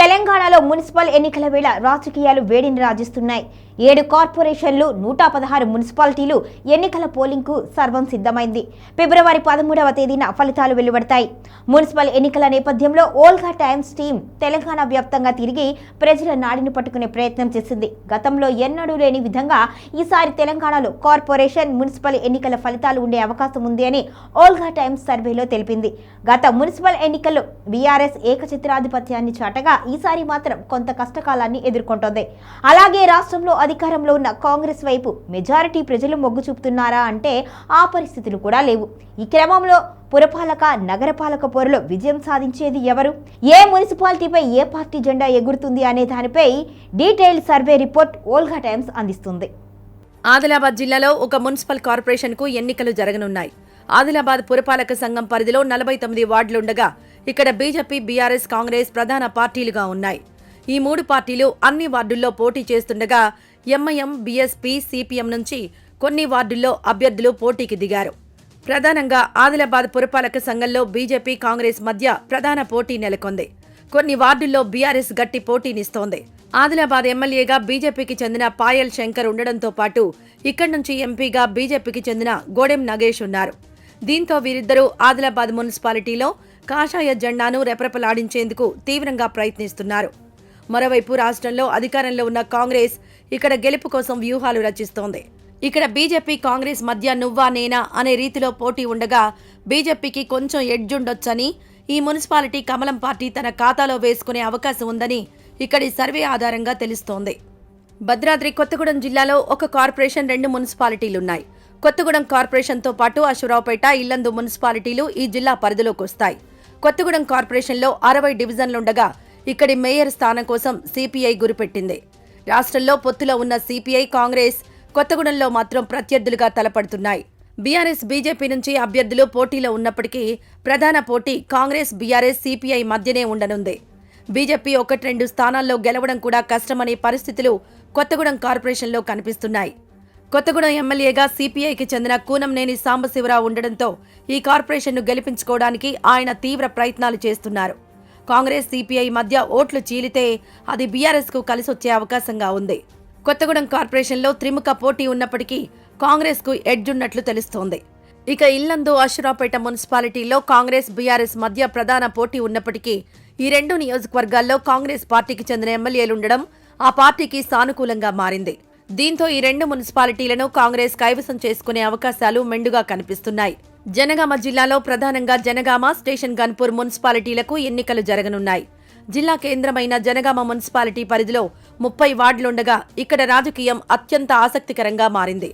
తెలంగాణలో మున్సిపల్ ఎన్నికల వేళ రాజకీయాలు వేడిని రాజిస్తున్నాయి. 7 కార్పొరేషన్లు 116 మున్సిపాలిటీలు ఎన్నికల పోలింగ్కు సర్వం సిద్ధమైంది. ఫిబ్రవరి 13వ తేదీన ఫలితాలు వెలువడతాయి. మున్సిపల్ ఎన్నికల నేపథ్యంలో ఓల్గా టైమ్స్ టీం తెలంగాణ వ్యాప్తంగా తిరిగి ప్రజల నాడిని పట్టుకునే ప్రయత్నం చేసింది. గతంలో ఎన్నడూ లేని విధంగా ఈసారి తెలంగాణలో కార్పొరేషన్ మున్సిపల్ ఎన్నికల ఫలితాలు ఉండే అవకాశం ఉంది అని ఓల్గా టైమ్స్ సర్వేలో తెలిపింది. గత మున్సిపల్ ఎన్నికల్లో బీఆర్ఎస్ ఏకఛత్రాధిపత్యాన్ని చాటగా ఈసారి మాత్రం కొంత కష్టకాలాన్ని ఎదుర్కొంటోంది. అలాగే రాష్ట్రంలో అధికారంలో ఉన్న కాంగ్రెస్ వైపు మెజారిటీ ప్రజలు మొగ్గు చూపుతున్నారా అంటే ఆ పరిస్థితులు కూడా లేవు. ఈ క్రమంలో పురపాలక నగరపాలక పోరులో విజయం సాధించేది ఎవరు, ఏ మున్సిపాలిటీపై ఏ పార్టీ జెండా ఎగురుతుంది అనే దానిపై detailed survey report Olga Times అందిస్తుంది. ఆదిలాబాద్ జిల్లాలో ఒక మున్సిపల్ కార్పొరేషన్కు ఎన్నికలు జరగనున్నాయి. ఆదిలాబాద్ పురపాలక సంఘం పరిధిలో 49 వార్డులుండగా ఇక్కడ బీజేపీ, బీఆర్ఎస్, కాంగ్రెస్ ప్రధాన పార్టీలుగా ఉన్నాయి. ఈ 3 పార్టీలు అన్ని వార్డుల్లో పోటీ చేస్తుండగా ఎంఐఎం, బీఎస్పీ, సిపిఎం నుంచి కొన్ని వార్డుల్లో అభ్యర్థులు పోటీకి దిగారు. ప్రధానంగా ఆదిలాబాద్ పురపాలక సంఘంలో బీజేపీ, కాంగ్రెస్ మధ్య ప్రధాన పోటీ నెలకొంది. కొన్ని వార్డుల్లో బీఆర్ఎస్ గట్టి పోటీనిస్తోంది. ఆదిలాబాద్ ఎమ్మెల్యేగా బీజేపీకి చెందిన పాయల్ శంకర్ ఉండడంతో పాటు ఇక్కడి నుంచి ఎంపీగా బీజేపీకి చెందిన గోడెం నగేష్ ఉన్నారు. దీంతో వీరిద్దరూ ఆదిలాబాద్ మున్సిపాలిటీలో కాషాయ జెండాను రెపరెపలాడించేందుకు తీవ్రంగా ప్రయత్నిస్తున్నారు. మరోవైపు రాష్ట్రంలో అధికారంలో ఉన్న కాంగ్రెస్ ఇక్కడ గెలుపు కోసం వ్యూహాలు రచిస్తోంది. ఇక్కడ బీజేపీ, కాంగ్రెస్ మధ్య నువ్వా నేనా అనే రీతిలో పోటీ ఉండగా బీజేపీకి కొంచెం ఎడ్జుండొచ్చని, ఈ మున్సిపాలిటీ కమలం పార్టీ తన ఖాతాలో వేసుకునే అవకాశం ఉందని ఇక్కడి సర్వే ఆధారంగా తెలుస్తోంది. భద్రాద్రి కొత్తగూడెం జిల్లాలో ఒక కార్పొరేషన్, 2 మున్సిపాలిటీలున్నాయి. కొత్తగూడెం కార్పొరేషన్తో పాటు అశ్వరావుపేట, ఇల్లందు మున్సిపాలిటీలు ఈ జిల్లా పరిధిలోకి వస్తాయి. కొత్తగూడెం కార్పొరేషన్లో 60 డివిజన్లుండగా ఇక్కడి మేయర్ స్థానం కోసం సిపిఐ గురిపెట్టింది. రాష్ట్రంలో పొత్తులో ఉన్న సిపిఐ, కాంగ్రెస్ కొత్తగూడెంలో మాత్రం ప్రత్యర్థులుగా తలపడుతున్నాయి. బీఆర్ఎస్, బీజేపీ నుంచి అభ్యర్థులు పోటీలో ఉన్నప్పటికీ ప్రధాన పోటీ కాంగ్రెస్, బీఆర్ఎస్, సిపిఐ మధ్యనే ఉండనుంది. బీజేపీ 1-2 స్థానాల్లో గెలవడం కూడా కష్టమనే పరిస్థితులు కొత్తగూడెం కార్పొరేషన్లో కనిపిస్తున్నాయి. కొత్తగూడెం ఎమ్మెల్యేగా సిపిఐకి చెందిన కూనంనేని సాంబశివరావు ఉండడంతో ఈ కార్పొరేషన్ను గెలిపించుకోవడానికి ఆయన తీవ్ర ప్రయత్నాలు చేస్తున్నారు. కాంగ్రెస్, సిపిఐ మధ్య ఓట్లు చీలితే అది బీఆర్ఎస్కు కలిసొచ్చే అవకాశంగా ఉంది. కొత్తగూడెం కార్పొరేషన్లో త్రిముఖ పోటీ ఉన్నప్పటికీ కాంగ్రెస్కు ఎడ్జున్నట్లు తెలుస్తోంది. ఇక ఇల్లందు, అశ్వరావుపేట మున్సిపాలిటీలో కాంగ్రెస్, బీఆర్ఎస్ మధ్య ప్రధాన పోటీ ఉన్నప్పటికీ ఈ 2 నియోజకవర్గాల్లో కాంగ్రెస్ పార్టీకి చెందిన ఎమ్మెల్యేలుండడం ఆ పార్టీకి సానుకూలంగా మారింది. దీంతో ఈ 2 మున్సిపాలిటీలను కాంగ్రెస్ కైవసం చేసుకునే అవకాశాలు మెండుగా కనిపిస్తున్నాయి. జనగామ జిల్లాలో ప్రధానంగా జనగామ, స్టేషన్ గన్పూర్ మున్సిపాలిటీలకు ఎన్నికలు జరగనున్నాయి. జిల్లా కేంద్రమైన జనగామ మున్సిపాలిటీ పరిధిలో 30 వార్డులుండగా ఇక్కడ రాజకీయం అత్యంత ఆసక్తికరంగా మారింది.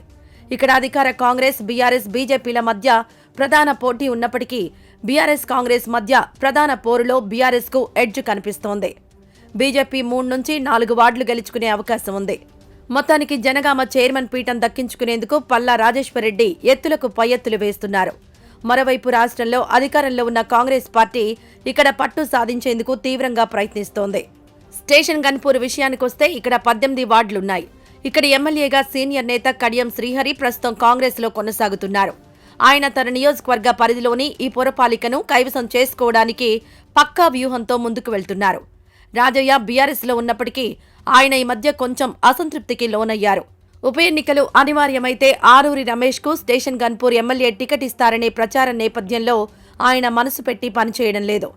ఇక్కడ అధికార కాంగ్రెస్, బీఆర్ఎస్, బీజేపీల మధ్య ప్రధాన పోటీ ఉన్నప్పటికీ బీఆర్ఎస్, కాంగ్రెస్ మధ్య ప్రధాన పోరులో బీఆర్ఎస్కు ఎడ్జ్ కనిపిస్తోంది. బీజేపీ 3 నుంచి 4 వార్డులు గెలుచుకునే అవకాశం ఉంది. మొత్తానికి జనగామ చైర్మన్ పీఠం దక్కించుకునేందుకు పల్లా రాజేశ్వరరెడ్డి ఎత్తులకు పై ఎత్తులు వేస్తున్నారు. మరోవైపు రాష్ట్రంలో అధికారంలో ఉన్న కాంగ్రెస్ పార్టీ ఇక్కడ పట్టు సాధించేందుకు తీవ్రంగా ప్రయత్నిస్తోంది. స్టేషన్ గన్పూర్ విషయానికొస్తే ఇక్కడ 18 వార్డులున్నాయి. ఇక్కడ ఎమ్మెల్యేగా సీనియర్ నేత కడియం శ్రీహరి ప్రస్తుతం కాంగ్రెస్లో కొనసాగుతున్నారు. ఆయన తన నియోజకవర్గ పరిధిలోని ఈ పురపాలికను కైవసం చేసుకోవడానికి పక్కా వ్యూహంతో ముందుకు వెళ్తున్నారు. రాజయ్య బీఆర్ఎస్లో ఉన్నప్పటికీ ఆయన ఈ మధ్య కొంచెం అసంతృప్తికి లోనయ్యారు. ఉప ఎన్నికలు అనివార్యమైతే ఆరూరి రమేష్కు స్టేషన్ గన్పూర్ ఎమ్మెల్యే టికెట్ ఇస్తారనే ప్రచారం నేపథ్యంలో ఆయన మనసు పెట్టి పనిచేయడం లేదు.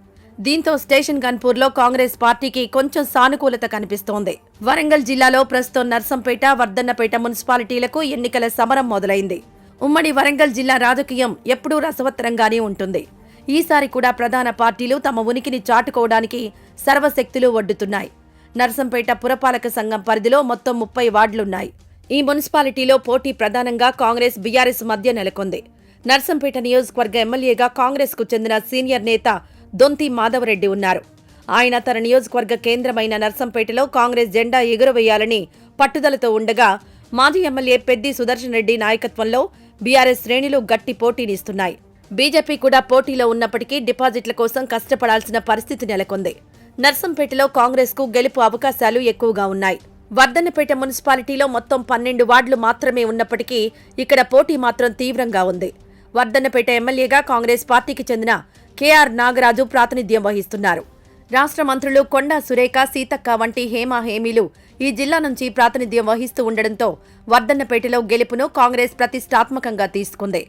దీంతో స్టేషన్ గన్పూర్లో కాంగ్రెస్ పార్టీకి కొంచెం సానుకూలత కనిపిస్తోంది. వరంగల్ జిల్లాలో ప్రస్తుతం నర్సంపేట, వర్ధన్నపేట మున్సిపాలిటీలకు ఎన్నికల సమరం మొదలైంది. ఉమ్మడి వరంగల్ జిల్లా రాజకీయం ఎప్పుడూ రసవత్తరంగానే ఉంటుంది. ఈసారి కూడా ప్రధాన పార్టీలు తమ ఉనికిని చాటుకోవడానికి సర్వశక్తులు ఒడ్డుతున్నాయి. నర్సంపేట పురపాలక సంఘం పరిధిలో మొత్తం 30 వార్డులున్నాయి. ఈ మున్సిపాలిటీలో పోటీ ప్రధానంగా కాంగ్రెస్, బీఆర్ఎస్ మధ్య నెలకొంది. నర్సంపేట నియోజకవర్గ ఎమ్మెల్యేగా కాంగ్రెస్కు చెందిన సీనియర్ నేత దొంతి మాధవరెడ్డి ఉన్నారు. ఆయన తన నియోజకవర్గ కేంద్రమైన నర్సంపేటలో కాంగ్రెస్ జెండా ఎగురవేయాలని పట్టుదలతో ఉండగా మాజీ ఎమ్మెల్యే పెద్ది సుదర్శన్ రెడ్డి నాయకత్వంలో బీఆర్ఎస్ శ్రేణులు గట్టి పోటీనిస్తున్నాయి. బీజేపీ కూడా పోటీలో ఉన్నప్పటికీ డిపాజిట్ల కోసం కష్టపడాల్సిన పరిస్థితి నెలకొంది. నర్సంపేటలో కాంగ్రెస్కు గెలుపు అవకాశాలు ఎక్కువగా ఉన్నాయి. వర్ధన్నపేట మున్సిపాలిటీలో మొత్తం 12 వార్డులు మాత్రమే ఉన్నప్పటికీ ఇక్కడ పోటీ మాత్రం తీవ్రంగా ఉంది. వర్ధన్నపేట ఎమ్మెల్యేగా కాంగ్రెస్ పార్టీకి చెందిన కేఆర్ నాగరాజు ప్రాతినిధ్యం వహిస్తున్నారు. రాష్ట్ర మంత్రులు కొండా సురేఖ, సీతక్క వంటి హేమీలు ఈ జిల్లా నుంచి ప్రాతినిధ్యం వహిస్తూ ఉండడంతో వర్ధన్నపేటలో గెలుపును కాంగ్రెస్ ప్రతిష్టాత్మకంగా తీసుకుంది.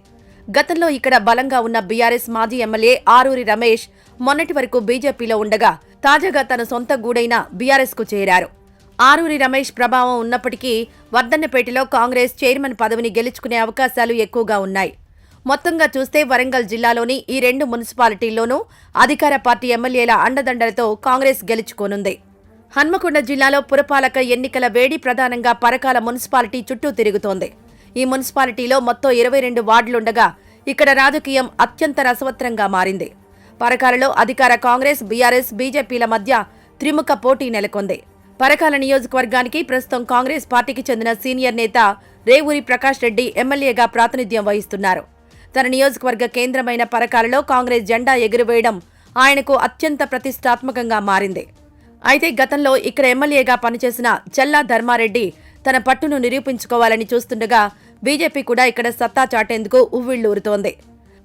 గతంలో ఇక్కడ బలంగా ఉన్న బీఆర్ఎస్ మాజీ ఎమ్మెల్యే ఆరూరి రమేష్ మొన్నటి వరకు బీజేపీలో ఉండగా తాజాగా తన సొంత గూడైన బీఆర్ఎస్ కు చేరారు. ఆరూరి రమేష్ ప్రభావం ఉన్నప్పటికీ వర్ధన్నపేటలో కాంగ్రెస్ చైర్మన్ పదవిని గెలుచుకునే అవకాశాలు ఎక్కువగా ఉన్నాయి. మొత్తంగా చూస్తే వరంగల్ జిల్లాలోని ఈ 2 మున్సిపాలిటీల్లోనూ అధికార పార్టీ ఎమ్మెల్యేల అండదండలతో కాంగ్రెస్ గెలుచుకోనుంది. హన్మకొండ జిల్లాలో పురపాలక ఎన్నికల వేడి ప్రధానంగా పరకాల మున్సిపాలిటీ చుట్టూ తిరుగుతోంది. ఈ మున్సిపాలిటీలో మొత్తం 22 వార్డులుండగా ఇక్కడ రాజకీయం అత్యంత రసవత్రంగా మారింది. పరకాలలో అధికార కాంగ్రెస్, బీఆర్ఎస్, బీజేపీల మధ్య త్రిముఖ పోటీ నెలకొంది. పరకాల నియోజకవర్గానికి ప్రస్తుతం కాంగ్రెస్ పార్టీకి చెందిన సీనియర్ నేత రేవూరి ప్రకాష్ రెడ్డి ఎమ్మెల్యేగా ప్రాతినిధ్యం వహిస్తున్నారు. తన నియోజకవర్గ కేంద్రమైన పరకాలలో కాంగ్రెస్ జెండా ఎగురవేయడం ఆయనకు అత్యంత ప్రతిష్టాత్మకంగా మారింది. అయితే గతంలో ఇక్కడ ఎమ్మెల్యేగా పనిచేసిన చెల్లా ధర్మారెడ్డి తన పట్టును నిరూపించుకోవాలని చూస్తుండగా బీజేపీ కూడా ఇక్కడ సత్తా చాటేందుకు ఉవ్విళ్లూరుతోంది.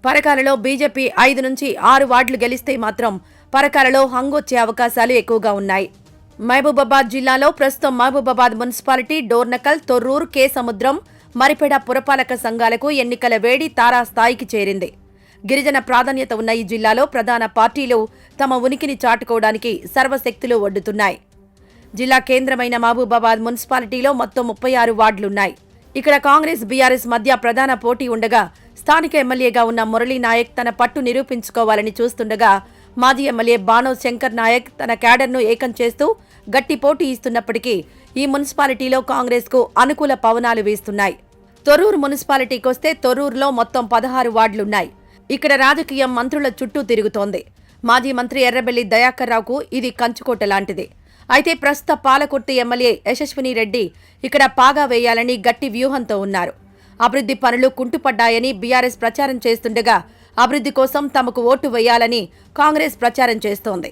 పరకాలలో బీజేపీ 5 నుంచి 6 వార్డులు గెలిస్తే మాత్రం పరకాలలో హంగొచ్చే అవకాశాలు ఎక్కువగా ఉన్నాయి. మహబూబాబాద్ జిల్లాలో ప్రస్తుతం మహబూబాబాద్ మున్సిపాలిటీ, డోర్నకల్, తొర్రూరు, కే సముద్రం, మరిపెడ పురపాలక సంఘాలకు ఎన్నికల వేడి తారాస్థాయికి చేరింది. గిరిజన ప్రాధాన్యత ఉన్న ఈ జిల్లాలో ప్రధాన పార్టీలు తమ ఉనికిని చాటుకోవడానికి సర్వశక్తులు ఒడ్డుతున్నాయి. జిల్లా కేంద్రమైన మహబూబాబాద్ మున్సిపాలిటీలో మొత్తం 36 వార్డులున్నాయి. ఇక్కడ కాంగ్రెస్, బీఆర్ఎస్ మధ్య ప్రధాన పోటీ ఉండగా స్థానిక ఎమ్మెల్యేగా ఉన్న మురళీ నాయక్ తన పట్టు నిరూపించుకోవాలని చూస్తుండగా మాజీ ఎమ్మెల్యే బానవ్ శంకర్ నాయక్ తన క్యాడర్ను ఏకం చేస్తూ గట్టి పోటీ ఇస్తున్నప్పటికీ ఈ మున్సిపాలిటీలో కాంగ్రెస్కు అనుకూల పవనాలు వీస్తున్నాయి. తొర్రూరు మున్సిపాలిటీకొస్తే తొర్రూరులో మొత్తం 16 వార్డులున్నాయి. ఇక్కడ రాజకీయం మంత్రుల చుట్టూ తిరుగుతోంది. మాజీ మంత్రి ఎర్రబెల్లి దయాకర్ రావుకు ఇది కంచుకోట లాంటిది. అయితే ప్రస్తుత పాలకుర్తి ఎమ్మెల్యే యశస్విని రెడ్డి ఇక్కడ పాగా వేయాలని గట్టి వ్యూహంతో ఉన్నారు. అభివృద్ధి పనులు కుంటుపడ్డాయని బీఆర్ఎస్ ప్రచారం చేస్తుండగా అభివృద్ధి కోసం తమకు ఓటు వేయాలని కాంగ్రెస్ ప్రచారం చేస్తోంది.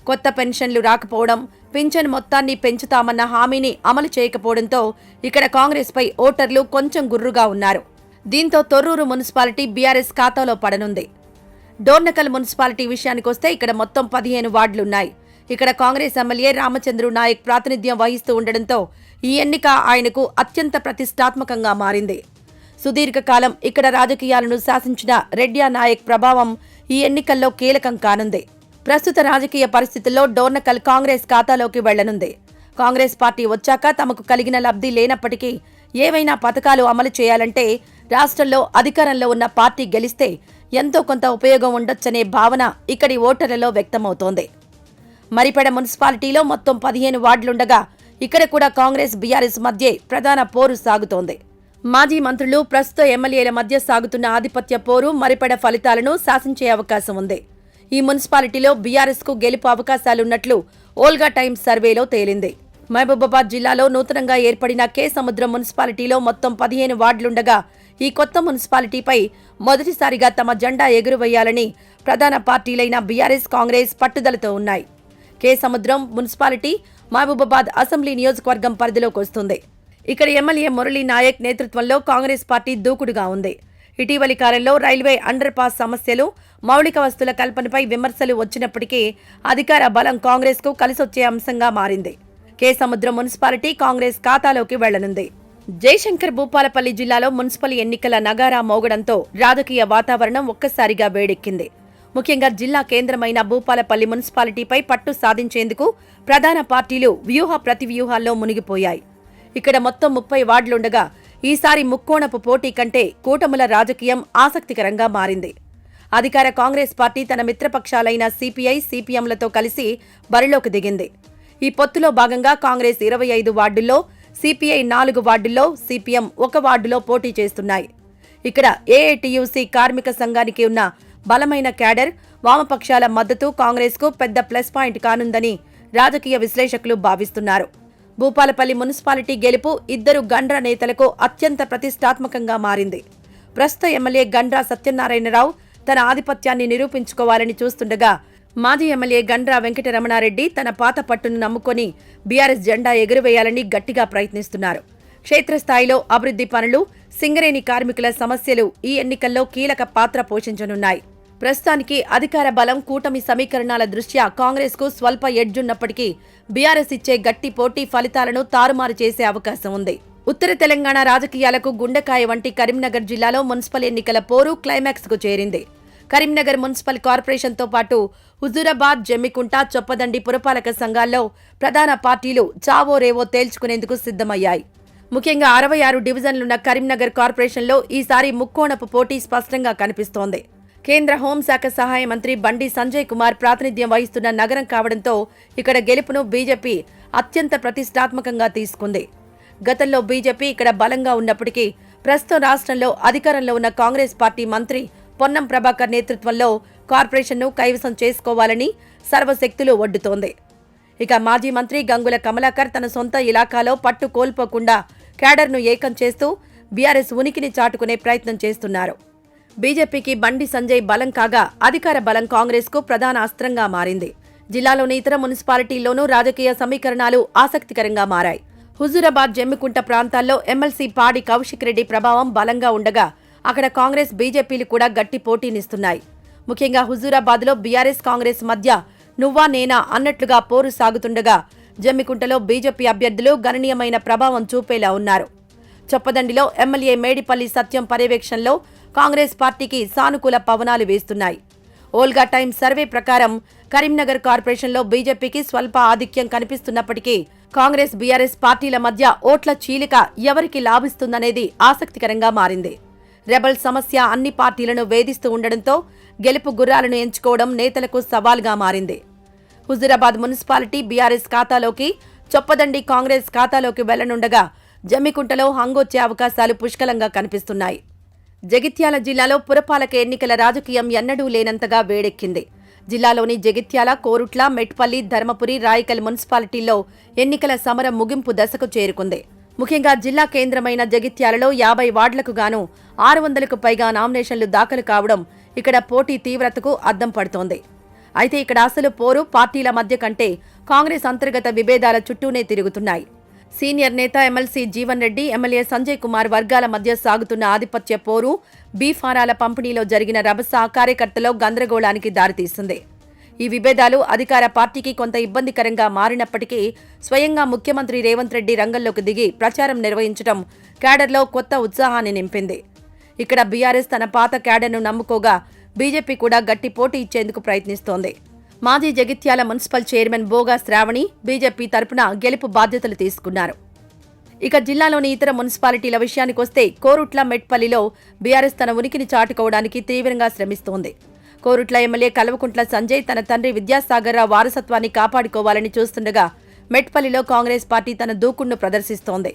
కొత్త పెన్షన్లు రాకపోవడం, పింఛన్ మొత్తాన్ని పెంచుతామన్న హామీని అమలు చేయకపోవడంతో ఇక్కడ కాంగ్రెస్పై ఓటర్లు కొంచెం గుర్రుగా ఉన్నారు. దీంతో తొర్రూరు మున్సిపాలిటీ బీఆర్ఎస్ ఖాతాలో పడనుంది. డోర్నకల్ మున్సిపాలిటీ విషయానికొస్తే ఇక్కడ మొత్తం 15 వార్డులున్నాయి. ఇక్కడ కాంగ్రెస్ ఎమ్మెల్యే రామచంద్రు నాయక్ ప్రాతినిధ్యం వహిస్తూ ఉండడంతో ఈ ఎన్నిక ఆయనకు అత్యంత ప్రతిష్టాత్మకంగా మారింది. సుదీర్ఘకాలం ఇక్కడ రాజకీయాలను శాసించిన రెడ్యా నాయక్ ప్రభావం ఈ ఎన్నికల్లో కీలకం కానుంది. ప్రస్తుత రాజకీయ పరిస్థితుల్లో డోర్నకల్ కాంగ్రెస్ ఖాతాలోకి వెళ్లనుంది. కాంగ్రెస్ పార్టీ వచ్చాక తమకు కలిగిన లబ్ధి లేనప్పటికీ ఏవైనా పథకాలు అమలు చేయాలంటే రాష్ట్రంలో అధికారంలో ఉన్న పార్టీ గెలిస్తే ఎంతో కొంత ఉపయోగం ఉండొచ్చనే భావన ఇక్కడి ఓటర్లలో వ్యక్తమవుతోంది. మరిపెడ మున్సిపాలిటీలో మొత్తం 15 వార్డులుండగా ఇక్కడ కూడా కాంగ్రెస్, బీఆర్ఎస్ మధ్య ప్రధాన పోరు సాగుతోంది. మాజీ మంత్రులు, ప్రస్తుత ఎమ్మెల్యేల మధ్య సాగుతున్న ఆధిపత్య పోరు మరిపెడ ఫలితాలను శాసించే అవకాశం ఉంది. ఈ మున్సిపాలిటీలో బీఆర్ఎస్ కు గెలుపు అవకాశాలున్నట్లు ఓల్గా టైమ్స్ సర్వేలో తేలింది. మహబూబాబాద్ జిల్లాలో నూతనంగా ఏర్పడిన కే సముద్రం మున్సిపాలిటీలో మొత్తం 15 వార్డులుండగా ఈ కొత్త మున్సిపాలిటీపై మొదటిసారిగా తమ జెండా ఎగురవేయాలని ప్రధాన పార్టీలైన బీఆర్ఎస్, కాంగ్రెస్ పట్టుదలతో ఉన్నాయి. కే సముద్రం మున్సిపాలిటీ మహబూబాబాద్ అసెంబ్లీ నియోజకవర్గం పరిధిలోకి వస్తుంది. ఇక్కడ ఎమ్మెల్యే మురళీ నాయక్ నేతృత్వంలో కాంగ్రెస్ పార్టీ దూకుడుగా ఉంది. ఇటీవలి కాలంలో రైల్వే అండర్ పాస్ సమస్యలు, మౌలిక వస్తుల కల్పనపై విమర్శలు వచ్చినప్పటికీ అధికార బలం కాంగ్రెస్కు కలిసొచ్చే అంశంగా మారింది. కే సముద్రం మున్సిపాలిటీ కాంగ్రెస్ ఖాతాలోకి వెళ్లనుంది. జయశంకర్ భూపాలపల్లి జిల్లాలో మున్సిపల్ ఎన్నికల నగారా మోగడంతో రాజకీయ వాతావరణం ఒక్కసారిగా వేడెక్కింది. ముఖ్యంగా జిల్లా కేంద్రమైన భూపాలపల్లి మున్సిపాలిటీపై పట్టు సాధించేందుకు ప్రధాన పార్టీలు వ్యూహ ప్రతివ్యూహాల్లో మునిగిపోయాయి. ఇక్కడ మొత్తం 30 వార్డులుండగా ఈసారి ముక్కోణపు పోటీ కంటే కూటముల రాజకీయం ఆసక్తికరంగా మారింది. అధికార కాంగ్రెస్ పార్టీ తన మిత్రపక్షాలైన సిపిఐ, సిపిఎంలతో కలిసి బరిలోకి దిగింది. ఈ పొత్తులో భాగంగా కాంగ్రెస్ 25 వార్డుల్లో, సిపిఐ 4 వార్డుల్లో, సిపిఎం 1 వార్డులో పోటీ చేస్తున్నాయి. ఇక్కడ ఏఐటియుసి కార్మిక సంఘానికి ఉన్న బలమైన క్యాడర్, వామపక్షాల మద్దతు కాంగ్రెస్కు పెద్ద ప్లస్ పాయింట్ కానుందని రాజకీయ విశ్లేషకులు భావిస్తున్నారు. భూపాలపల్లి మున్సిపాలిటీ గెలుపు ఇద్దరు గండ్ర నేతలకు అత్యంత ప్రతిష్టాత్మకంగా మారింది. ప్రస్తుత ఎమ్మెల్యే గండ్రా సత్యనారాయణరావు తన ఆధిపత్యాన్ని నిరూపించుకోవాలని చూస్తుండగా మాజీ ఎమ్మెల్యే గండ్రా వెంకటరమణారెడ్డి తన పాత పట్టును నమ్ముకొని బీఆర్ఎస్ జెండా ఎగురవేయాలని గట్టిగా ప్రయత్నిస్తున్నారు. క్షేత్రస్థాయిలో అభివృద్ధి పనులు, సింగరేణి కార్మికుల సమస్యలు ఈ ఎన్నికల్లో కీలక పాత్ర పోషించనున్నాయి. ప్రస్తుతానికి అధికార బలం కూటమి సమీకరణాల దృష్ట్యా కాంగ్రెస్కు స్వల్ప ఎడ్జున్నప్పటికీ బీఆర్ఎస్ ఇచ్చే గట్టి పోటీ ఫలితాలను తారుమారు చేసే అవకాశం ఉంది. ఉత్తర తెలంగాణ రాజకీయాలకు గుండెకాయ వంటి కరీంనగర్ జిల్లాలో మున్సిపల్ ఎన్నికల పోరు క్లైమాక్స్కు చేరింది. కరీంనగర్ మున్సిపల్ కార్పొరేషన్తో పాటు హుజూరాబాద్, జమ్మికుంట, చొప్పదండి పురపాలక సంఘాల్లో ప్రధాన పార్టీలు చావో రేవో తేల్చుకునేందుకు సిద్ధమయ్యాయి. ముఖ్యంగా 66 డివిజన్లున్న కరీంనగర్ కార్పొరేషన్లో ఈసారి ముక్కోణపు పోటీ స్పష్టంగా కనిపిస్తోంది. కేంద్ర హోంశాఖ సహాయ మంత్రి బండి సంజయ్ కుమార్ ప్రాతినిధ్యం వహిస్తున్న నగరం కావడంతో ఇక్కడ గెలుపును బీజేపీ అత్యంత ప్రతిష్టాత్మకంగా తీసుకుంది. గతంలో బీజేపీ ఇక్కడ బలంగా ఉన్నప్పటికీ ప్రస్తుతం రాష్ట్రంలో అధికారంలో ఉన్న కాంగ్రెస్ పార్టీ మంత్రి పొన్నం ప్రభాకర్ నేతృత్వంలో కార్పొరేషన్ను కైవసం చేసుకోవాలని సర్వశక్తులు ఒడ్డుతోంది. ఇక మాజీ మంత్రి గంగుల కమలాకర్ తన సొంత ఇలాకాలో పట్టు కోల్పోకుండా క్యాడర్ను ఏకం చేస్తూ బీఆర్ఎస్ ఉనికిని చాటుకునే ప్రయత్నం చేస్తున్నారు. బీజేపీకి బండి సంజయ్ బలం కాగా అధికార బలం కాంగ్రెస్కు ప్రధాన అస్త్రంగా మారింది. జిల్లాలోని ఇతర మున్సిపాలిటీల్లోనూ రాజకీయ సమీకరణాలు ఆసక్తికరంగా మారాయి. హుజూరాబాద్, జమ్మికుంట ప్రాంతాల్లో ఎమ్మెల్సీ పాడి కౌశిక్ రెడ్డి ప్రభావం బలంగా ఉండగా అక్కడ కాంగ్రెస్, బీజేపీలు కూడా గట్టి పోటీనిస్తున్నాయి. ముఖ్యంగా హుజూరాబాద్లో బీఆర్ఎస్, కాంగ్రెస్ మధ్య నువ్వా నేనా అన్నట్లుగా పోరు సాగుతుండగా జమ్మికుంటలో బీజేపీ అభ్యర్థులు గణనీయమైన ప్రభావం చూపేలా ఉన్నారు. చొప్పదండిలో ఎమ్మెల్యే మేడిపల్లి సత్యం పర్యవేక్షణలో కాంగ్రెస్ పార్టీకి సానుకూల పవనాలు వేస్తున్నాయి. ఓల్గా టైమ్ సర్వే ప్రకారం కరీంనగర్ కార్పొరేషన్లో బీజేపీకి స్వల్ప ఆధిక్యం కనిపిస్తున్నప్పటికీ కాంగ్రెస్, బీఆర్ఎస్ పార్టీల మధ్య ఓట్ల చీలిక ఎవరికి లాభిస్తుందనేది ఆసక్తికరంగా మారింది. రెబల్ సమస్య అన్ని పార్టీలను వేధిస్తూ ఉండడంతో గెలుపు గుర్రాలను ఎంచుకోవడం నేతలకు సవాల్గా మారింది. హుజూరాబాద్ మున్సిపాలిటీ బీఆర్ఎస్ ఖాతాలోకి, చొప్పదండి కాంగ్రెస్ ఖాతాలోకి వెళ్లనుండగా జమ్మికుంటలో హంగొచ్చే అవకాశాలు పుష్కలంగా కనిపిస్తున్నాయి. జగిత్యాల జిల్లాలో పురపాలక ఎన్నికల రాజకీయం ఎన్నడూ లేనంతగా వేడెక్కింది. జిల్లాలోని జగిత్యాల, కోరుట్ల, మెట్పల్లి, ధర్మపురి, రాయికల్ మున్సిపాలిటీల్లో ఎన్నికల సమరం ముగింపు దశకు చేరుకుంది. ముఖ్యంగా జిల్లా కేంద్రమైన జగిత్యాలలో 50 వార్డులకు గాను 600కు పైగా నామినేషన్లు దాఖలు కావడం ఇక్కడ పోటీ తీవ్రతకు అద్దం పడుతోంది. అయితే ఇక్కడ అసలు పోరు పార్టీల మధ్య కంటే కాంగ్రెస్ అంతర్గత విభేదాల చుట్టూనే తిరుగుతున్నాయి. సీనియర్ నేత ఎమ్మెల్సీ జీవన్ రెడ్డి, ఎమ్మెల్యే సంజయ్ కుమార్ వర్గాల మధ్య సాగుతున్న ఆధిపత్య పోరు, బీఫారాల పంపిణీలో జరిగిన రభస కార్యకర్తలో గందరగోళానికి దారితీస్తుంది. ఈ విభేదాలు అధికార పార్టీకి కొంత ఇబ్బందికరంగా మారినప్పటికీ స్వయంగా ముఖ్యమంత్రి రేవంత్ రెడ్డి రంగంలోకి దిగి ప్రచారం నిర్వహించడం క్యాడర్లో కొత్త ఉత్సాహాన్ని నింపింది. ఇక్కడ బీఆర్ఎస్ తన పాత క్యాడర్ను నమ్ముకోగా బీజేపీ కూడా గట్టి పోటీ ఇచ్చేందుకు ప్రయత్నిస్తోంది. మాజీ Jagtial municipal chairman బోగా Shravani BJP తరపున గెలుపు బాధ్యతలు తీసుకున్నారు. ఇక జిల్లాలోని ఇతర మున్సిపాలిటీల విషయానికొస్తే కోరుట్ల, మెట్పల్లిలో బీఆర్ఎస్ తన ఉనికిని చాటుకోవడానికి తీవ్రంగా శ్రమిస్తోంది. కోరుట్ల ఎమ్మెల్యే కల్వకుంట్ల సంజయ్ తన తండ్రి విద్యాసాగర్ రావు వారసత్వాన్ని కాపాడుకోవాలని చూస్తుండగా మెట్పల్లిలో కాంగ్రెస్ పార్టీ తన దూకుడును ప్రదర్శిస్తోంది.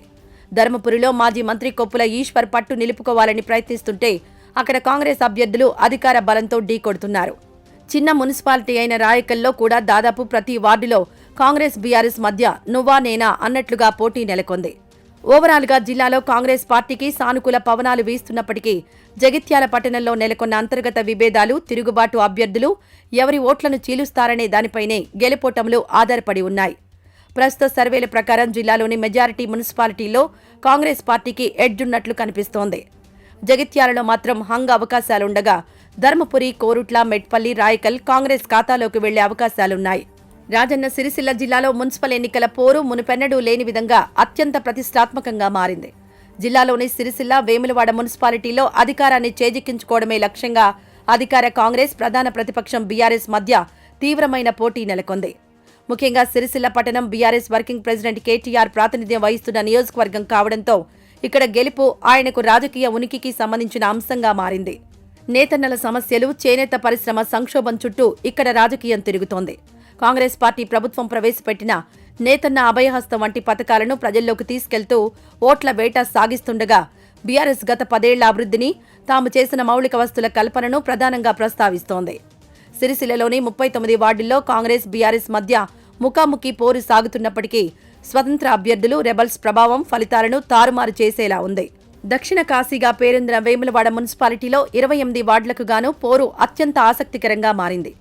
ధర్మపురిలో మాజీ మంత్రి కొప్పుల ఈశ్వర్ పట్టు నిలుపుకోవాలని ప్రయత్నిస్తుంటే అక్కడ కాంగ్రెస్ అభ్యర్థులు అధికార బలంతో ఢీకొడుతున్నారు. చిన్న మున్సిపాలిటీ అయిన రాయకల్లో కూడా దాదాపు ప్రతి వార్డులో కాంగ్రెస్, బీఆర్ఎస్ మధ్య నువ్వా నేనా అన్నట్లుగా పోటీ నెలకొంది. ఓవరాల్గా జిల్లాలో కాంగ్రెస్ పార్టీకి సానుకూల పవనాలు వీస్తున్నప్పటికీ జగిత్యాల పట్టణంలో నెలకొన్న అంతర్గత విభేదాలు, తిరుగుబాటు అభ్యర్థులు ఎవరి ఓట్లను చీలుస్తారనే దానిపైనే గెలుపోటములు ఆధారపడి ఉన్నాయి. ప్రస్తుత సర్వేల ప్రకారం జిల్లాలోని మెజారిటీ మున్సిపాలిటీల్లో కాంగ్రెస్ పార్టీకి ఎడ్జున్నట్లు కనిపిస్తోంది. జగిత్యాలలో మాత్రం హంగ్ అవకాశాలుండగా ధర్మపురి, కోరుట్ల, మెట్పల్లి, రాయకల్ కాంగ్రెస్ ఖాతాలోకి వెళ్లే అవకాశాలున్నాయి. రాజన్న సిరిసిల్ల జిల్లాలో మున్సిపల్ ఎన్నికల పోరు మునుపెన్నడూ లేని విధంగా అత్యంత ప్రతిష్టాత్మకంగా మారింది. జిల్లాలోని సిరిసిల్ల, వేములవాడ మున్సిపాలిటీలో అధికారాన్ని చేజిక్కించుకోవడమే లక్ష్యంగా అధికార కాంగ్రెస్, ప్రధాన ప్రతిపక్షం బీఆర్ఎస్ మధ్య తీవ్రమైన పోటీ నెలకొంది. ముఖ్యంగా సిరిసిల్ల పట్టణం బీఆర్ఎస్ వర్కింగ్ ప్రెసిడెంట్ కేటీఆర్ ప్రాతినిధ్యం వహిస్తున్న నియోజకవర్గం కావడంతో ఇక్కడ గెలుపు ఆయనకు రాజకీయ ఉనికికి సంబంధించిన అంశంగా మారింది. నేతన్నల సమస్యలు, చేనేత పరిశ్రమ సంక్షోభం చుట్టూ ఇక్కడ రాజకీయం తిరుగుతోంది. కాంగ్రెస్ పార్టీ ప్రభుత్వం ప్రవేశపెట్టిన నేతన్న అభయహస్తం వంటి పథకాలను ప్రజల్లోకి తీసుకెళ్తూ ఓట్ల వేట సాగిస్తుండగా బీఆర్ఎస్ గత 10 ఏళ్ల అభివృద్ధిని, తాము చేసిన మౌలిక వస్తుల కల్పనను ప్రధానంగా ప్రస్తావిస్తోంది. సిరిసిల్లలోని 39 వార్డుల్లో కాంగ్రెస్, బీఆర్ఎస్ మధ్య ముఖాముఖి పోరు సాగుతున్నప్పటికీ స్వతంత్ర అభ్యర్థులు, రెబల్స్ ప్రభావం ఫలితాలను తారుమారు చేసేలా ఉంది. దక్షిణ కాశీగా పేరొందిన వేములవాడ మున్సిపాలిటీలో 28 వార్డులకు గాను పోరు అత్యంత ఆసక్తికరంగా మారింది.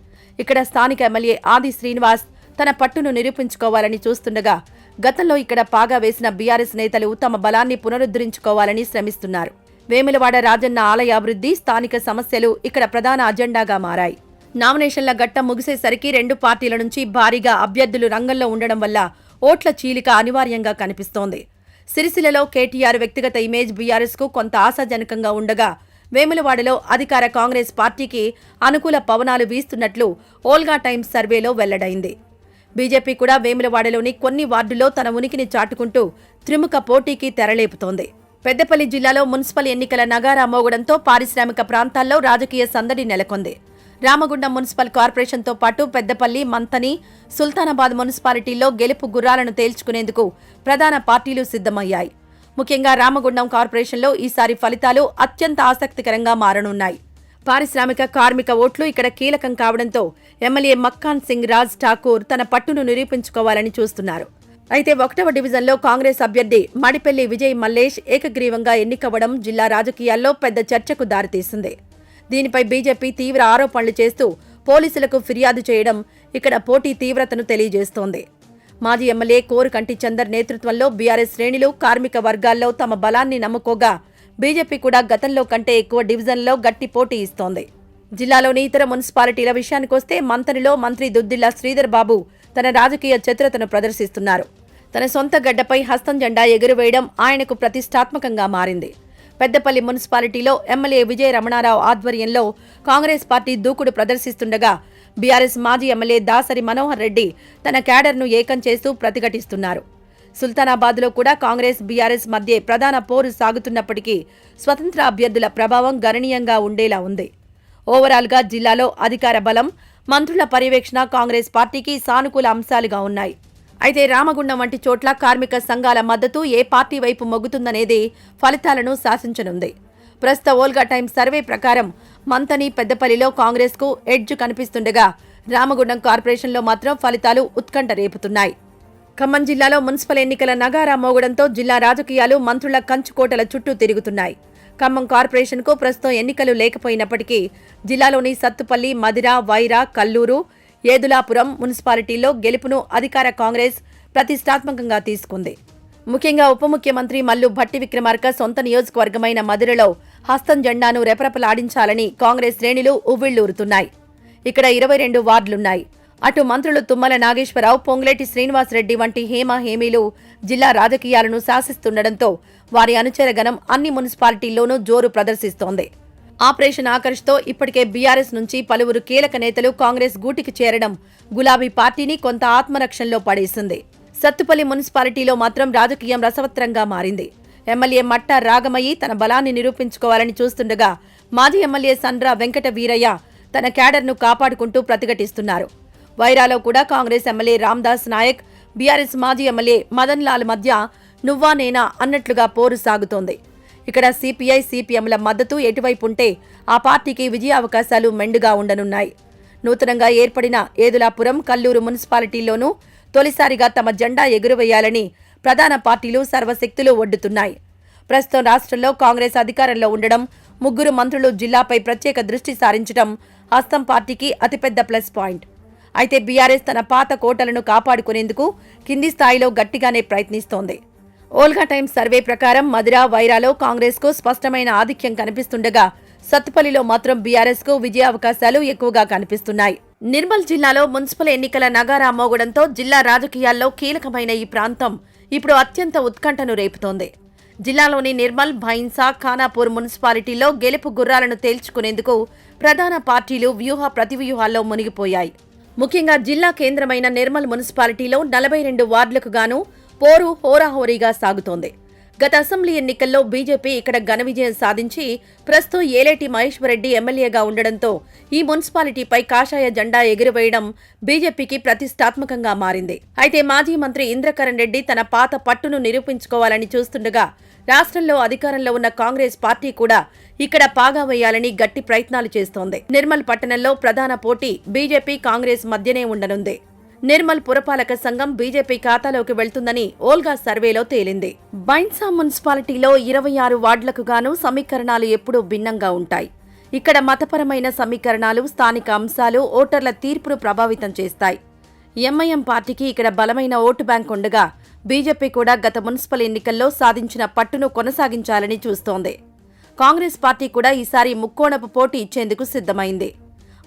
ఇక్కడ స్థానిక ఎమ్మెల్యే ఆది శ్రీనివాస్ తన పట్టును నిరూపించుకోవాలని చూస్తుండగా గతంలో ఇక్కడ పాగా వేసిన బీఆర్ఎస్ నేతలు తమ బలాన్ని పునరుద్ధరించుకోవాలని శ్రమిస్తున్నారు. వేములవాడ రాజన్న ఆలయ అభివృద్ధి, స్థానిక సమస్యలు ఇక్కడ ప్రధాన అజెండాగా మారాయి. నామినేషన్ల ఘట్టం ముగిసేసరికి రెండు పార్టీల నుంచి భారీగా అభ్యర్థులు రంగంలో ఉండడం వల్ల ఓట్ల చీలిక అనివార్యంగా కనిపిస్తోంది. సిరిసిల్లలో కేటీఆర్ వ్యక్తిగత ఇమేజ్ బీఆర్ఎస్ కు కొంత ఆశాజనకంగా ఉండగా, వేములవాడలో అధికార కాంగ్రెస్ పార్టీకి అనుకూల పవనాలు వీస్తున్నట్లు ఓల్గా టైమ్స్ సర్వేలో వెల్లడైంది. బీజేపీ కూడా వేములవాడలోని కొన్ని వార్డుల్లో తన ఉనికిని చాటుకుంటూ త్రిముఖ పోటీకి తెరలేపుతోంది. పెద్దపల్లి జిల్లాలో మున్సిపల్ ఎన్నికల నగారా మోగడంతో పారిశ్రామిక ప్రాంతాల్లో రాజకీయ సందడి నెలకొంది. రామగుండం మున్సిపల్ కార్పొరేషన్తో పాటు పెద్దపల్లి, మంథని, సుల్తానాబాద్ మున్సిపాలిటీల్లో గెలుపు గుర్రాలను తేల్చుకునేందుకు ప్రధాన పార్టీలు సిద్ధమయ్యాయి. ముఖ్యంగా రామగుండం కార్పొరేషన్లో ఈసారి ఫలితాలు అత్యంత ఆసక్తికరంగా మారనున్నాయి. పారిశ్రామిక కార్మిక ఓట్లు ఇక్కడ కీలకం కావడంతో ఎమ్మెల్యే మక్కాన్ సింగ్ రాజ్ ఠాకూర్ తన పట్టును నిరూపించుకోవాలని చూస్తున్నారు. అయితే 1వ డివిజన్లో కాంగ్రెస్ అభ్యర్థి మడిపెల్లి విజయ్ మల్లేష్ ఏకగ్రీవంగా ఎన్నికవ్వడం జిల్లా రాజకీయాల్లో పెద్ద చర్చకు దారితీసింది. దీనిపై బీజేపీ తీవ్ర ఆరోపణలు చేస్తూ పోలీసులకు ఫిర్యాదు చేయడం ఇక్కడ పోటీ తీవ్రతను తెలియజేస్తోంది. మాజీ ఎమ్మెల్యే కోరుకంటి చందర్ నేతృత్వంలో బీఆర్ఎస్ శ్రేణులు కార్మిక వర్గాల్లో తమ బలాన్ని నమ్ముకోగా, బీజేపీ కూడా గతంలో కంటే ఎక్కువ డివిజన్లలో గట్టి పోటీ ఇస్తోంది. జిల్లాలోని ఇతర మున్సిపాలిటీల విషయానికొస్తే మంథనిలో మంత్రి దుద్దిల్ల శ్రీధర్ బాబు తన రాజకీయ చతురతను ప్రదర్శిస్తున్నారు. తన సొంత గడ్డపై హస్తం జెండా ఎగురవేయడం ఆయనకు ప్రతిష్టాత్మకంగా మారింది. పెద్దపల్లి మున్సిపాలిటీలో ఎమ్మెల్యే విజయ రమణారావు ఆధ్వర్యంలో కాంగ్రెస్ పార్టీ దూకుడు ప్రదర్శిస్తుండగా, బీఆర్ఎస్ మాజీ ఎమ్మెల్యే దాసరి మనోహర్ రెడ్డి తన క్యాడర్ను ఏకం చేస్తూ ప్రతిఘటిస్తున్నారు. సుల్తానాబాద్లో కూడా కాంగ్రెస్ బీఆర్ఎస్ మధ్య ప్రధాన పోరు సాగుతున్నప్పటికీ స్వతంత్ర అభ్యర్థుల ప్రభావం గణనీయంగా ఉండేలా ఉంది. ఓవరాల్గా జిల్లాలో అధికార బలం, మంత్రుల పర్యవేక్షణ కాంగ్రెస్ పార్టీకి సానుకూల అంశాలుగా ఉన్నాయి. అయితే రామగుండం వంటి చోట్ల కార్మిక సంఘాల మద్దతు ఏ పార్టీ వైపు మొగ్గుతుందనేది ఫలితాలను శాసించనుంది. ప్రస్తుత ఓల్గా టైమ్స్ సర్వే ప్రకారం మంథని, పెద్దపల్లిలో కాంగ్రెస్కు ఎడ్జ్ కనిపిస్తుండగా, రామగుండం కార్పొరేషన్లో మాత్రం ఫలితాలు ఉత్కంఠ రేపుతున్నాయి. ఖమ్మం జిల్లాలో మున్సిపల్ ఎన్నికల నగారా మోగడంతో జిల్లా రాజకీయాలు మంత్రుల కంచుకోటల చుట్టూ తిరుగుతున్నాయి. ఖమ్మం కార్పొరేషన్కు ప్రస్తుతం ఎన్నికలు లేకపోయినప్పటికీ జిల్లాలోని సత్తుపల్లి, మదిర, వైరా, కల్లూరు, ఏదులాపురం మున్సిపాలిటీల్లో గెలుపును అధికార కాంగ్రెస్ ప్రతిష్టాత్మకంగా తీసుకుంది. ముఖ్యంగా ఉప ముఖ్యమంత్రి మల్లు భట్టి విక్రమార్క సొంత నియోజకవర్గమైన మదిరలో హస్తం జెండాను రెపరెపలాడించాలని కాంగ్రెస్ శ్రేణులు ఉవ్విళ్లూరుతున్నాయి. ఇక్కడ 22 వార్డులున్నాయి. అటు మంత్రులు తుమ్మల నాగేశ్వరరావు, పొంగులేటి శ్రీనివాసరెడ్డి వంటి హేమీలు జిల్లా రాజకీయాలను శాసిస్తుండటంతో వారి అనుచరగణం అన్ని మున్సిపాలిటీల్లోనూ జోరు ప్రదర్శిస్తోంది. ఆపరేషన్ ఆకర్ష్తో ఇప్పటికే బీఆర్ఎస్ నుంచి పలువురు కీలక నేతలు కాంగ్రెస్ గూటికి చేరడం గులాబీ పార్టీని కొంత ఆత్మరక్షణలో పడేసింది. సత్తుపల్లి మున్సిపాలిటీలో మాత్రం రాజకీయం రసవత్రంగా మారింది. ఎమ్మెల్యే మట్ట రాగమయ్యి తన బలాన్ని నిరూపించుకోవాలని చూస్తుండగా, మాజీ ఎమ్మెల్యే సండ్ర వెంకట వీరయ్య తన క్యాడర్ను కాపాడుకుంటూ ప్రతిఘటిస్తున్నారు. వైరాలో కూడా కాంగ్రెస్ ఎమ్మెల్యే రామ్దాస్ నాయక్, బీఆర్ఎస్ మాజీ ఎమ్మెల్యే మదన్ లాల్ మధ్య నువ్వా నేనా అన్నట్లుగా పోరు సాగుతోంది. ఇక్కడ సిపిఐ, సిపిఎంల మద్దతు ఎటువైపు ఉంటే ఆ పార్టీకి విజయావకాశాలు మెండుగా ఉండనున్నాయి. నూతనంగా ఏర్పడిన ఏదులాపురం, కల్లూరు మున్సిపాలిటీల్లోనూ తొలిసారిగా తమ జెండా ఎగురవేయాలని ప్రధాన పార్టీలు సర్వశక్తులు ఒడ్డుతున్నాయి. ప్రస్తుతం రాష్ట్రంలో కాంగ్రెస్ అధికారంలో ఉండడం, 3 మంత్రులు జిల్లాపై ప్రత్యేక దృష్టి సారించడం హస్తం పార్టీకి అతిపెద్ద ప్లస్ పాయింట్. అయితే బీఆర్ఎస్ తన పాత కోటలను కాపాడుకునేందుకు కింది స్థాయిలో గట్టిగానే ప్రయత్నిస్తోంది. ఓల్గా టైమ్స్ సర్వే ప్రకారం మదిర, వైరాలో కాంగ్రెస్కు స్పష్టమైన ఆధిక్యం కనిపిస్తుండగా, సత్తుపల్లిలో మాత్రం బీఆర్ఎస్కు విజయావకాశాలు ఎక్కువగా కనిపిస్తున్నాయి. నిర్మల్ జిల్లాలో మున్సిపల్ ఎన్నికల నగారా మోగడంతో జిల్లా రాజకీయాల్లో కీలకమైన ఈ ప్రాంతం ఇప్పుడు అత్యంత ఉత్కంఠను రేపుతోంది. జిల్లాలోని నిర్మల్, భైన్సా, ఖానాపూర్ మున్సిపాలిటీల్లో గెలుపు గుర్రాలను తేల్చుకునేందుకు ప్రధాన పార్టీలు వ్యూహ ప్రతివ్యూహాల్లో మునిగిపోయాయి. ముఖ్యంగా జిల్లా కేంద్రమైన నిర్మల్ మున్సిపాలిటీలో 42 వార్డులకు గాను పోరు హోరాహోరీగా సాగుతోంది. గత అసెంబ్లీ ఎన్నికల్లో బీజేపీ ఇక్కడ ఘన విజయం సాధించి ప్రస్తుతం ఏలేటి మహేశ్వరరెడ్డి ఎమ్మెల్యేగా ఉండడంతో ఈ మున్సిపాలిటీపై కాషాయ జెండా ఎగురవేయడం బీజేపీకి ప్రతిష్టాత్మకంగా మారింది. అయితే మాజీ మంత్రి ఇంద్రకరణ్ రెడ్డి తన పాత పట్టును నిరూపించుకోవాలని చూస్తుండగా, రాష్ట్రంలో అధికారంలో ఉన్న కాంగ్రెస్ పార్టీ కూడా ఇక్కడ పాగా వేయాలని గట్టి ప్రయత్నాలు చేస్తోంది. నిర్మల్ పట్టణంలో ప్రధాన పోటీ బీజేపీ, కాంగ్రెస్ మధ్యనే ఉండనుంది. నిర్మల్ పురపాలక సంఘం బీజేపీ ఖాతాలోకి వెళ్తుందని ఓల్గా సర్వేలో తేలింది. బైన్సా మున్సిపాలిటీలో 26 వార్డులకు గాను సమీకరణాలు ఎప్పుడూ భిన్నంగా ఉంటాయి. ఇక్కడ మతపరమైన సమీకరణాలు, స్థానిక అంశాలు ఓటర్ల తీర్పును ప్రభావితం చేస్తాయి. ఎంఐఎం పార్టీకి ఇక్కడ బలమైన ఓటు బ్యాంక్ ఉండగా, బీజేపీ కూడా గత మున్సిపల్ ఎన్నికల్లో సాధించిన పట్టును కొనసాగించాలని చూస్తోంది. కాంగ్రెస్ పార్టీ కూడా ఈసారి ముక్కోణపు పోటీ ఇచ్చేందుకు సిద్ధమైంది.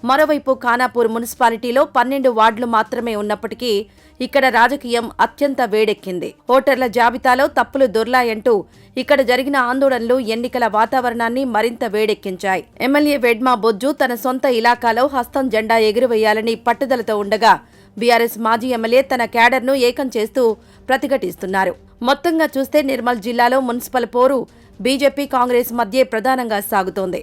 మరోవైపు ఖానాపూర్ మున్సిపాలిటీలో 12 వార్డులు మాత్రమే ఉన్నప్పటికీ ఇక్కడ రాజకీయం అత్యంత వేడెక్కింది. ఓటర్ల జాబితాలో తప్పులు దొర్లాయంటూ ఇక్కడ జరిగిన ఆందోళనలు ఎన్నికల వాతావరణాన్ని మరింత వేడెక్కించాయి. ఎమ్మెల్యే వెడ్మా బొజ్జు తన సొంత ఇలాకాలో హస్తం జెండా ఎగురవేయాలని పట్టుదలతో ఉండగా బీఆర్ఎస్ మాజీ ఎమ్మెల్యే తన క్యాడర్ను ఏకం చేస్తూ ప్రతిఘటిస్తున్నారు. మొత్తంగా చూస్తే నిర్మల్ జిల్లాలో మున్సిపల్ పోరు బీజేపీ కాంగ్రెస్ మధ్య ప్రధానంగా సాగుతోంది.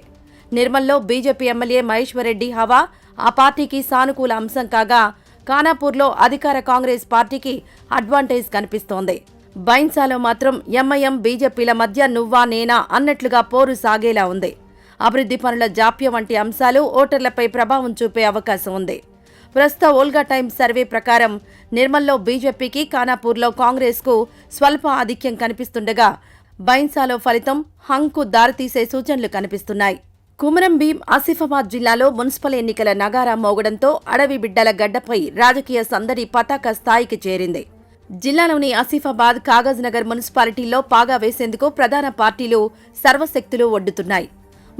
నిర్మల్లో బీజేపీ ఎమ్మెల్యే మహేశ్వరరెడ్డి హవా ఆ పార్టీకి సానుకూల అంశం కాగా ఖానాపూర్లో అధికార కాంగ్రెస్ పార్టీకి అడ్వాంటేజ్ కనిపిస్తోంది. బైన్సాలో మాత్రం ఎంఐఎం బీజేపీల మధ్య నువ్వా నేనా అన్నట్లుగా పోరు సాగేలా ఉంది. అభివృద్ధి పనుల జాప్యం వంటి అంశాలు ఓటర్లపై ప్రభావం చూపే అవకాశం ఉంది. ప్రస్తుత ఓల్గా టైమ్స్ సర్వే ప్రకారం నిర్మల్లో బీజేపీకి, ఖానాపూర్లో కాంగ్రెస్కు స్వల్ప ఆధిక్యం కనిపిస్తుండగా బైన్సాలో ఫలితం హంగ్కు దారితీసే సూచనలు కనిపిస్తున్నాయి. కుమరం భీం ఆసిఫాబాద్ జిల్లాలో మున్సిపల్ ఎన్నికల నగారా మోగడంతో అడవి బిడ్డల గడ్డపై రాజకీయ సందడి పతాక స్థాయికి చేరింది. జిల్లాలోని ఆసిఫాబాద్, కాగజ్ నగర్ మున్సిపాలిటీల్లో పాగా వేసేందుకు ప్రధాన పార్టీలు సర్వశక్తులు ఒడ్డుతున్నాయి.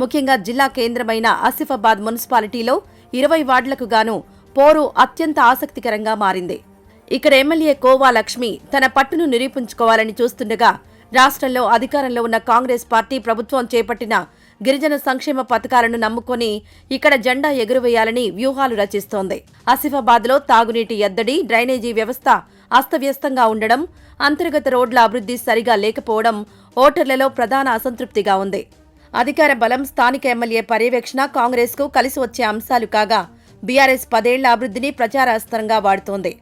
ముఖ్యంగా జిల్లా కేంద్రమైన ఆసిఫాబాద్ మున్సిపాలిటీలో 20 వార్డులకు గాను పోరు అత్యంత ఆసక్తికరంగా మారింది. ఇక్కడ ఎమ్మెల్యే కోవా లక్ష్మి తన పట్టును నిరూపించుకోవాలని చూస్తుండగా రాష్ట్రంలో అధికారంలో ఉన్న కాంగ్రెస్ పార్టీ ప్రభుత్వం చేపట్టిన గిరిజన సంక్షేమ పథకాలను నమ్ముకొని ఇక్కడ జెండా ఎగురవేయాలని వ్యూహాలు రచిస్తోంది. ఆసిఫాబాద్లో తాగునీటి ఎద్దడి, డ్రైనేజీ వ్యవస్థ అస్తవ్యస్తంగా ఉండడం, అంతర్గత రోడ్ల అభివృద్ధి సరిగా లేకపోవడం ఓటర్లలో ప్రధాన అసంతృప్తిగా ఉంది. అధికార బలం, స్థానిక ఎమ్మెల్యే పర్యవేక్షణ కాంగ్రెస్కు కలిసి వచ్చే అంశాలు కాగా బీఆర్ఎస్ 10 ఏళ్ల అభివృద్ధిని ప్రచారాస్త్రంగా వాడుతోంది.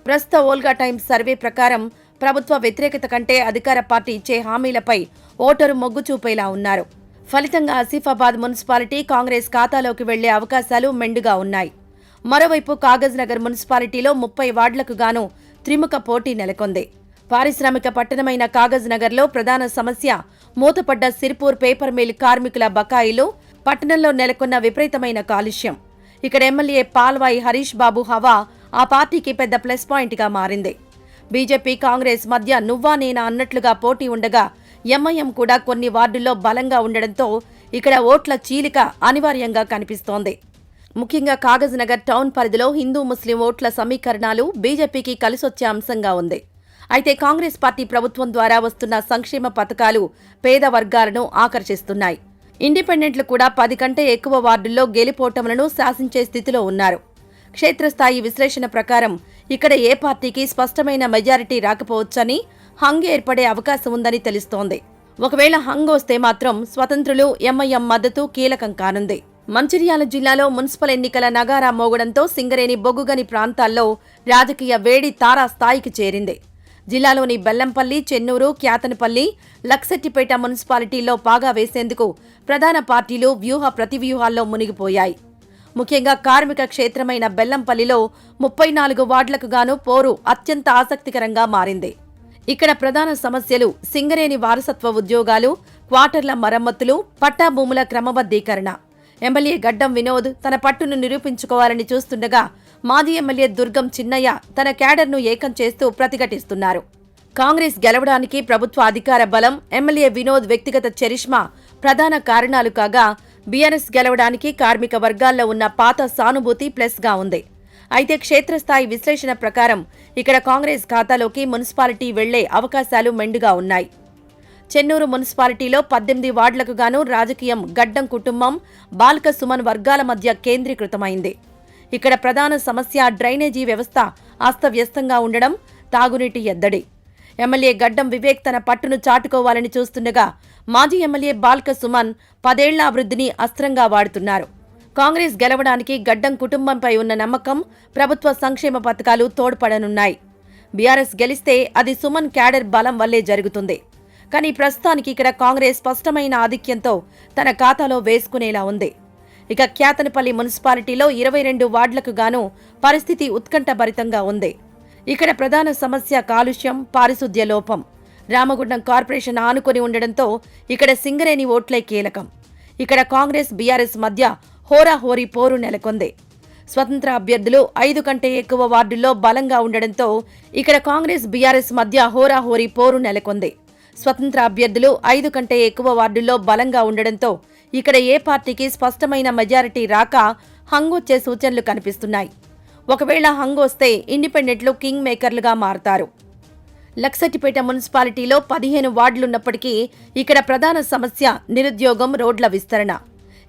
ప్రస్తుత ఓల్గా టైమ్స్ సర్వే ప్రకారం ప్రభుత్వ వ్యతిరేకత కంటే అధికార పార్టీ ఇచ్చే హామీలపై ఓటరు మొగ్గు చూపేలా ఉన్నారు. ఫలితంగా ఆసిఫాబాద్ మున్సిపాలిటీ కాంగ్రెస్ ఖాతాలోకి వెళ్లే అవకాశాలు మెండుగా ఉన్నాయి. మరోవైపు కాగజ్ నగర్ మున్సిపాలిటీలో 30 వార్డులకు గాను త్రిముఖ పోటీ నెలకొంది. పారిశ్రామిక పట్టణమైన కాగజ్ నగర్లో ప్రధాన సమస్య మూతపడ్డ సిర్పూర్ పేపర్ మిల్ కార్మికుల బకాయిలు, పట్టణంలో నెలకొన్న విపరీతమైన కాలుష్యం. ఇక్కడ ఎమ్మెల్యే పాల్వాయి హరీష్ బాబు హవా ఆ పార్టీకి పెద్ద ప్లస్ పాయింట్గా మారింది. బీజేపీ, కాంగ్రెస్ మధ్య నువ్వా నేనా అన్నట్లుగా పోటీ ఉండగా ఎంఐఎం కూడా కొన్ని వార్డుల్లో బలంగా ఉండడంతో ఇక్కడ ఓట్ల చీలిక అనివార్యంగా కనిపిస్తోంది. ముఖ్యంగా కాగజ్ నగర్ టౌన్ పరిధిలో హిందూ ముస్లిం ఓట్ల సమీకరణాలు బీజేపీకి కలిసొచ్చే అంశంగా ఉంది. అయితే కాంగ్రెస్ పార్టీ ప్రభుత్వం ద్వారా వస్తున్న సంక్షేమ పథకాలు పేద వర్గాలను ఆకర్షిస్తున్నాయి. ఇండిపెండెంట్లు కూడా 10 కంటే ఎక్కువ వార్డుల్లో గెలిపోటములను శాసించే స్థితిలో ఉన్నారు. క్షేత్రస్థాయి విశ్లేషణ ప్రకారం ఇక్కడ ఏ పార్టీకి స్పష్టమైన మెజారిటీ రాకపోవచ్చని, హంగ్ ఏర్పడే అవకాశం ఉందని తెలుస్తోంది. ఒకవేళ హంగ్ వస్తే మాత్రం స్వతంత్రులు, ఎంఐఎం మద్దతు కీలకం కానుంది. మంచిర్యాల జిల్లాలో మున్సిపల్ ఎన్నికల నగారా మోగడంతో సింగరేణి, బొగ్గుగని ప్రాంతాల్లో రాజకీయ వేడి తారా స్థాయికి చేరింది. జిల్లాలోని బెల్లంపల్లి, చెన్నూరు, క్యాతనపల్లి, లక్సెట్టిపేట మున్సిపాలిటీల్లో పాగా వేసేందుకు ప్రధాన పార్టీలు వ్యూహ ప్రతివ్యూహాల్లో మునిగిపోయాయి. ముఖ్యంగా కార్మిక క్షేత్రమైన బెల్లంపల్లిలో 34 వార్డులకు గాను పోరు అత్యంత ఆసక్తికరంగా మారింది. ఇక్కడ ప్రధాన సమస్యలు సింగరేణి వారసత్వ ఉద్యోగాలు, క్వార్టర్ల మరమ్మతులు, పట్టా భూముల క్రమబద్ధీకరణ. ఎమ్మెల్యే గడ్డం వినోద్ తన పట్టును నిరూపించుకోవాలని చూస్తుండగా మాజీ ఎమ్మెల్యే దుర్గం చిన్నయ్య తన క్యాడర్ను ఏకం చేస్తూ ప్రతిఘటిస్తున్నారు. కాంగ్రెస్ గెలవడానికి ప్రభుత్వ అధికార బలం, ఎమ్మెల్యే వినోద్ వ్యక్తిగత చరిష్మా ప్రధాన కారణాలు కాగా బీఆర్ఎస్ గెలవడానికి కార్మిక వర్గాల్లో ఉన్న పాత సానుభూతి ప్లస్గా ఉంది. అయితే క్షేత్రస్థాయి విశ్లేషణ ప్రకారం ఇక్కడ కాంగ్రెస్ ఖాతాలోకి మున్సిపాలిటీ వెళ్లే అవకాశాలు మెండుగా ఉన్నాయి. చెన్నూరు మున్సిపాలిటీలో 18 వార్డులకు గాను రాజకీయం గడ్డం కుటుంబం, బాల్క సుమన్ వర్గాల మధ్య కేంద్రీకృతమైంది. ఇక్కడ ప్రధాన సమస్య డ్రైనేజీ వ్యవస్థ అస్తవ్యస్తంగా ఉండడం, తాగునీటి ఎద్దడి. ఎమ్మెల్యే గడ్డం వివేక్ తన పట్టును చాటుకోవాలని చూస్తుండగా మాజీ ఎమ్మెల్యే బాల్క సుమన్ 10 ఏళ్ల అభివృద్ధిని అస్త్రంగా వాడుతున్నారు. కాంగ్రెస్ గెలవడానికి గడ్డం కుటుంబంపై ఉన్న నమ్మకం, ప్రభుత్వ సంక్షేమ పథకాలు తోడ్పడనున్నాయి. బీఆర్ఎస్ గెలిస్తే అది సుమన్ క్యాడర్ బలం వల్లే జరుగుతుంది. కానీ ప్రస్తుతానికి ఇక్కడ కాంగ్రెస్ స్పష్టమైన ఆధిక్యంతో తన ఖాతాలో వేసుకునేలా ఉంది. ఇక క్యాతనపల్లి మున్సిపాలిటీలో 22 వార్డులకు గాను పరిస్థితి ఉత్కంఠభరితంగా ఉంది. ఇక్కడ ప్రధాన సమస్య కాలుష్యం, పారిశుద్ధ్య లోపం. రామగుండం కార్పొరేషన్ ఆనుకొని ఉండడంతో ఇక్కడ సింగరేణి ఓట్లే కీలకం. ఇక్కడ కాంగ్రెస్, బీఆర్ఎస్ మధ్య హోరాహోరీ పోరు నెలకొంది. స్వతంత్ర అభ్యర్థులు 5 కంటే ఎక్కువ వార్డుల్లో బలంగా ఉండడంతో ఇక్కడ కాంగ్రెస్, బీఆర్ఎస్ మధ్య హోరాహోరీ పోరు నెలకొంది. స్వతంత్ర అభ్యర్థులు 5 కంటే ఎక్కువ వార్డుల్లో బలంగా ఉండడంతో ఇక్కడ ఏ పార్టీకి స్పష్టమైన మెజారిటీ రాక హంగొచ్చే సూచనలు కనిపిస్తున్నాయి. ఒకవేళ హంగొస్తే ఇండిపెండెంట్లు కింగ్ మేకర్లుగా మారతారు. లక్సటిపేట మున్సిపాలిటీలో 15 వార్డులున్నప్పటికీ ఇక్కడ ప్రధాన సమస్య నిరుద్యోగం, రోడ్ల విస్తరణ.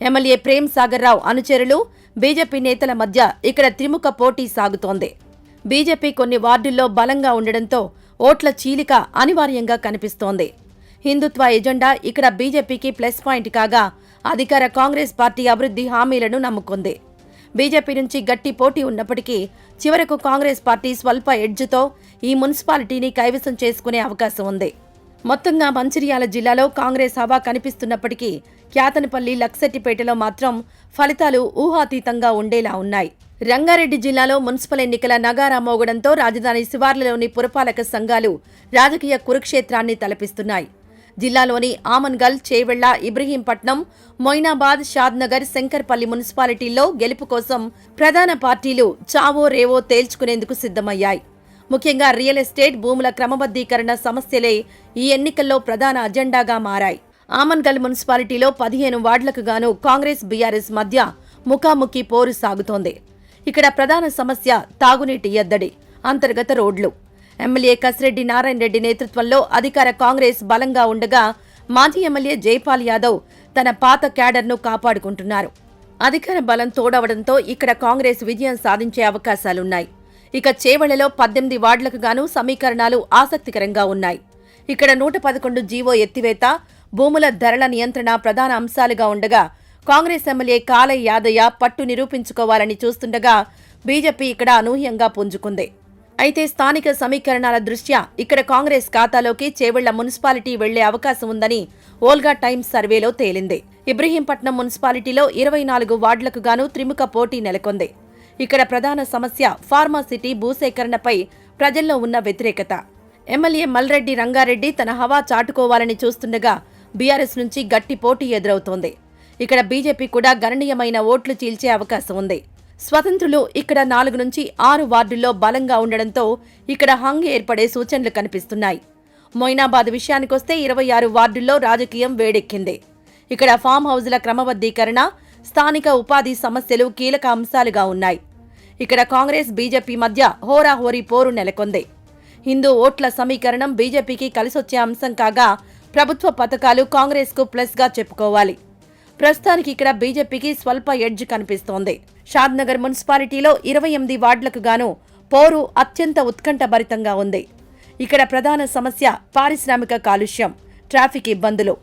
ఎమ్మెల్యే ప్రేమ్ సాగర్ రావు అనుచరులు, బీజేపీ నేతల మధ్య ఇక్కడ త్రిముఖ పోటీ సాగుతోంది. బీజేపీ కొన్ని వార్డుల్లో బలంగా ఉండడంతో ఓట్ల చీలిక అనివార్యంగా కనిపిస్తోంది. హిందుత్వ ఎజెండా ఇక్కడ బీజేపీకి ప్లస్ పాయింట్ కాగా అధికార కాంగ్రెస్ పార్టీ అభివృద్ధి హామీలను నమ్ముకుంది. బీజేపీ నుంచి గట్టి పోటీ ఉన్నప్పటికీ చివరకు కాంగ్రెస్ పార్టీ స్వల్ప ఎడ్జ్తో ఈ మున్సిపాలిటీని కైవసం చేసుకునే అవకాశం ఉంది. మొత్తంగా మంచిర్యాల జిల్లాలో కాంగ్రెస్ హవా కనిపిస్తున్నప్పటికీ క్యాతనపల్లి, లక్సెట్టిపేటలో మాత్రం ఫలితాలు ఊహాతీతంగా ఉండేలా ఉన్నాయి. రంగారెడ్డి జిల్లాలో మున్సిపల్ ఎన్నికల నగారా మోగడంతో రాజధాని శివార్లలోని పురపాలక సంఘాలు రాజకీయ కురుక్షేత్రాన్ని తలపిస్తున్నాయి. జిల్లాలోని ఆమన్గల్, చేవెళ్ల, ఇబ్రహీంపట్నం, మొయినాబాద్, షాద్నగర్, శంకర్పల్లి మున్సిపాలిటీల్లో గెలుపు కోసం ప్రధాన పార్టీలు చావో రేవో తేల్చుకునేందుకు సిద్ధమయ్యాయి. ముఖ్యంగా రియల్ ఎస్టేట్, భూముల క్రమబద్దీకరణ సమస్యలే ఈ ఎన్నికల్లో ప్రధాన అజెండాగా మారాయి. ఆమన్గల్ మున్సిపాలిటీలో 15 వార్డులకు గాను కాంగ్రెస్, బీఆర్ఎస్ మధ్య ముఖాముఖి పోరు సాగుతోంది. ఇక్కడ ప్రధాన సమస్య తాగునీటి ఎద్దడి, అంతర్గత రోడ్లు. ఎమ్మెల్యే కసిరెడ్డి నారాయణ రెడ్డి నేతృత్వంలో అధికార కాంగ్రెస్ బలంగా ఉండగా మాజీ ఎమ్మెల్యే జైపాల్ యాదవ్ తన పాత క్యాడర్ను కాపాడుకుంటున్నారు. అధికార బలం తోడవడంతో ఇక్కడ కాంగ్రెస్ విజయం సాధించే అవకాశాలున్నాయి. ఇక చేవెళ్లలో 18 వార్డులకు గాను సమీకరణాలు ఆసక్తికరంగా ఉన్నాయి. ఇక్కడ 111 జీవో ఎత్తివేత, భూముల ధరల నియంత్రణ ప్రధాన అంశాలుగా ఉండగా కాంగ్రెస్ ఎమ్మెల్యే కాలయ్య యాదయ్య పట్టు నిరూపించుకోవాలని చూస్తుండగా బీజేపీ ఇక్కడ అనూహ్యంగా పుంజుకుంది. అయితే స్థానిక సమీకరణాల దృష్ట్యా ఇక్కడ కాంగ్రెస్ ఖాతాలోకి చేవెళ్ల మున్సిపాలిటీ వెళ్లే అవకాశం ఉందని ఓల్గా టైమ్స్ సర్వేలో తేలింది. ఇబ్రహీంపట్నం మున్సిపాలిటీలో 24 వార్డులకు గాను త్రిముఖ పోటీ నెలకొంది. ఇక్కడ ప్రధాన సమస్య ఫార్మాసిటీ భూసేకరణపై ప్రజల్లో ఉన్న వ్యతిరేకత. ఎమ్మెల్యే మల్రెడ్డి రంగారెడ్డి తన హవా చాటుకోవాలని చూస్తుండగా బీఆర్ఎస్ నుంచి గట్టి పోటీ ఎదురవుతోంది. ఇక్కడ బీజేపీ కూడా గణనీయమైన ఓట్లు చీల్చే అవకాశం ఉంది. స్వతంత్రులు ఇక్కడ 4 నుంచి 6 వార్డుల్లో బలంగా ఉండడంతో ఇక్కడ హంగ్ ఏర్పడే సూచనలు కనిపిస్తున్నాయి. మొయినాబాద్ విషయానికొస్తే 26 వార్డుల్లో రాజకీయం వేడెక్కింది. ఇక్కడ ఫామ్ హౌజుల క్రమబద్దీకరణ, స్థానిక ఉపాధి సమస్యలు కీలక అంశాలుగా ఉన్నాయి. ఇక్కడ కాంగ్రెస్, బీజేపీ మధ్య హోరాహోరీ పోరు నెలకొంది. హిందూ ఓట్ల సమీకరణం బీజేపీకి కలిసొచ్చే అంశం కాగా ప్రభుత్వ పథకాలు కాంగ్రెస్కు ప్లస్గా చెప్పుకోవాలి. ప్రస్తుతానికి ఇక్కడ బీజేపీకి స్వల్ప ఎడ్జ్ కనిపిస్తోంది. షాద్నగర్ మున్సిపాలిటీలో 28 వార్డులకు గాను పోరు అత్యంత ఉత్కంఠభరితంగా ఉంది. ఇక్కడ ప్రధాన సమస్య పారిశ్రామిక కాలుష్యం, ట్రాఫిక్ ఇబ్బందులు.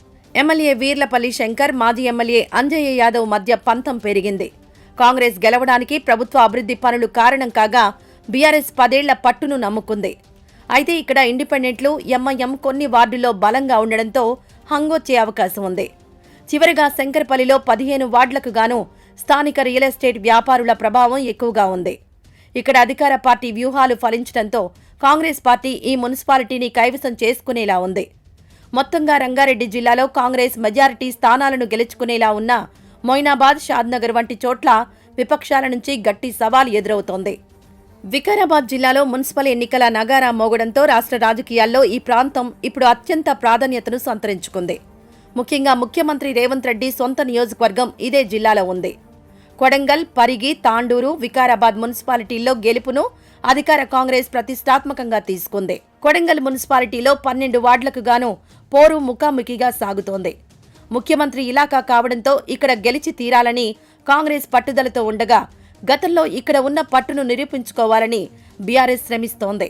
ఎమ్మెల్యే వీర్లపల్లి శంకర్, మాజీ ఎమ్మెల్యే అంజయ్య యాదవ్ మధ్య పంతం పెరిగింది. కాంగ్రెస్ గెలవడానికి ప్రభుత్వ అభివృద్ధి పనులు కారణం కాగా బీఆర్ఎస్ 10 ఏళ్ల పట్టును నమ్ముకుంది. అయితే ఇక్కడ ఇండిపెండెంట్లు, ఎంఐఎం కొన్ని వార్డుల్లో బలంగా ఉండడంతో హంగొచ్చే అవకాశం ఉంది. చివరిగా శంకర్పల్లిలో 15 వార్డులకు గాను స్థానిక రియల్ ఎస్టేట్ వ్యాపారుల ప్రభావం ఎక్కువగా ఉంది. ఇక్కడ అధికార పార్టీ వ్యూహాలు ఫలించడంతో కాంగ్రెస్ పార్టీ ఈ మున్సిపాలిటీని కైవసం చేసుకునేలా ఉంది. మొత్తంగా రంగారెడ్డి జిల్లాలో కాంగ్రెస్ మెజారిటీ స్థానాలను గెలుచుకునేలా ఉన్న మొయినాబాద్, షాద్నగర్ వంటి చోట్ల విపక్షాల నుంచి గట్టి సవాల్ ఎదురవుతోంది. వికారాబాద్ జిల్లాలో మున్సిపల్ ఎన్నికల నగారా మోగడంతో రాష్ట్ర రాజకీయాల్లో ఈ ప్రాంతం ఇప్పుడు అత్యంత ప్రాధాన్యతను సంతరించుకుంది. ముఖ్యంగా ముఖ్యమంత్రి రేవంత్ రెడ్డి సొంత నియోజకవర్గం ఇదే జిల్లాలో ఉంది. కొడంగల్, పరిగి, తాండూరు, వికారాబాద్ మున్సిపాలిటీల్లో గెలుపును అధికార కాంగ్రెస్ ప్రతిష్టాత్మకంగా తీసుకుంది. కొడంగల్ మున్సిపాలిటీలో 12 వార్డులకు గాను పోరు ముఖాముఖిగా సాగుతోంది. ముఖ్యమంత్రి ఇలాకా కావడంతో ఇక్కడ గెలిచి తీరాలని కాంగ్రెస్ పట్టుదలతో ఉండగా గతంలో ఇక్కడ ఉన్న పట్టును నిరూపించుకోవాలని బీఆర్ఎస్ శ్రమిస్తోంది.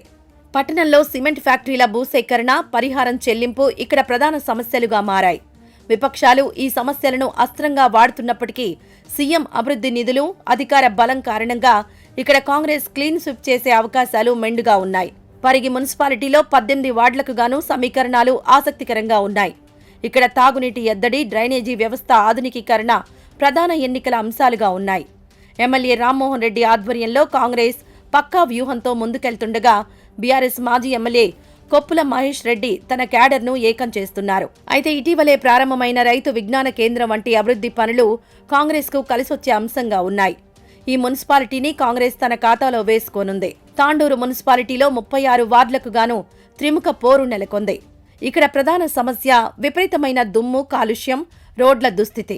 పట్టణంలో సిమెంట్ ఫ్యాక్టరీల భూసేకరణ, పరిహారం చెల్లింపు ఇక్కడ ప్రధాన సమస్యలుగా మారాయి. విపక్షాలు ఈ సమస్యలను అస్త్రంగా వాడుతున్నప్పటికీ సీఎం అభివృద్ధి నిధులు, అధికార బలం కారణంగా ఇక్కడ కాంగ్రెస్ క్లీన్ స్విప్ చేసే అవకాశాలు మెండుగా ఉన్నాయి. పరిగి మున్సిపాలిటీలో 18 వార్డులకు గాను సమీకరణాలు ఆసక్తికరంగా ఉన్నాయి. ఇక్కడ తాగునీటి ఎద్దడి, డ్రైనేజీ వ్యవస్థ ఆధునికీకరణ ప్రధాన ఎన్నికల అంశాలుగా ఉన్నాయి. ఎమ్మెల్యే రామ్మోహన్ రెడ్డి ఆధ్వర్యంలో కాంగ్రెస్ పక్కా వ్యూహంతో ముందుకెళ్తుండగా బీఆర్ఎస్ మాజీ ఎమ్మెల్యే కొప్పుల మహేష్ రెడ్డి తన క్యాడర్ను ఏకం చేస్తున్నారు. అయితే ఇటీవలే ప్రారంభమైన రైతు విజ్ఞాన కేంద్రం వంటి అభివృద్ధి పనులు కాంగ్రెస్కు కలిసొచ్చే అంశంగా ఉన్నాయి. ఈ మున్సిపాలిటీని కాంగ్రెస్ తన ఖాతాలో వేసుకోనుంది. తాండూరు మున్సిపాలిటీలో 36 వార్డులకు గాను త్రిముఖ పోరు నెలకొంది. ఇక్కడ ప్రధాన సమస్య విపరీతమైన దుమ్ము, కాలుష్యం, రోడ్ల దుస్థితి.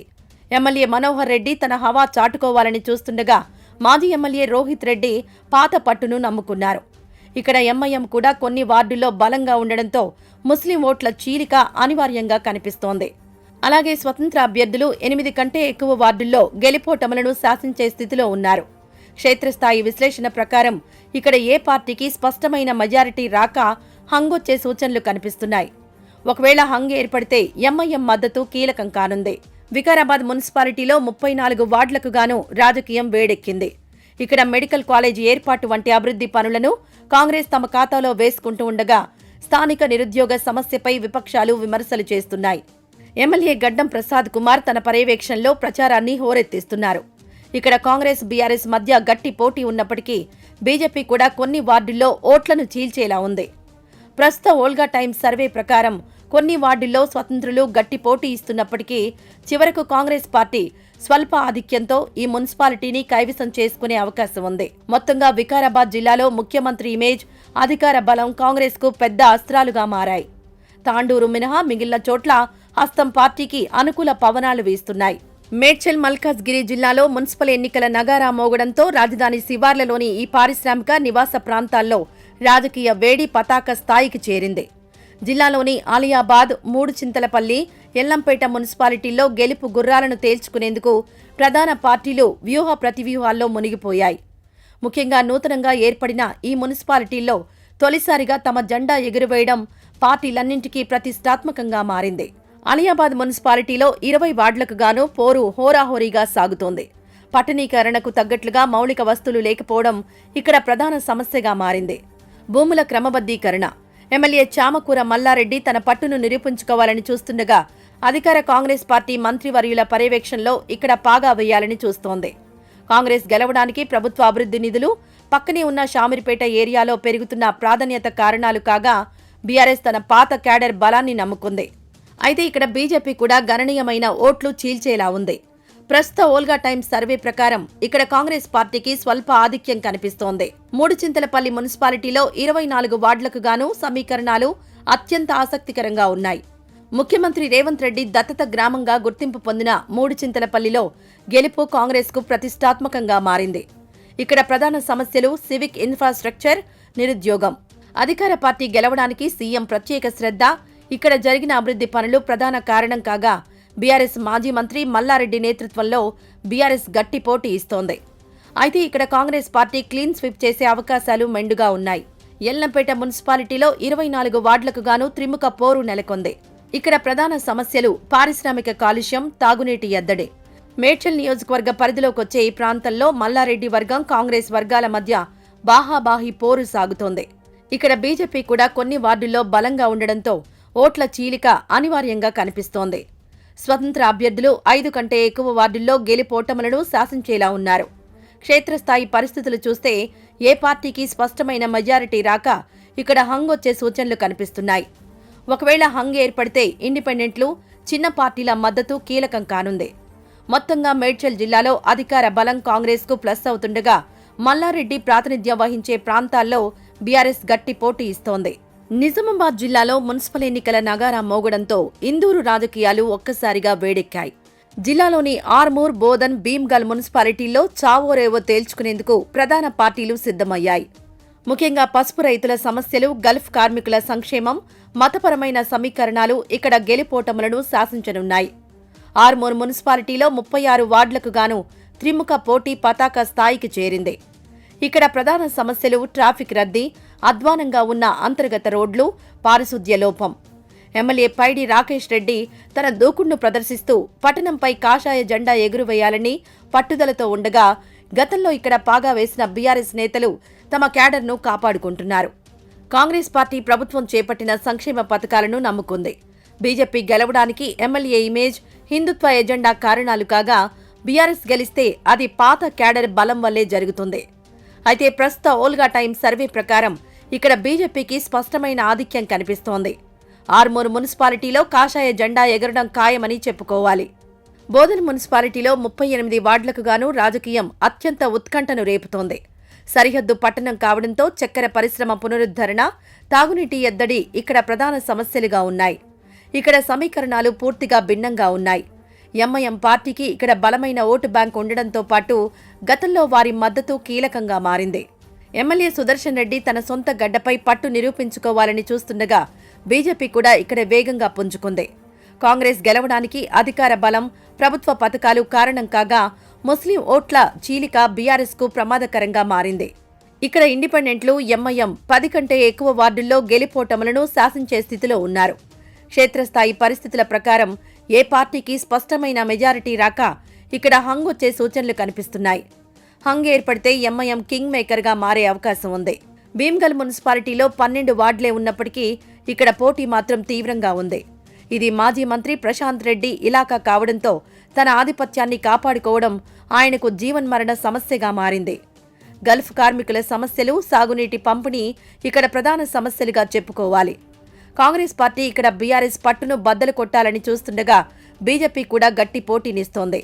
ఎమ్మెల్యే మనోహర్ రెడ్డి తన హవా చాటుకోవాలని చూస్తుండగా మాజీ ఎమ్మెల్యే రోహిత్ రెడ్డి పాత పట్టును నమ్ముకున్నారు. ఇక్కడ ఎంఐఎం కూడా కొన్ని వార్డుల్లో బలంగా ఉండడంతో ముస్లిం ఓట్ల చీలిక అనివార్యంగా కనిపిస్తోంది. అలాగే స్వతంత్ర అభ్యర్థులు 8 కంటే ఎక్కువ వార్డుల్లో గెలుపోటములను శాసించే స్థితిలో ఉన్నారు. క్షేత్రస్థాయి విశ్లేషణ ప్రకారం ఇక్కడ ఏ పార్టీకి స్పష్టమైన మెజారిటీ రాక హంగొచ్చే సూచనలు కనిపిస్తున్నాయి. ఒకవేళ హంగ్ ఏర్పడితే ఎంఐఎం మద్దతు కీలకం కానుంది. వికారాబాద్ మున్సిపాలిటీలో 34 వార్డులకు గాను రాజకీయం వేడెక్కింది. ఇక్కడ మెడికల్ కాలేజీ ఏర్పాటు వంటి అభివృద్ధి పనులను కాంగ్రెస్ తమ ఖాతాలో వేసుకుంటూ ఉండగా స్థానిక నిరుద్యోగ సమస్యపై విపక్షాలు విమర్శలు చేస్తున్నాయి. ఎమ్మెల్యే గడ్డం ప్రసాద్ కుమార్ తన పర్యవేక్షణలో ప్రచారాన్ని హోరెత్తిస్తున్నారు. ఇక్కడ కాంగ్రెస్, బీఆర్ఎస్ మధ్య గట్టి పోటీ ఉన్నప్పటికీ బీజేపీ కూడా కొన్ని వార్డుల్లో ఓట్లను చీల్చేలా ఉంది. ప్రస్తుత ఓల్గా టైమ్స్ సర్వే ప్రకారం కొన్ని వార్డుల్లో స్వతంత్రులు గట్టి పోటీ ఇస్తున్నప్పటికీ చివరకు కాంగ్రెస్ పార్టీ స్వల్ప ఆధిక్యంతో ఈ మున్సిపాలిటీని కైవసం చేసుకునే అవకాశం ఉంది. మొత్తంగా వికారాబాద్ జిల్లాలో ముఖ్యమంత్రి ఇమేజ్, అధికార బలం కాంగ్రెస్కు పెద్ద అస్త్రాలుగా మారాయి. తాండూరు మినహా మిగిలిన చోట్ల హస్తం పార్టీకి అనుకూల పవనాలు వీస్తున్నాయి. మేడ్చల్, మల్కాజ్గిరి జిల్లాలో మున్సిపల్ ఎన్నికల నగారా మోగడంతో రాజధాని శివార్లలోని ఈ పారిశ్రామిక నివాస ప్రాంతాల్లో రాజకీయ వేడి పతాక స్థాయికి చేరింది. జిల్లాలోని ఆలియాబాద్, మూడుచింతలపల్లి, ఎల్లంపేట మున్సిపాలిటీల్లో గెలుపు గుర్రాలను తేల్చుకునేందుకు ప్రధాన పార్టీలు వ్యూహ ప్రతివ్యూహాల్లో మునిగిపోయాయి. ముఖ్యంగా నూతనంగా ఏర్పడిన ఈ మున్సిపాలిటీల్లో తొలిసారిగా తమ జెండా ఎగురవేయడం పార్టీలన్నింటికీ ప్రతిష్టాత్మకంగా మారింది. ఆలియాబాద్ మున్సిపాలిటీలో 20 వార్డులకు గాను పోరు హోరాహోరీగా సాగుతోంది. పట్టణీకరణకు తగ్గట్లుగా మౌలిక వస్తువులు లేకపోవడం ఇక్కడ ప్రధాన సమస్యగా మారింది. భూముల క్రమబద్దీకరణ. ఎమ్మెల్యే చామకూర మల్లారెడ్డి తన పట్టును నిరూపించుకోవాలని చూస్తుండగా అధికార కాంగ్రెస్ పార్టీ మంత్రివర్యుల పర్యవేక్షణలో ఇక్కడ పాగా వేయాలని చూస్తోంది. కాంగ్రెస్ గెలవడానికి ప్రభుత్వ అభివృద్ధి నిధులు, పక్కనే ఉన్న షామీర్పేట ఏరియాలో పెరుగుతున్న ప్రాధాన్యత కారణాలు కాగా బీఆర్ఎస్ తన పాత క్యాడర్ బలాన్ని నమ్ముకుంది. అయితే ఇక్కడ బీజేపీ కూడా గణనీయమైన ఓట్లు చీల్చేలా ఉంది. ప్రస్తుత ఓల్గా టైమ్స్ సర్వే ప్రకారం ఇక్కడ కాంగ్రెస్ పార్టీకి స్వల్ప ఆధిక్యం కనిపిస్తోంది. మూడుచింతలపల్లి మున్సిపాలిటీలో 24 వార్డులకు గాను సమీకరణాలు అత్యంత ఆసక్తికరంగా ఉన్నాయి. ముఖ్యమంత్రి రేవంత్ రెడ్డి దత్తత గ్రామంగా గుర్తింపు పొందిన మూడుచింతలపల్లిలో గెలుపు కాంగ్రెస్కు ప్రతిష్టాత్మకంగా మారింది. ఇక్కడ ప్రధాన సమస్యలు సివిక్ ఇన్ఫ్రాస్ట్రక్చర్, నిరుద్యోగం. అధికార పార్టీ గెలవడానికి సీఎం ప్రత్యేక శ్రద్ధ, ఇక్కడ జరిగిన అభివృద్ధి పనులు ప్రధాన కారణం కాగా బీఆర్ఎస్ మాజీ మంత్రి మల్లారెడ్డి నేతృత్వంలో బీఆర్ఎస్ గట్టి పోటీ ఇస్తోంది. అయితే ఇక్కడ కాంగ్రెస్ పార్టీ క్లీన్ స్వీప్ చేసే అవకాశాలు మెండుగా ఉన్నాయి. ఎల్లంపేట మున్సిపాలిటీలో 24 వార్డులకు గాను త్రిముఖ పోరు నెలకొంది. ఇక్కడ ప్రధాన సమస్యలు పారిశ్రామిక కాలుష్యం, తాగునీటి ఎద్దడి. మేడ్చల్ నియోజకవర్గ పరిధిలోకొచ్చే ఈ ప్రాంతంలో మల్లారెడ్డి వర్గం, కాంగ్రెస్ వర్గాల మధ్య బాహాబాహి పోరు సాగుతోంది. ఇక్కడ బీజేపీ కూడా కొన్ని వార్డుల్లో బలంగా ఉండడంతో ఓట్ల చీలిక అనివార్యంగా కనిపిస్తోంది. స్వతంత్ర అభ్యర్థులు 5 కంటే ఎక్కువ వార్డుల్లో గెలుపోటములను శాసించేలా ఉన్నారు. క్షేత్రస్థాయి పరిస్థితులు చూస్తే ఏ పార్టీకి స్పష్టమైన మెజారిటీ రాక ఇక్కడ హంగ్ వచ్చే సూచనలు కనిపిస్తున్నాయి. ఒకవేళ హంగ్ ఏర్పడితే ఇండిపెండెంట్లు, చిన్న పార్టీల మద్దతు కీలకం కానుంది. మొత్తంగా మేడ్చల్ జిల్లాలో అధికార బలం కాంగ్రెస్కు ప్లస్ అవుతుండగా మల్లారెడ్డి ప్రాతినిధ్యం వహించే ప్రాంతాల్లో బీఆర్ఎస్ గట్టి పోటీ ఇస్తోంది. నిజామాబాద్ జిల్లాలో మున్సిపల్ ఎన్నికల నగారా మోగడంతో ఇందూరు రాజకీయాలు ఒక్కసారిగా వేడెక్కాయి. జిల్లాలోని ఆర్మూర్, బోధన్, భీమ్గల్ మున్సిపాలిటీల్లో చావోరేవో తేల్చుకునేందుకు ప్రధాన పార్టీలు సిద్ధమయ్యాయి. ముఖ్యంగా పసుపు రైతుల సమస్యలు, గల్ఫ్ కార్మికుల సంక్షేమం, మతపరమైన సమీకరణాలు ఇక్కడ గెలుపోటములను శాసించనున్నాయి. ఆర్మూర్ మున్సిపాలిటీలో 36 వార్డులకు గాను త్రిముఖ పోటీ పతాక స్థాయికి చేరింది. ఇక్కడ ప్రధాన సమస్యలు ట్రాఫిక్ రద్దీ, అధ్వానంగా ఉన్న అంతర్గత రోడ్లు, పారిశుద్ధ్య లోపం. ఎమ్మెల్యే పైడి రాకేష్ రెడ్డి తన దూకుడును ప్రదర్శిస్తూ పట్టణంపై కాషాయ జెండా ఎగురవేయాలని పట్టుదలతో ఉండగా గతంలో ఇక్కడ పాగా వేసిన బీఆర్ఎస్ నేతలు తమ క్యాడర్ను కాపాడుకుంటున్నారు. కాంగ్రెస్ పార్టీ ప్రభుత్వం చేపట్టిన సంక్షేమ పథకాలను నమ్ముకుంది. బీజేపీ గెలవడానికి ఎమ్మెల్యే ఇమేజ్, హిందుత్వ ఎజెండా కారణాలు కాగా బీఆర్ఎస్ గెలిస్తే అది పాత క్యాడర్ బలం వల్లే జరుగుతుంది. అయితే ప్రస్తుత ఓల్గా టైమ్స్ సర్వే ప్రకారం ఇక్కడ బీజేపీకి స్పష్టమైన ఆధిక్యం కనిపిస్తోంది. ఆర్మూర్ మున్సిపాలిటీలో కాషాయ జెండా ఎగరడం ఖాయమని చెప్పుకోవాలి. బోధన్ మున్సిపాలిటీలో 38 వార్డులకు గాను రాజకీయం అత్యంత ఉత్కంఠను రేపుతోంది. సరిహద్దు పట్టణం కావడంతో చక్కెర పరిశ్రమ పునరుద్ధరణ, తాగునీటి ఎద్దడి ఇక్కడ ప్రధాన సమస్యలుగా ఉన్నాయి. ఇక్కడ సమీకరణాలు పూర్తిగా భిన్నంగా ఉన్నాయి. ఎంఐఎం పార్టీకి ఇక్కడ బలమైన ఓటు బ్యాంక్ ఉండడంతో పాటు గతంలో వారి మద్దతు కీలకంగా మారింది. ఎమ్మెల్యే సుదర్శన్ రెడ్డి తన సొంత గడ్డపై పట్టు నిరూపించుకోవాలని చూస్తుండగా బీజేపీ కూడా ఇక్కడ వేగంగా పుంజుకుంది. కాంగ్రెస్ గెలవడానికి అధికార బలం, ప్రభుత్వ పథకాలు కారణం కాగా ముస్లిం ఓట్ల చీలిక బీఆర్ఎస్కు ప్రమాదకరంగా మారింది. ఇక్కడ ఇండిపెండెంట్లు ఎంఐఎం 10 కంటే ఎక్కువ వార్డుల్లో గెలిపోటములను శాసించే స్థితిలో ఉన్నారు. క్షేత్రస్థాయి పరిస్థితుల ప్రకారం ఏ పార్టీకి స్పష్టమైన మెజారిటీ రాక ఇక్కడ హంగ్ వచ్చే సూచనలు కనిపిస్తున్నాయి. హంగ్ ఏర్పడితే ఎంఐఎం కింగ్ మేకర్గా మారే అవకాశం ఉంది. భీమ్గల్ మున్సిపాలిటీలో 12 వార్డులే ఉన్నప్పటికీ ఇక్కడ పోటీ మాత్రం తీవ్రంగా ఉంది. ఇది మాజీ మంత్రి ప్రశాంత్ రెడ్డి ఇలాకా కావడంతో తన ఆధిపత్యాన్ని కాపాడుకోవడం ఆయనకు జీవన్మరణ సమస్యగా మారింది. గల్ఫ్ కార్మికుల సమస్యలు, సాగునీటి పంపిణీ ఇక్కడ ప్రధాన సమస్యలుగా చెప్పుకోవాలి. కాంగ్రెస్ పార్టీ ఇక్కడ బీఆర్ఎస్ పట్టును బద్దలు కొట్టాలని చూస్తుండగా బీజేపీ కూడా గట్టి పోటీనిస్తోంది.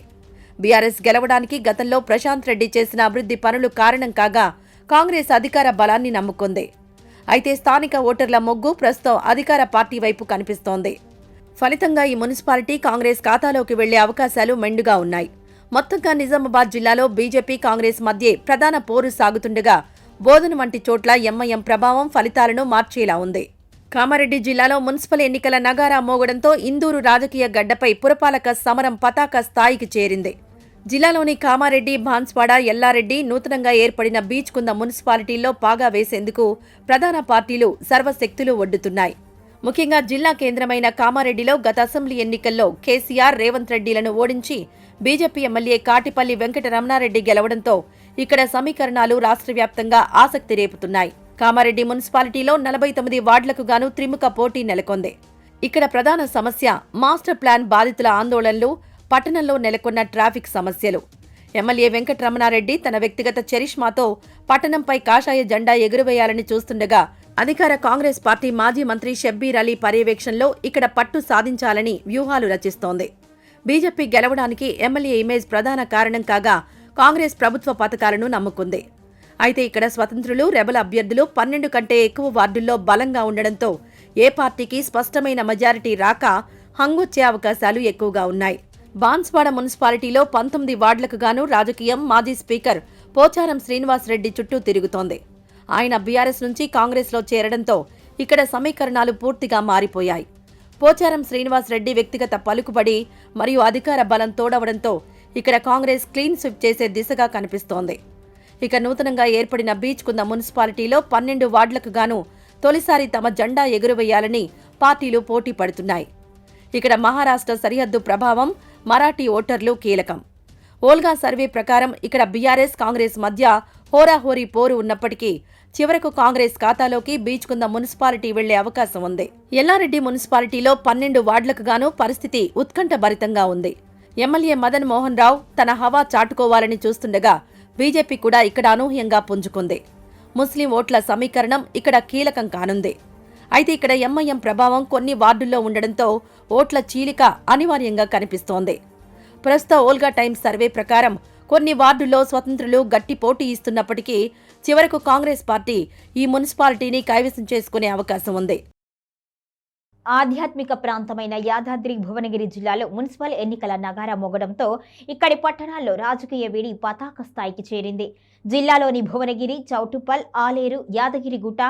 బీఆర్ఎస్ గెలవడానికి గతంలో ప్రశాంత్ రెడ్డి చేసిన అభివృద్ధి పనులు కారణం కాగా కాంగ్రెస్ అధికార బలాన్ని నమ్ముకుంది. అయితే స్థానిక ఓటర్ల మొగ్గు ప్రస్తుతం అధికార పార్టీ వైపు కనిపిస్తోంది. ఫలితంగా ఈ మున్సిపాలిటీ కాంగ్రెస్ ఖాతాలోకి వెళ్లే అవకాశాలు మెండుగా ఉన్నాయి. మొత్తంగా నిజామాబాద్ జిల్లాలో బీజేపీ, కాంగ్రెస్ మధ్య ప్రధాన పోరు సాగుతుండగా బోధన వంటి చోట్ల ఎంఐఎం ప్రభావం ఫలితాలను మార్చేలా ఉంది. కామారెడ్డి జిల్లాలో మున్సిపల్ ఎన్నికల నగారా మోగడంతో ఇందూరు రాజకీయ గడ్డపై పురపాలక సమరం పతాక స్థాయికి చేరింది. జిల్లాలోని కామారెడ్డి, బాన్స్వాడ, ఎల్లారెడ్డి, నూతనంగా ఏర్పడిన బీచ్కుంద మున్సిపాలిటీల్లో పాగా వేసేందుకు ప్రధాన పార్టీలు సర్వశక్తులు ఒడ్డుతున్నాయి. ముఖ్యంగా జిల్లా కేంద్రమైన కామారెడ్డిలో గత అసెంబ్లీ ఎన్నికల్లో కేసీఆర్, రేవంత్ రెడ్డిలను ఓడించి బీజేపీ ఎమ్మెల్యే కాటిపల్లి వెంకటరమణారెడ్డి గెలవడంతో ఇక్కడ సమీకరణాలు రాష్ట్ర వ్యాప్తంగా ఆసక్తి రేపుతున్నాయి. కామారెడ్డి మున్సిపాలిటీలో 49 వార్డులకు గాను త్రిముఖ పోటీ నెలకొంది. ఇక్కడ ప్రధాన సమస్య మాస్టర్ ప్లాన్ బాధితుల ఆందోళనలు, పట్టణంలో నెలకొన్న ట్రాఫిక్ సమస్యలు. ఎమ్మెల్యే వెంకటరమణారెడ్డి తన వ్యక్తిగత చరిష్మాతో పట్టణంపై కాషాయ జెండా ఎగురవేయాలని చూస్తుండగా అధికార కాంగ్రెస్ పార్టీ మాజీ మంత్రి షబ్బీర్ అలీ పర్యవేక్షణలో ఇక్కడ పట్టు సాధించాలని వ్యూహాలు రచిస్తోంది. బీజేపీ గెలవడానికి ఎమ్మెల్యే ఇమేజ్ ప్రధాన కారణం కాగా కాంగ్రెస్ ప్రభుత్వ పథకాలను నమ్ముకుంది. అయితే ఇక్కడ స్వతంత్రులు, రెబల్ అభ్యర్థులు 12 కంటే ఎక్కువ వార్డుల్లో బలంగా ఉండడంతో ఏ పార్టీకి స్పష్టమైన మెజారిటీ రాక హంగొచ్చే అవకాశాలు ఎక్కువగా ఉన్నాయి. బాన్స్వాడ మున్సిపాలిటీలో 19 వార్డులకు గాను రాజకీయం మాజీ స్పీకర్ పోచారం శ్రీనివాస్ రెడ్డి చుట్టూ తిరుగుతోంది. ఆయన బీఆర్ఎస్ నుంచి కాంగ్రెస్లో చేరడంతో ఇక్కడ సమీకరణాలు పూర్తిగా మారిపోయాయి. పోచారం శ్రీనివాస్ రెడ్డి వ్యక్తిగత పలుకుబడి మరియు అధికార బలం తోడవడంతో ఇక్కడ కాంగ్రెస్ క్లీన్ స్విప్ చేసే దిశగా కనిపిస్తోంది. ఇక నూతనంగా ఏర్పడిన బీచ్కుంద మున్సిపాలిటీలో 12 వార్డులకు గాను తొలిసారి తమ జెండా ఎగురవేయాలని పార్టీలు పోటీ పడుతున్నాయి. ఇక్కడ మహారాష్ట్ర సరిహద్దు ప్రభావం, మరాఠీ ఓటర్లు కీలకం. ఓల్గా సర్వే ప్రకారం ఇక్కడ బీఆర్ఎస్, కాంగ్రెస్ మధ్య హోరాహోరీ పోరు ఉన్నప్పటికీ చివరకు కాంగ్రెస్ ఖాతాలోకి బీచ్కుంద మున్సిపాలిటీ వెళ్లే అవకాశం ఉంది. ఎల్లారెడ్డి మున్సిపాలిటీలో 12 వార్డులకు గాను పరిస్థితి ఉత్కంఠభరితంగా ఉంది. ఎమ్మెల్యే మదన్ మోహన్ రావు తన హవా చాటుకోవాలని చూస్తుండగా బీజేపీ కూడా ఇక్కడ అనూహ్యంగా పుంజుకుంది. ముస్లిం ఓట్ల సమీకరణం ఇక్కడ కీలకం కానుంది. అయితే ఇక్కడ ఎంఐఎం ప్రభావం కొన్ని వార్డుల్లో ఉండడంతో ఓట్ల చీలిక అనివార్యంగా కనిపిస్తోంది. ప్రస్తుత ఓల్గా టైమ్స్ సర్వే ప్రకారం కొన్ని వార్డుల్లో స్వతంత్రులు గట్టి పోటీ ఇస్తున్నప్పటికీ చివరకు కాంగ్రెస్ పార్టీ ఈ మున్సిపాలిటీని కైవసం చేసుకునే అవకాశం ఉంది. ఆధ్యాత్మిక ప్రాంతమైన యాదాద్రి భువనగిరి జిల్లాలో మున్సిపల్ ఎన్నికల నగారా మోగడంతో ఇక్కడి పట్టణాల్లో రాజకీయ వేడి పతాక స్థాయికి చేరింది. జిల్లాలోని భువనగిరి, చౌటుప్పల్, ఆలేరు, యాదగిరిగుట్ట,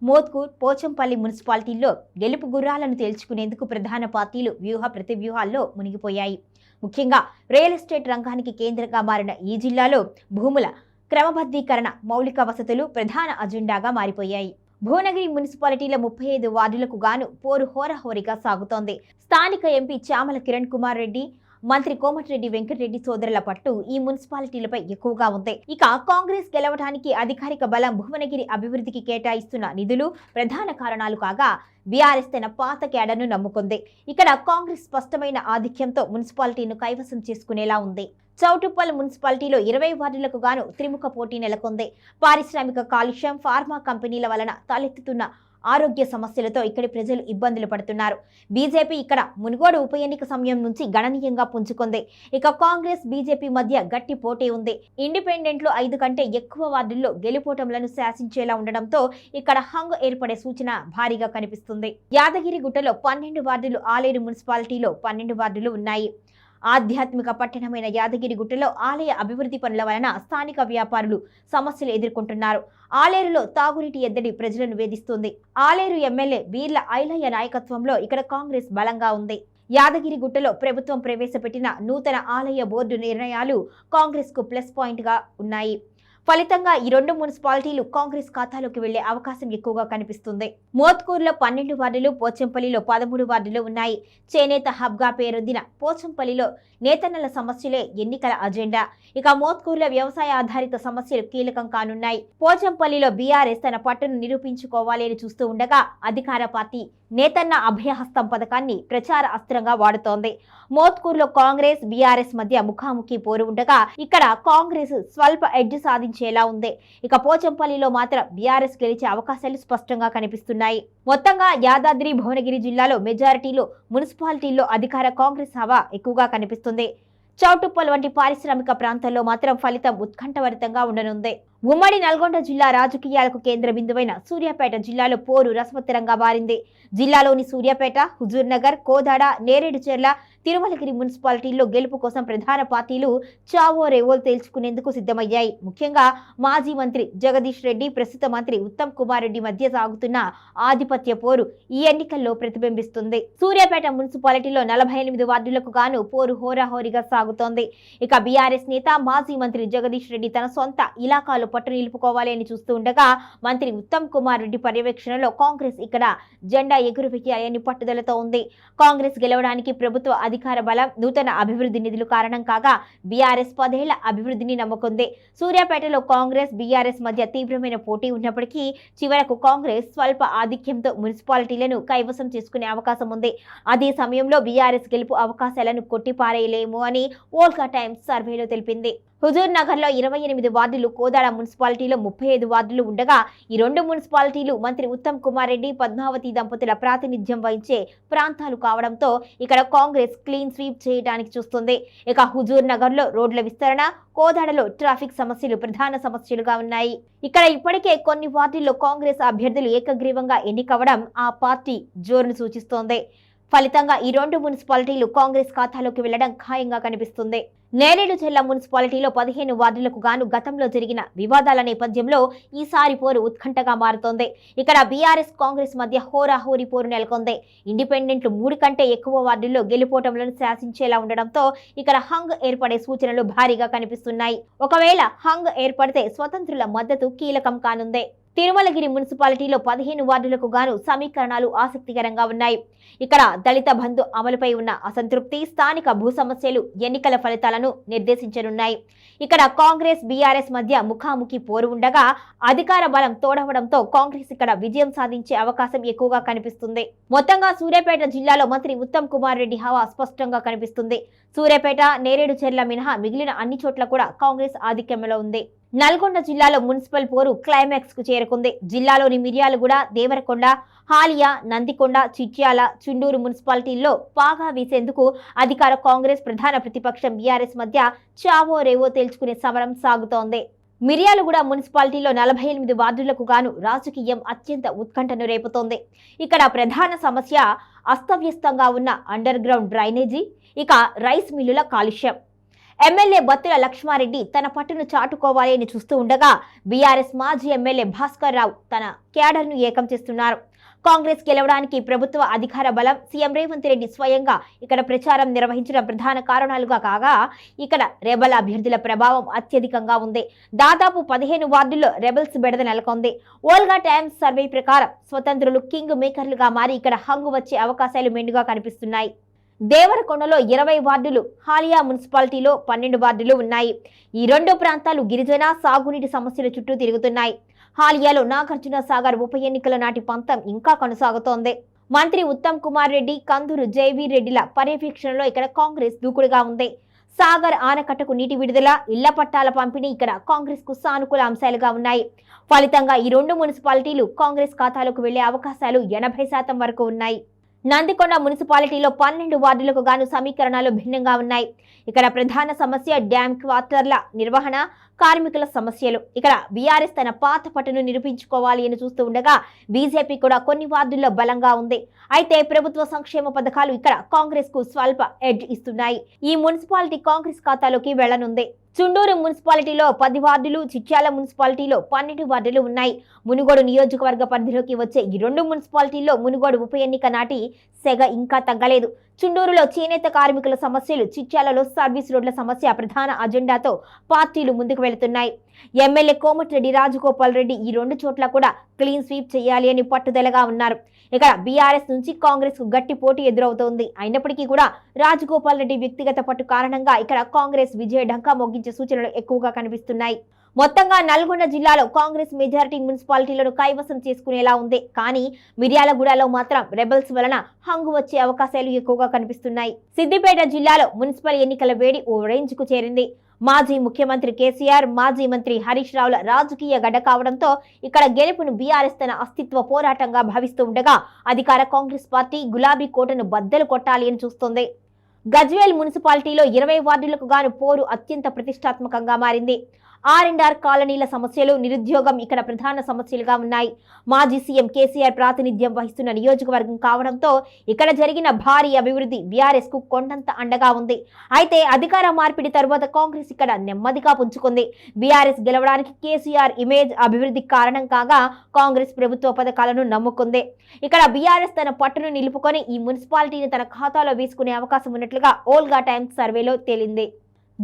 మోత్కూర్, పోచంపల్లి మున్సిపాలిటీల్లో గెలుపు గుర్రాలను తేల్చుకునేందుకు ప్రధాన పార్టీలు వ్యూహ ప్రతివ్యూహాల్లో మునిగిపోయాయి. ముఖ్యంగా రియల్ ఎస్టేట్ రంగానికి కేంద్రంగా మారిన ఈ జిల్లాలో భూముల క్రమబద్ధీకరణ, మౌలిక వసతులు ప్రధాన అజెండాగా మారిపోయాయి. భువనగిరి మున్సిపాలిటీలో 35 వార్డులకు గాను పోరు హోరాహోరీగా సాగుతోంది. స్థానిక ఎంపీ చామల కిరణ్ కుమార్ రెడ్డి, మంత్రి కోమటిరెడ్డి వెంకటరెడ్డి సోదరుల పట్టు ఈ మున్సిపాలిటీలపై ఎక్కువగా ఉంది. ఇక కాంగ్రెస్ గెలవడానికి అధికారిక బలం, భువనగిరి అభివృద్ధికి కేటాయిస్తున్న నిధులు ప్రధాన కారణాలు కాగా బీఆర్ఎస్ తన పాత కేడర్ను నమ్ముకుంది. ఇక్కడ కాంగ్రెస్ స్పష్టమైన ఆధిక్యంతో మున్సిపాలిటీను కైవసం చేసుకునేలా ఉంది. చౌటుప్పల్ మున్సిపాలిటీలో 20 వార్డులకు గాను త్రిముఖ పోటీ నెలకొంది. పారిశ్రామిక కాలుష్యం, ఫార్మా కంపెనీల వలన తలెత్తుతున్న ఆరోగ్య సమస్యలతో ఇక్కడి ప్రజలు ఇబ్బందులు పడుతున్నారు. బీజేపీ ఇక్కడ మునుగోడు ఉప ఎన్నిక సమయం నుంచి గణనీయంగా పుంజుకుంది. ఇక కాంగ్రెస్ బీజేపీ మధ్య గట్టి పోటీ ఉంది. ఇండిపెండెంట్లు 5 కంటే ఎక్కువ వార్డుల్లో గెలుపోటములను శాసించేలా ఉండడంతో ఇక్కడ హంగ్ ఏర్పడే సూచన భారీగా కనిపిస్తుంది. యాదగిరిగుట్టలో 12 వార్డులు, ఆలేరు మున్సిపాలిటీలో 12 వార్డులు ఉన్నాయి. ఆధ్యాత్మిక పట్టణమైన యాదగిరిగుట్టలో ఆలయ అభివృద్ధి పనుల వలన స్థానిక వ్యాపారులు సమస్యలు ఎదుర్కొంటున్నారు. ఆలేరులో తాగునీటి ఎద్దడి ప్రజలను వేధిస్తుంది. ఆలేరు ఎమ్మెల్యే వీర్ల ఐలయ్య నాయకత్వంలో ఇక్కడ కాంగ్రెస్ బలంగా ఉంది. యాదగిరిగుట్టలో ప్రభుత్వం ప్రవేశపెట్టిన నూతన ఆలయ బోర్డు నిర్ణయాలు కాంగ్రెస్ కు ప్లస్ పాయింట్ గా ఉన్నాయి. ఫలితంగా ఈ 2 మున్సిపాలిటీలు కాంగ్రెస్ ఖాతాలోకి వెళ్లే అవకాశం ఎక్కువగా కనిపిస్తుంది. మోత్కూరులో 12 వార్డులు, పోచంపల్లిలో 13 వార్డులు ఉన్నాయి. చేనేత హబ్ గా పేరొందిన పోచంపల్లిలో నేతన్నల సమస్యలే ఎన్నికల అజెండా. ఇక మోత్కూరులో వ్యవసాయ ఆధారిత సమస్యలు కీలకం కానున్నాయి. పోచంపల్లిలో బీఆర్ఎస్ తన పట్టును నిరూపించుకోవాలి అని చూస్తూ ఉండగా అధికార పార్టీ నేతన్న అభయహస్తం పథకాన్ని ప్రచార అస్త్రంగా వాడుతోంది. మోత్కూరులో కాంగ్రెస్ బీఆర్ఎస్ మధ్య ముఖాముఖి పోరు ఉండగా ఇక్కడ కాంగ్రెస్ స్వల్ప ఎడ్జ్ సాధించేలా ఉంది. ఇక పోచంపల్లిలో మాత్రం బీఆర్ఎస్ గెలిచే అవకాశాలు స్పష్టంగా కనిపిస్తున్నాయి. మొత్తంగా యాదాద్రి భువనగిరి జిల్లాలో మెజారిటీలో మున్సిపాలిటీల్లో అధికార కాంగ్రెస్ హవా ఎక్కువగా కనిపిస్తుంది. చౌటుప్పల్ వంటి పారిశ్రామిక ప్రాంతాల్లో మాత్రం ఫలితం ఉత్కంఠభరితంగా ఉండనుంది. ఉమ్మడి నల్గొండ జిల్లా రాజకీయాలకు కేంద్ర బిందువైన సూర్యాపేట జిల్లాలో పోరు రసవత్తరంగా మారింది. జిల్లాలోని సూర్యాపేట, హుజూర్ నగర్, కోదాడ, నేరేడుచెర్ల, తిరుమలగిరి మున్సిపాలిటీల్లో గెలుపు కోసం ప్రధాన పార్టీలు చావో రేవోలు తేల్చుకునేందుకు సిద్ధమయ్యాయి. ముఖ్యంగా మాజీ మంత్రి జగదీష్ రెడ్డి, ప్రస్తుత మంత్రి ఉత్తమ్ కుమార్ రెడ్డి మధ్య సాగుతున్న ఆధిపత్య పోరు ఈ ఎన్నికల్లో ప్రతిబింబిస్తుంది. సూర్యాపేట మున్సిపాలిటీలో 48 వార్డులకు గాను పోరు హోరాహోరీగా సాగుతోంది. ఇక బీఆర్ఎస్ నేత మాజీ మంత్రి జగదీష్ రెడ్డి తన సొంత ఇలాకాలో పట్టు నిలుపుకోవాలి అని చూస్తూ ఉండగా మంత్రి ఉత్తమ్ కుమార్ రెడ్డి పర్యవేక్షణలో కాంగ్రెస్ ఇక్కడ జెండా ఎగురవేయాలని పట్టుదలతో ఉంది. కాంగ్రెస్ గెలవడానికి ప్రభుత్వ అధికార బలం, నూతన అభివృద్ధి నిధులు కారణం కాగా బీఆర్ఎస్ 10 ఏళ్ల అభివృద్ధిని నమ్ముకుంది. సూర్యాపేటలో కాంగ్రెస్ బీఆర్ఎస్ మధ్య తీవ్రమైన పోటీ ఉన్నప్పటికీ చివరకు కాంగ్రెస్ స్వల్ప ఆధిక్యంతో మున్సిపాలిటీలను కైవసం చేసుకునే అవకాశం ఉంది. అదే సమయంలో బీఆర్ఎస్ గెలుపు అవకాశాలను కొట్టిపారేయలేము అని వోల్కా టైమ్స్ సర్వేలో తెలిపింది. హుజూర్ నగర్ లో 28 వార్డులు, కోదాడ మున్సిపాలిటీలో 35 వార్డులు ఉండగా ఈ 2 మున్సిపాలిటీలు మంత్రి ఉత్తమ్ కుమార్ రెడ్డి, పద్మావతి దంపతుల ప్రాతినిధ్యం వహించే ప్రాంతాలు కావడంతో ఇక్కడ కాంగ్రెస్ క్లీన్ స్వీప్ చేయడానికి చూస్తుంది. ఇక హుజూర్ నగర్ లో రోడ్ల విస్తరణ, కోదాడలో ట్రాఫిక్ సమస్యలు ప్రధాన సమస్యలుగా ఉన్నాయి. ఇక్కడ ఇప్పటికే కొన్ని వార్డుల్లో కాంగ్రెస్ అభ్యర్థులు ఏకగ్రీవంగా ఎన్నికవడం ఆ పార్టీ జోరును సూచిస్తోంది. ఫలితంగా ఈ 2 మున్సిపాలిటీలు కాంగ్రెస్ ఖాతాలోకి వెళ్లడం ఖాయంగా కనిపిస్తుంది. నేరేడుచెర్ల మున్సిపాలిటీలో 15 వార్డులకు గాను గతంలో జరిగిన వివాదాల నేపథ్యంలో ఈసారి పోరు ఉత్కంఠగా మారుతోంది. ఇక్కడ బీఆర్ఎస్ కాంగ్రెస్ మధ్య హోరాహోరీ పోరు నెలకొంది. ఇండిపెండెంట్లు 3 కంటే ఎక్కువ వార్డుల్లో గెలుపోటములను శాసించేలా ఉండడంతో ఇక్కడ హంగ్ ఏర్పడే సూచనలు భారీగా కనిపిస్తున్నాయి. ఒకవేళ హంగ్ ఏర్పడితే స్వతంత్రుల మద్దతు కీలకం కానుంది. తిరుమలగిరి మున్సిపాలిటీలో 15 వార్డులకు గాను సమీకరణాలు ఆసక్తికరంగా ఉన్నాయి. ఇక్కడ దళిత బంధు అమలుపై ఉన్న అసంతృప్తి, స్థానిక భూ సమస్యలు ఎన్నికల ఫలితాలను నిర్దేశించనున్నాయి. ఇక్కడ కాంగ్రెస్ బీఆర్ఎస్ మధ్య ముఖాముఖి పోరు ఉండగా అధికార బలం తోడవడంతో కాంగ్రెస్ ఇక్కడ విజయం సాధించే అవకాశం ఎక్కువగా కనిపిస్తుంది. మొత్తంగా సూర్యాపేట జిల్లాలో మంత్రి ఉత్తమ్ కుమార్ రెడ్డి హవా స్పష్టంగా కనిపిస్తుంది. సూర్యాపేట, నేరేడుచెర్ల మినహా మిగిలిన అన్ని చోట్ల కూడా కాంగ్రెస్ ఆధిక్యంలో ఉంది. నల్గొండ జిల్లాలో మున్సిపల్ పోరు క్లైమాక్స్ కు చేరుకుంది. జిల్లాలోని మిర్యాలగూడ, దేవరకొండ, హాలియా, నందికొండ, చిట్యాల, చుండూరు మున్సిపాలిటీల్లో పాగా వేసేందుకు అధికార కాంగ్రెస్, ప్రధాన ప్రతిపక్షం బీఆర్ఎస్ మధ్య చావో రేవో తేల్చుకునే సమరం సాగుతోంది. మిర్యాలగూడ మున్సిపాలిటీలో 48 వార్డులకు గాను రాజకీయం అత్యంత ఉత్కంఠను రేపుతోంది. ఇక్కడ ప్రధాన సమస్య అస్తవ్యస్తంగా ఉన్న అండర్ గ్రౌండ్ డ్రైనేజీ, ఇక రైస్ మిల్లుల కాలుష్యం. ఎమ్మెల్యే బత్తుల లక్ష్మారెడ్డి తన పట్టును చాటుకోవాలి అని చూస్తూ ఉండగా బీఆర్ఎస్ మాజీ ఎమ్మెల్యే భాస్కర్ రావు తన క్యాడర్ను ఏకం చేస్తున్నారు. కాంగ్రెస్ గెలవడానికి ప్రభుత్వ అధికార బలం, సీఎం రేవంత్ రెడ్డి స్వయంగా ఇక్కడ ప్రచారం నిర్వహించడం ప్రధాన కారణాలుగా కాగా ఇక్కడ రెబల్ అభ్యర్థుల ప్రభావం అత్యధికంగా ఉంది. దాదాపు 15 వార్డుల్లో రెబల్స్ బెడద నెలకొంది. వోల్గా టైమ్స్ సర్వే ప్రకారం స్వతంత్రులు కింగ్ మేకర్లుగా మారి ఇక్కడ హంగు వచ్చే అవకాశాలు మెండుగా కనిపిస్తున్నాయి. దేవరకొండలో 20 వార్డులు, హాలియా మున్సిపాలిటీలో 12 వార్డులు ఉన్నాయి. ఈ 2 ప్రాంతాలు గిరిజన సాగునీటి సమస్యల చుట్టూ తిరుగుతున్నాయి. హాలియాలో నాగార్జున సాగర్ ఉప ఎన్నికల నాటి పంతం ఇంకా కొనసాగుతోంది. మంత్రి ఉత్తమ్ కుమార్ రెడ్డి, కందూరు జైవీర్ రెడ్డిల పర్యవేక్షణలో ఇక్కడ కాంగ్రెస్ దూకుడుగా ఉంది. సాగర్ ఆనకట్టకు నీటి విడుదల, ఇళ్ల పట్టాల పంపిణీ ఇక్కడ కాంగ్రెస్ కు సానుకూల అంశాలుగా ఉన్నాయి. ఫలితంగా ఈ 2 మున్సిపాలిటీలు కాంగ్రెస్ ఖాతాలోకి వెళ్లే అవకాశాలు 80% వరకు ఉన్నాయి. నందికొండ మున్సిపాలిటీలో 12 వార్డులకు గాను సమీకరణాలు భిన్నంగా ఉన్నాయి. ఇక్కడ ప్రధాన సమస్య డ్యామ్ క్వార్టర్ల నిర్వహణ, కార్మికుల సమస్యలు. ఇక్కడ బీఆర్ఎస్ తన పాత పట్టును నిరూపించుకోవాలి అని చూస్తూ ఉండగా బీజేపీ కూడా కొన్ని వార్డుల్లో బలంగా ఉంది. అయితే ప్రభుత్వ సంక్షేమ పథకాలు ఇక్కడ కాంగ్రెస్ కు స్వల్ప ఎడ్జ్ ఇస్తున్నాయి. ఈ మున్సిపాలిటీ కాంగ్రెస్ ఖాతాలోకి వెళ్లనుంది. చుండూరు మున్సిపాలిటీలో 10 వార్డులు, చిట్యాల మున్సిపాలిటీలో 12 వార్డులు ఉన్నాయి. మునుగోడు నియోజకవర్గ పరిధిలోకి వచ్చే ఈ 2 మున్సిపాలిటీల్లో మునుగోడు ఉప ఎన్నిక నాటి సెగ ఇంకా తగ్గలేదు. చుండూరులో చేనేత కార్మికుల సమస్యలు, చిట్యాలలో సర్వీస్ రోడ్ల సమస్య ప్రధాన అజెండాతో పార్టీలు ముందుకు వెళుతున్నాయి. ఎమ్మెల్యే కోమటిరెడ్డి రాజగోపాల్ రెడ్డి ఈ 2 చోట్ల కూడా క్లీన్ స్వీప్ చేయాలి అని పట్టుదలగా ఉన్నారు. ఇక్కడ బీఆర్ఎస్ నుంచి కాంగ్రెస్ కు గట్టి పోటీ ఎదురవుతోంది. అయినప్పటికీ కూడా రాజగోపాల్ రెడ్డి వ్యక్తిగత పట్టు కారణంగా ఇక్కడ కాంగ్రెస్ విజయ ఢంకా మోగించే సూచనలు ఎక్కువగా కనిపిస్తున్నాయి. మొత్తంగా నల్గొండ జిల్లాలో కాంగ్రెస్ మెజారిటీ మున్సిపాలిటీలను కైవసం చేసుకునేలా ఉంది. కానీ మిర్యాలగూడలో మాత్రం రెబల్స్ వలన హంగు వచ్చే అవకాశాలు ఎక్కువగా కనిపిస్తున్నాయి. సిద్దిపేట జిల్లాలో మున్సిపల్ ఎన్నికల వేడి ఓ రేంజ్ కు చేరింది. మాజీ ముఖ్యమంత్రి కేసీఆర్, మాజీ మంత్రి హరీష్ రావుల రాజకీయ గడ్డ కావడంతో ఇక్కడ గెలుపును బీఆర్ఎస్ తన అస్తిత్వ పోరాటంగా భావిస్తూ ఉండగా అధికార కాంగ్రెస్ పార్టీ గులాబీ కోటను బద్దలు కొట్టాలి అని చూస్తోంది. గజ్వేల్ మున్సిపాలిటీలో 20 వార్డులకు గాను పోరు అత్యంత ప్రతిష్టాత్మకంగా మారింది. R&R కాలనీల సమస్యలు, నిరుద్యోగం ఇక్కడ ప్రధాన సమస్యలుగా ఉన్నాయి. మాజీ సీఎం కేసీఆర్ ప్రాతినిధ్యం వహిస్తున్న నియోజకవర్గం కావడంతో ఇక్కడ జరిగిన భారీ అభివృద్ధి బీఆర్ఎస్ కు కొండంత అండగా ఉంది. అయితే అధికార మార్పిడి తరువాత కాంగ్రెస్ ఇక్కడ నెమ్మదిగా పుంజుకుంది. బీఆర్ఎస్ గెలవడానికి కేసీఆర్ ఇమేజ్ అభివృద్ధి కారణం కాగా కాంగ్రెస్ ప్రభుత్వ పథకాలను నమ్ముకుంది. ఇక్కడ బీఆర్ఎస్ తన పట్టును నిలుపుకొని ఈ మున్సిపాలిటీని తన ఖాతాలో వేసుకునే అవకాశం ఉన్నట్లుగా ఓల్గా టైమ్స్ సర్వేలో తేలింది.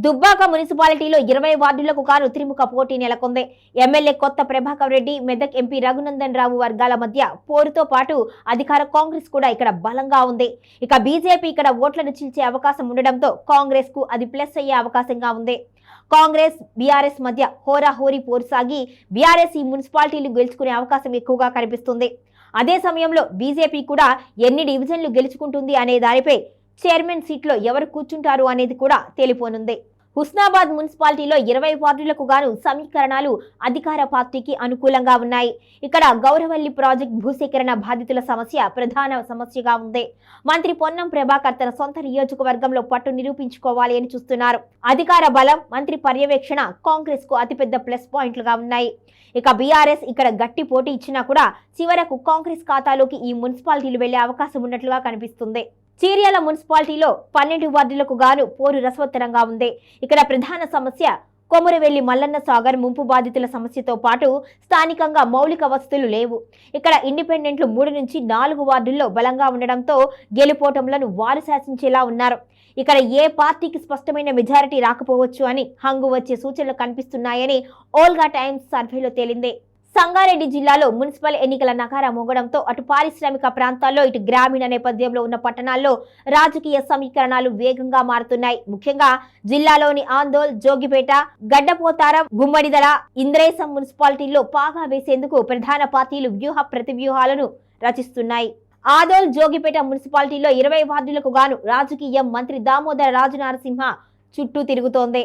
దుబ్బాక మున్సిపాలిటీలో 20 వార్డులకు గాను త్రిముఖ పోటీ నెలకొంది. ఎమ్మెల్యే కొత్త ప్రభాకర్ రెడ్డి, మెదక్ ఎంపీ రఘునందన్ రావు వర్గాల మధ్య పోరుతో పాటు అధికార కాంగ్రెస్ కూడా ఇక్కడ బలంగా ఉంది. ఇక బీజేపీ ఇక్కడ ఓట్లను చీల్చే అవకాశం ఉండడంతో కాంగ్రెస్ కు అది ప్లస్ అయ్యే అవకాశంగా ఉంది. కాంగ్రెస్ బీఆర్ఎస్ మధ్య హోరాహోరీ పోరు సాగి బీఆర్ఎస్ ఈ మున్సిపాలిటీలు గెలుచుకునే అవకాశం ఎక్కువగా కనిపిస్తుంది. అదే సమయంలో బీజేపీ కూడా ఎన్ని డివిజన్లు గెలుచుకుంటుంది అనే దానిపై చైర్మన్ సీట్లో ఎవరు కూర్చుంటారు అనేది కూడా తేలిపోనుంది. హుస్నాబాద్ మున్సిపాలిటీలో 20 వార్డులకు గాను సమీకరణాలు అధికార పార్టీకి అనుకూలంగా ఉన్నాయి. ఇక్కడ గౌరవల్లి ప్రాజెక్ట్ భూసేకరణ బాధితుల సమస్య ప్రధాన సమస్యగా ఉంది. మంత్రి పొన్నం ప్రభాకర్ తన సొంత నియోజకవర్గంలో పట్టు నిరూపించుకోవాలి అని చూస్తున్నారు. అధికార బలం, మంత్రి పర్యవేక్షణ కాంగ్రెస్ కు అతిపెద్ద ప్లస్ పాయింట్లుగా ఉన్నాయి. ఇక బీఆర్ఎస్ ఇక్కడ గట్టి పోటీ ఇచ్చినా కూడా చివరకు కాంగ్రెస్ ఖాతాలోకి ఈ మున్సిపాలిటీలు వెళ్లే అవకాశం ఉన్నట్లుగా కనిపిస్తుంది. చీర్యాల మున్సిపాలిటీలో 12 వార్డులకు గాను పోరు రసవత్తరంగా ఉంది. ఇక్కడ ప్రధాన సమస్య కొమురవెల్లి మల్లన్న సాగర్ ముంపు బాధితుల సమస్యతో పాటు స్థానికంగా మౌలిక వసతులు లేవు. ఇక్కడ ఇండిపెండెంట్లు 3 నుంచి 4 వార్డుల్లో బలంగా ఉండడంతో గెలుపోటములను వారు శాసించేలా ఉన్నారు. ఇక్కడ ఏ పార్టీకి స్పష్టమైన మెజారిటీ రాకపోవచ్చు అని హంగు వచ్చే సూచనలు కనిపిస్తున్నాయని ఓల్గా టైమ్స్ సర్వేలో తేలింది. సంగారెడ్డి జిల్లాలో మున్సిపల్ ఎన్నికల నగారా మోగడంతో అటు పారిశ్రామిక ప్రాంతాల్లో, ఇటు గ్రామీణ నేపథ్యంలో ఉన్న పట్టణాల్లో రాజకీయ సమీకరణాలు వేగంగా మారుతున్నాయి. ముఖ్యంగా జిల్లాలోని ఆందోళ్, జోగిపేట, గడ్డపోతారం, గుమ్మడిదల, ఇంద్రేసం మున్సిపాలిటీల్లో పాగా వేసేందుకు ప్రధాన పార్టీలు వ్యూహ ప్రతివ్యూహాలను రచిస్తున్నాయి. ఆదోల్, జోగిపేట మున్సిపాలిటీలో 20 వార్డులకు గాను రాజకీయం మంత్రి దామోదర రాజనరసింహ చుట్టూ తిరుగుతోంది.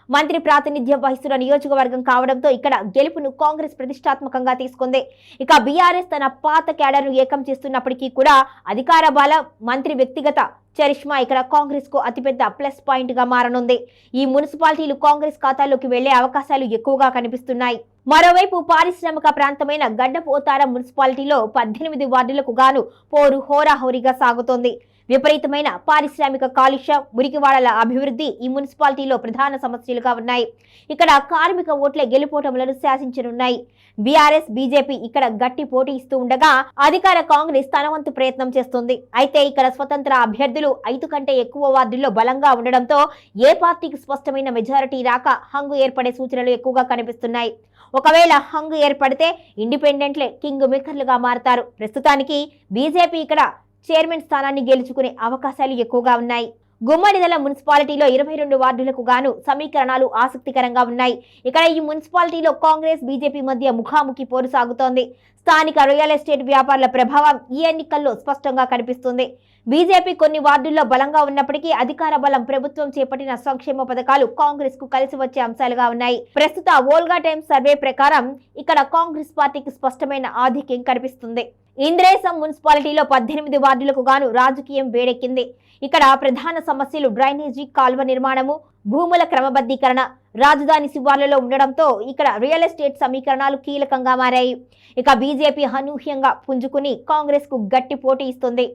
మంత్రి ప్రాతినిధ్యం వహిస్తున్న నియోజకవర్గం కావడంతో ఇక్కడ గెలుపును కాంగ్రెస్ ప్రతిష్టాత్మకంగా తీసుకుంది. ఇక బీఆర్ఎస్ తన పాత క్యాడర్ను ఏకం చేస్తున్నప్పటికీ కూడా అధికార బలం, మంత్రి వ్యక్తిగత చరిష్మా ఇక్కడ కాంగ్రెస్ కు అతిపెద్ద ప్లస్ పాయింట్ గా మారనుంది. ఈ మున్సిపాలిటీలు కాంగ్రెస్ ఖాతాలోకి వెళ్లే అవకాశాలు ఎక్కువగా కనిపిస్తున్నాయి. మరోవైపు పారిశ్రామిక ప్రాంతమైన గడ్డపోతారం మున్సిపాలిటీలో 18 వార్డులకు గాను పోరు హోరాహోరీగా సాగుతోంది. విపరీతమైన పారిశ్రామిక కాలుష్యం, మురికివాడల అభివృద్ధి ఈ మున్సిపాలిటీలో ప్రధాన సమస్యలుగా ఉన్నాయి. ఇక్కడ కార్మిక ఓట్లే గెలుపోటములను శాసించనున్నాయి. బీఆర్ఎస్, బీజేపీ ఇక్కడ గట్టి పోటీ ఇస్తూ ఉండగా అధికార కాంగ్రెస్ తన వంతు ప్రయత్నం చేస్తుంది. అయితే ఇక్కడ స్వతంత్ర అభ్యర్థులు 5 కంటే ఎక్కువ వార్డుల్లో బలంగా ఉండడంతో ఏ పార్టీకి స్పష్టమైన మెజారిటీ రాక హంగు ఏర్పడే సూచనలు ఎక్కువగా కనిపిస్తున్నాయి. ఒకవేళ హంగు ఏర్పడితే ఇండిపెండెంట్లే కింగ్ మేకర్లుగా మారతారు. ప్రస్తుతానికి బీజేపీ ఇక్కడ చైర్మన్ స్థానాన్ని గెలుచుకునే అవకాశాలు ఎక్కువగా ఉన్నాయి. గుమ్మడిదల మున్సిపాలిటీలో 22 వార్డులకు గాను సమీకరణాలు ఆసక్తికరంగా ఉన్నాయి. ఇక్కడ ఈ మున్సిపాలిటీలో కాంగ్రెస్, బీజేపీ మధ్య ముఖాముఖి పోరు సాగుతోంది. స్థానిక రియల్ ఎస్టేట్ వ్యాపారుల ప్రభావం ఈ ఎన్నికల్లో స్పష్టంగా కనిపిస్తుంది. బీజేపీ కొన్ని వార్డుల్లో బలంగా ఉన్నప్పటికీ అధికార బలం ప్రభుత్వం చేపట్టిన సంక్షేమ పథకాలు కాంగ్రెస్ కు కలిసి వచ్చే అంశాలుగా ఉన్నాయి. ప్రస్తుత వోల్గా టైమ్స్ సర్వే ప్రకారం ఇక్కడ కాంగ్రెస్ పార్టీకి స్పష్టమైన ఆధిక్యం కనిపిస్తుంది. ఇంద్రేసం మున్సిపాలిటీలో 18 వార్డులకు గాను రాజకీయం వేడెక్కింది. ఇక్కడ ప్రధాన సమస్యలు డ్రైనేజీ, కాల్వ నిర్మాణము, భూముల క్రమబద్ధీకరణ, రాజధాని శివార్లలో ఉండడంతో ఇక్కడ రియల్ ఎస్టేట్ సమీకరణాలు కీలకంగా మారాయి. ఇక బీజేపీ అనూహ్యంగా పుంజుకుని కాంగ్రెస్ కు గట్టి పోటీ ఇస్తుంది.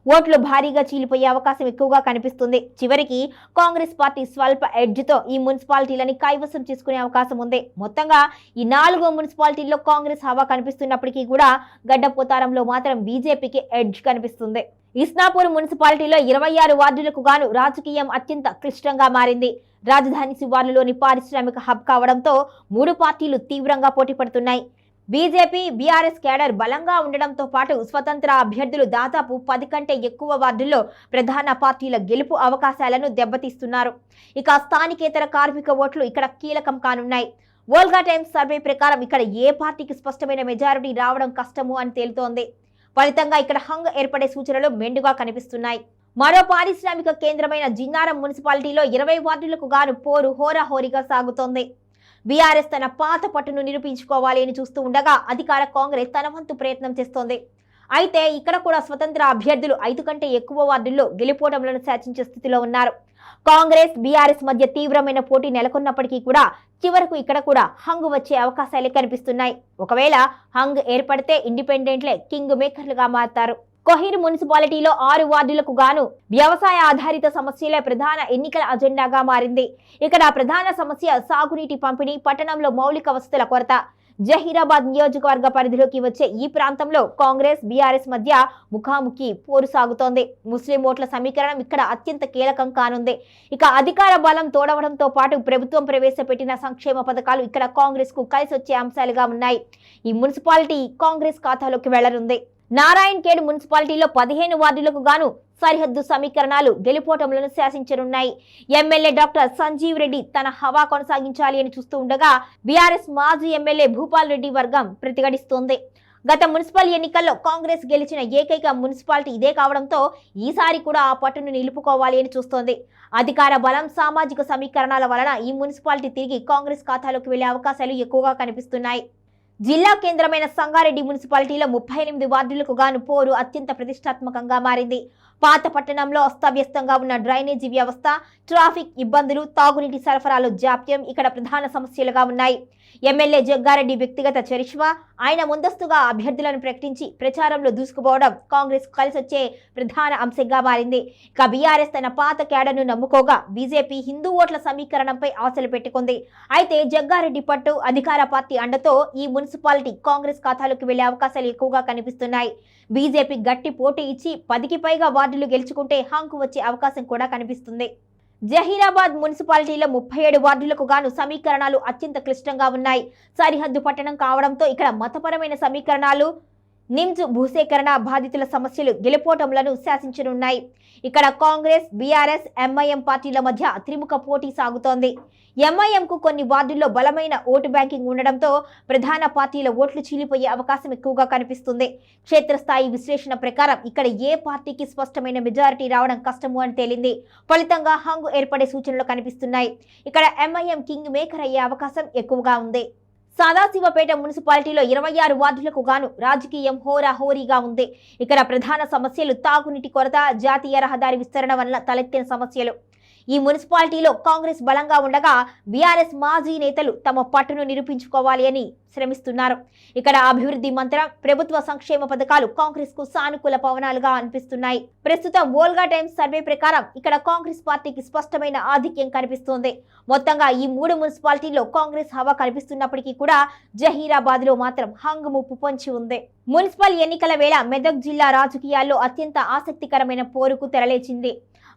ఓట్లు భారీగా చీలిపోయే అవకాశం ఎక్కువగా కనిపిస్తుంది. చివరికి కాంగ్రెస్ పార్టీ స్వల్ప ఎడ్జ్తో ఈ మున్సిపాలిటీలని కైవసం చేసుకునే అవకాశం ఉంది. మొత్తంగా ఈ 4 మున్సిపాలిటీల్లో కాంగ్రెస్ హవా కనిపిస్తున్నప్పటికీ కూడా గడ్డపోతారంలో మాత్రం బీజేపీకి ఎడ్జ్ కనిపిస్తుంది. ఇస్నాపూర్ మున్సిపాలిటీలో 26 వార్డులకు గాను రాజకీయం అత్యంత క్లిష్టంగా మారింది. రాజధాని శివార్లలోని పారిశ్రామిక హబ్ కావడంతో 3 పార్టీలు తీవ్రంగా పోటీ పడుతున్నాయి. బీజేపీ, బీఆర్ఎస్ కేడర్ బలంగా ఉండడంతో పాటు స్వతంత్ర అభ్యర్థులు దాదాపు 10 కంటే ఎక్కువ వార్డుల్లో ప్రధాన పార్టీల గెలుపు అవకాశాలను దెబ్బతీస్తున్నారు. ఇక స్థానికేతర కార్మిక ఓట్లు ఇక్కడ కీలకం కానున్నాయి. వోల్గా టైమ్స్ సర్వే ప్రకారం ఇక్కడ ఏ పార్టీకి స్పష్టమైన మెజారిటీ రావడం కష్టము అని తేలుతోంది. ఫలితంగా ఇక్కడ హంగ్ ఏర్పడే సూచనలు మెండుగా కనిపిస్తున్నాయి. మరో పారిశ్రామిక కేంద్రమైన జిన్నారం మున్సిపాలిటీలో 20 వార్డులకు గాను పోరు హోరాహోరీగా సాగుతోంది. బీఆర్ఎస్ తన పాత పట్టును నిరూపించుకోవాలి అని చూస్తూ ఉండగా అధికార కాంగ్రెస్ తన వంతు ప్రయత్నం చేస్తోంది. అయితే ఇక్కడ కూడా స్వతంత్ర అభ్యర్థులు 5 కంటే ఎక్కువ వార్డుల్లో గెలుపోవడంలను శాసించే స్థితిలో ఉన్నారు. కాంగ్రెస్, బీఆర్ఎస్ మధ్య తీవ్రమైన పోటీ నెలకొన్నప్పటికీ కూడా చివరకు ఇక్కడ కూడా హంగ్ వచ్చే అవకాశాలే కనిపిస్తున్నాయి. ఒకవేళ హంగ్ ఏర్పడితే ఇండిపెండెంట్లే కింగ్ మేకర్లుగా మారతారు. కొహీర్ మున్సిపాలిటీలో 6 వార్డులకు గాను వ్యవసాయ ఆధారిత సమస్యలే ప్రధాన ఎన్నికల అజెండాగా మారింది. ఇక్కడ ప్రధాన సమస్య సాగునీటి పంపిణీ, పట్టణంలో మౌలిక వసతుల కొరత. జహీరాబాద్ నియోజకవర్గ పరిధిలోకి వచ్చే ఈ ప్రాంతంలో కాంగ్రెస్, బీఆర్ఎస్ మధ్య ముఖాముఖి పోరు సాగుతోంది. ముస్లిం ఓట్ల సమీకరణం ఇక్కడ అత్యంత కీలకం కానుంది. ఇక అధికార బలం తోడవడంతో పాటు ప్రభుత్వం ప్రవేశపెట్టిన సంక్షేమ పథకాలు ఇక్కడ కాంగ్రెస్ కు కలిసి వచ్చే అంశాలుగా ఉన్నాయి. ఈ మున్సిపాలిటీ కాంగ్రెస్ ఖాతాలోకి వెళ్లనుంది. నారాయణ్ ఖేడ్ మున్సిపాలిటీలో 15 వార్డులకు గాను సరిహద్దు సమీకరణాలు గెలుపోటములను శాసించనున్నాయి. ఎమ్మెల్యే డాక్టర్ సంజీవ్ రెడ్డి తన హవా కొనసాగించాలి అని చూస్తూ ఉండగా బీఆర్ఎస్ మాజీ ఎమ్మెల్యే భూపాల్ రెడ్డి వర్గం ప్రతిఘటిస్తోంది. గత మున్సిపల్ ఎన్నికల్లో కాంగ్రెస్ గెలిచిన ఏకైక మున్సిపాలిటీ ఇదే కావడంతో ఈసారి కూడా ఆ పట్టును నిలుపుకోవాలి అని చూస్తోంది. అధికార బలం, సామాజిక సమీకరణాల వలన ఈ మున్సిపాలిటీ తిరిగి కాంగ్రెస్ ఖాతాలోకి వెళ్లే అవకాశాలు ఎక్కువగా కనిపిస్తున్నాయి. జిల్లా కేంద్రమైన సంగారెడ్డి మున్సిపాలిటీలో 38 వార్డులకు గాను పోరు అత్యంత ప్రతిష్టాత్మకంగా మారింది. పాత పట్టణంలో అస్తవ్యస్తంగా ఉన్న డ్రైనేజీ వ్యవస్థ, ట్రాఫిక్ ఇబ్బందులు, తాగునీటి సరఫరాలో జాప్యం ఇక్కడ ప్రధాన సమస్యలుగా ఉన్నాయి. ఎమ్మెల్యే జగ్గారెడ్డి వ్యక్తిగత చరిష్మా, ఆయన ముందస్తుగా అభ్యర్థులను ప్రకటించి ప్రచారంలో దూసుకుపోవడం కాంగ్రెస్ కలిసొచ్చే ప్రధాన అంశంగా మారింది. ఇక బీఆర్ఎస్ తన పాత కేడర్ను నమ్ముకోగా బీజేపీ హిందూ ఓట్ల సమీకరణంపై ఆశలు పెట్టుకుంది. అయితే జగ్గారెడ్డి పట్టు, అధికార పార్టీ అండతో ఈ మున్సిపాలిటీ కాంగ్రెస్ ఖాతాలోకి వెళ్లే అవకాశాలు ఎక్కువగా కనిపిస్తున్నాయి. బీజేపీ గట్టి పోటీ ఇచ్చి 10కి పైగా వార్డులు గెలుచుకుంటే హంకు వచ్చే అవకాశం కూడా కనిపిస్తుంది. జహీరాబాద్ మున్సిపాలిటీలో 37 వార్డులకు గాను సమీకరణాలు అత్యంత క్లిష్టంగా ఉన్నాయి. సరిహద్దు పట్టణం కావడంతో ఇక్కడ మతపరమైన సమీకరణాలు, నిమ్స్ భూసేకరణ బాధితుల సమస్యలు గెలుపోటములను శాసించనున్నాయి. ఇక్కడ కాంగ్రెస్, బీఆర్ఎస్, ఎంఐఎం పార్టీల మధ్య త్రిముఖ పోటీ సాగుతోంది. ఎంఐఎంకు కొన్ని వార్డుల్లో బలమైన ఓటు బ్యాంకింగ్ ఉండడంతో ప్రధాన పార్టీల ఓట్లు చీలిపోయే అవకాశం ఎక్కువగా కనిపిస్తుంది. క్షేత్రస్థాయి విశ్లేషణ ప్రకారం ఇక్కడ ఏ పార్టీకి స్పష్టమైన మెజారిటీ రావడం కష్టము అని తేలింది. ఫలితంగా హంగు ఏర్పడే సూచనలు కనిపిస్తున్నాయి. ఇక్కడ ఎంఐఎం కింగ్ మేకర్ అయ్యే అవకాశం ఎక్కువగా ఉంది. సదాశివపేట మున్సిపాలిటీలో 26 వార్డులకు గాను రాజకీయం హోరాహోరీగా ఉంది. ఇక్కడ ప్రధాన సమస్యలు తాగునీటి కొరత, జాతీయ రహదారి విస్తరణ వల్ల తలెత్తిన సమస్యలు. ఈ మున్సిపాలిటీలో కాంగ్రెస్ బలంగా ఉండగా బీఆర్ఎస్ మాజీ నేతలు తమ పట్టును నిరూపించుకోవాలి అని శ్రమిస్తున్నారు. ఇక్కడ అభివృద్ధి మంత్రం, ప్రభుత్వ సంక్షేమ పథకాలు కాంగ్రెస్ కు సానుకూల పవనాలుగా అనిపిస్తున్నాయి. ప్రస్తుతం వోల్గా టైమ్స్ సర్వే ప్రకారం ఇక్కడ కాంగ్రెస్ పార్టీకి స్పష్టమైన ఆధిక్యం కనిపిస్తోంది. మొత్తంగా ఈ 3 మున్సిపాలిటీల్లో కాంగ్రెస్ హవా కనిపిస్తున్నప్పటికీ కూడా జహీరాబాద్ లో మాత్రం హంగు ముప్పు పొంచి ఉంది. మున్సిపల్ ఎన్నికల వేళ మెదక్ జిల్లా రాజకీయాల్లో అత్యంత ఆసక్తికరమైన పోరుకు తెరలేచింది.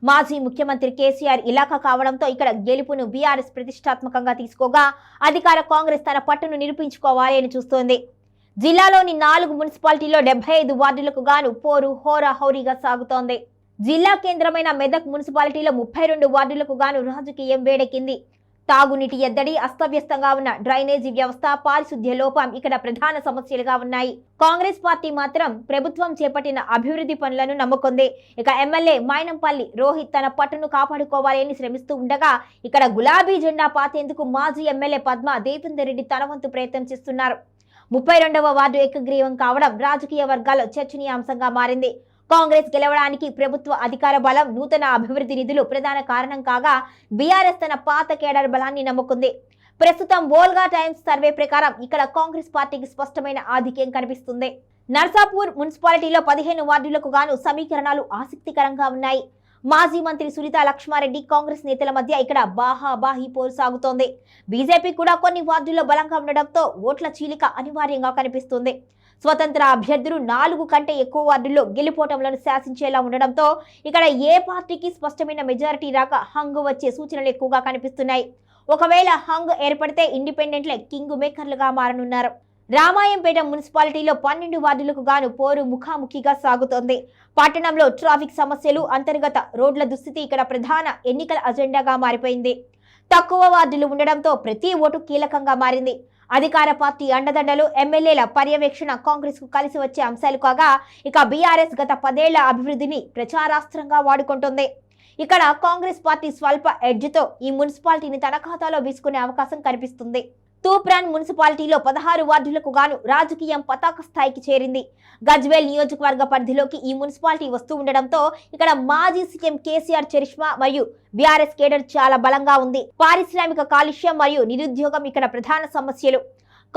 మాజీ ముఖ్యమంత్రి కేసీఆర్ ఇలాకా కావడంతో ఇక్కడ గెలుపును బీఆర్ఎస్ ప్రతిష్టాత్మకంగా తీసుకోగా అధికార కాంగ్రెస్ తన పట్టును నిరూపించుకోవాలి అని చూస్తోంది. జిల్లాలోని 4 మున్సిపాలిటీల్లో 75 వార్డులకు గాను పోరు హోరాహోరీగా సాగుతోంది. జిల్లా కేంద్రమైన మెదక్ మున్సిపాలిటీలో 32 వార్డులకు గాను రాజకీయం వేడెక్కింది. తాగునీటి ఎద్దడి, అస్తవ్యస్తంగా ఉన్న డ్రైనేజీ వ్యవస్థ, పారిశుద్ధ్య లోపం ఇక్కడ ప్రధాన సమస్యలుగా ఉన్నాయి. కాంగ్రెస్ పార్టీ మాత్రం ప్రభుత్వం చేపట్టిన అభివృద్ధి పనులను నమ్ముకుంది. ఇక ఎమ్మెల్యే మైనంపల్లి రోహిత్ తన పట్టును కాపాడుకోవాలని శ్రమిస్తూ ఉండగా ఇక్కడ గులాబీ జెండా పాతేందుకు మాజీ ఎమ్మెల్యే పద్మ దేవేందర్ రెడ్డి తన వంతు ప్రయత్నం చేస్తున్నారు. 32వ వార్డు ఏకగ్రీవం కావడం రాజకీయ వర్గాల్లో చర్చనీయాంశంగా మారింది. కాంగ్రెస్ గెలవడానికి ప్రభుత్వ అధికార బలం, నూతన అభివృద్ధి నిధులు ప్రధాన కారణం కాగా బీఆర్ఎస్ తన పాత కేడర్ బలాన్ని నమ్ముకుంది. ప్రస్తుతం వోల్గా టైమ్స్ సర్వే ప్రకారం ఇక్కడ కాంగ్రెస్ పార్టీకి స్పష్టమైన ఆధిక్యం కనిపిస్తుంది. నర్సాపూర్ మున్సిపాలిటీలో 15 వార్డులకు గాను సమీకరణాలు ఆసక్తికరంగా ఉన్నాయి. మాజీ మంత్రి సునీత లక్ష్మారెడ్డి, కాంగ్రెస్ నేతల మధ్య ఇక్కడ బాహాబాహి పోరు సాగుతోంది. బీజేపీ కూడా కొన్ని వార్డుల్లో బలంగా ఉండడంతో ఓట్ల చీలిక అనివార్యంగా కనిపిస్తుంది. స్వతంత్ర అభ్యర్థులు 4 కంటే ఎక్కువ వార్డుల్లో గెలుపోటములను శాసించేలా ఉండడంతో ఇక్కడ ఏ పార్టీకి స్పష్టమైన మెజారిటీ రాక హంగు వచ్చే సూచనలు ఎక్కువగా కనిపిస్తున్నాయి. ఒకవేళ హంగ్ ఏర్పడితే ఇండిపెండెంట్లే కింగ్ మేకర్లుగా మారనున్నారు. రామాయంపేట మున్సిపాలిటీలో 12 వార్డులకు గాను పోరు ముఖాముఖిగా సాగుతోంది. పట్టణంలో ట్రాఫిక్ సమస్యలు, అంతర్గత రోడ్ల దుస్థితి ఇక్కడ ప్రధాన ఎన్నికల అజెండాగా మారిపోయింది. తక్కువ వార్డులు ఉండడంతో ప్రతి ఓటు కీలకంగా మారింది. అధికార పార్టీ అండదండలు, ఎమ్మెల్యేల పర్యవేక్షణ కాంగ్రెస్ కు కలిసి వచ్చే అంశాలు కాగా ఇక బీఆర్ఎస్ గత 10 ఏళ్ల అభివృద్ధిని ప్రచారాస్త్రంగా వాడుకుంటుంది. ఇక్కడ కాంగ్రెస్ పార్టీ స్వల్ప ఎడ్జ్తో ఈ మున్సిపాలిటీని తన ఖాతాలో వేసుకునే అవకాశం కనిపిస్తుంది. తూప్రాన్ మున్సిపాలిటీలో 16 వార్డులకు గాను రాజకీయం పతాక స్థాయికి చేరింది. గజ్వేల్ నియోజకవర్గ పరిధిలోకి ఈ మున్సిపాలిటీ వస్తూ ఉండడంతో ఇక్కడ మాజీ సీఎం కేసీఆర్ చరిష్మా మరియు బీఆర్ఎస్ కేడర్ చాలా బలంగా ఉంది. పారిశ్రామిక కాలుష్యం మరియు నిరుద్యోగం ఇక్కడ ప్రధాన సమస్యలు.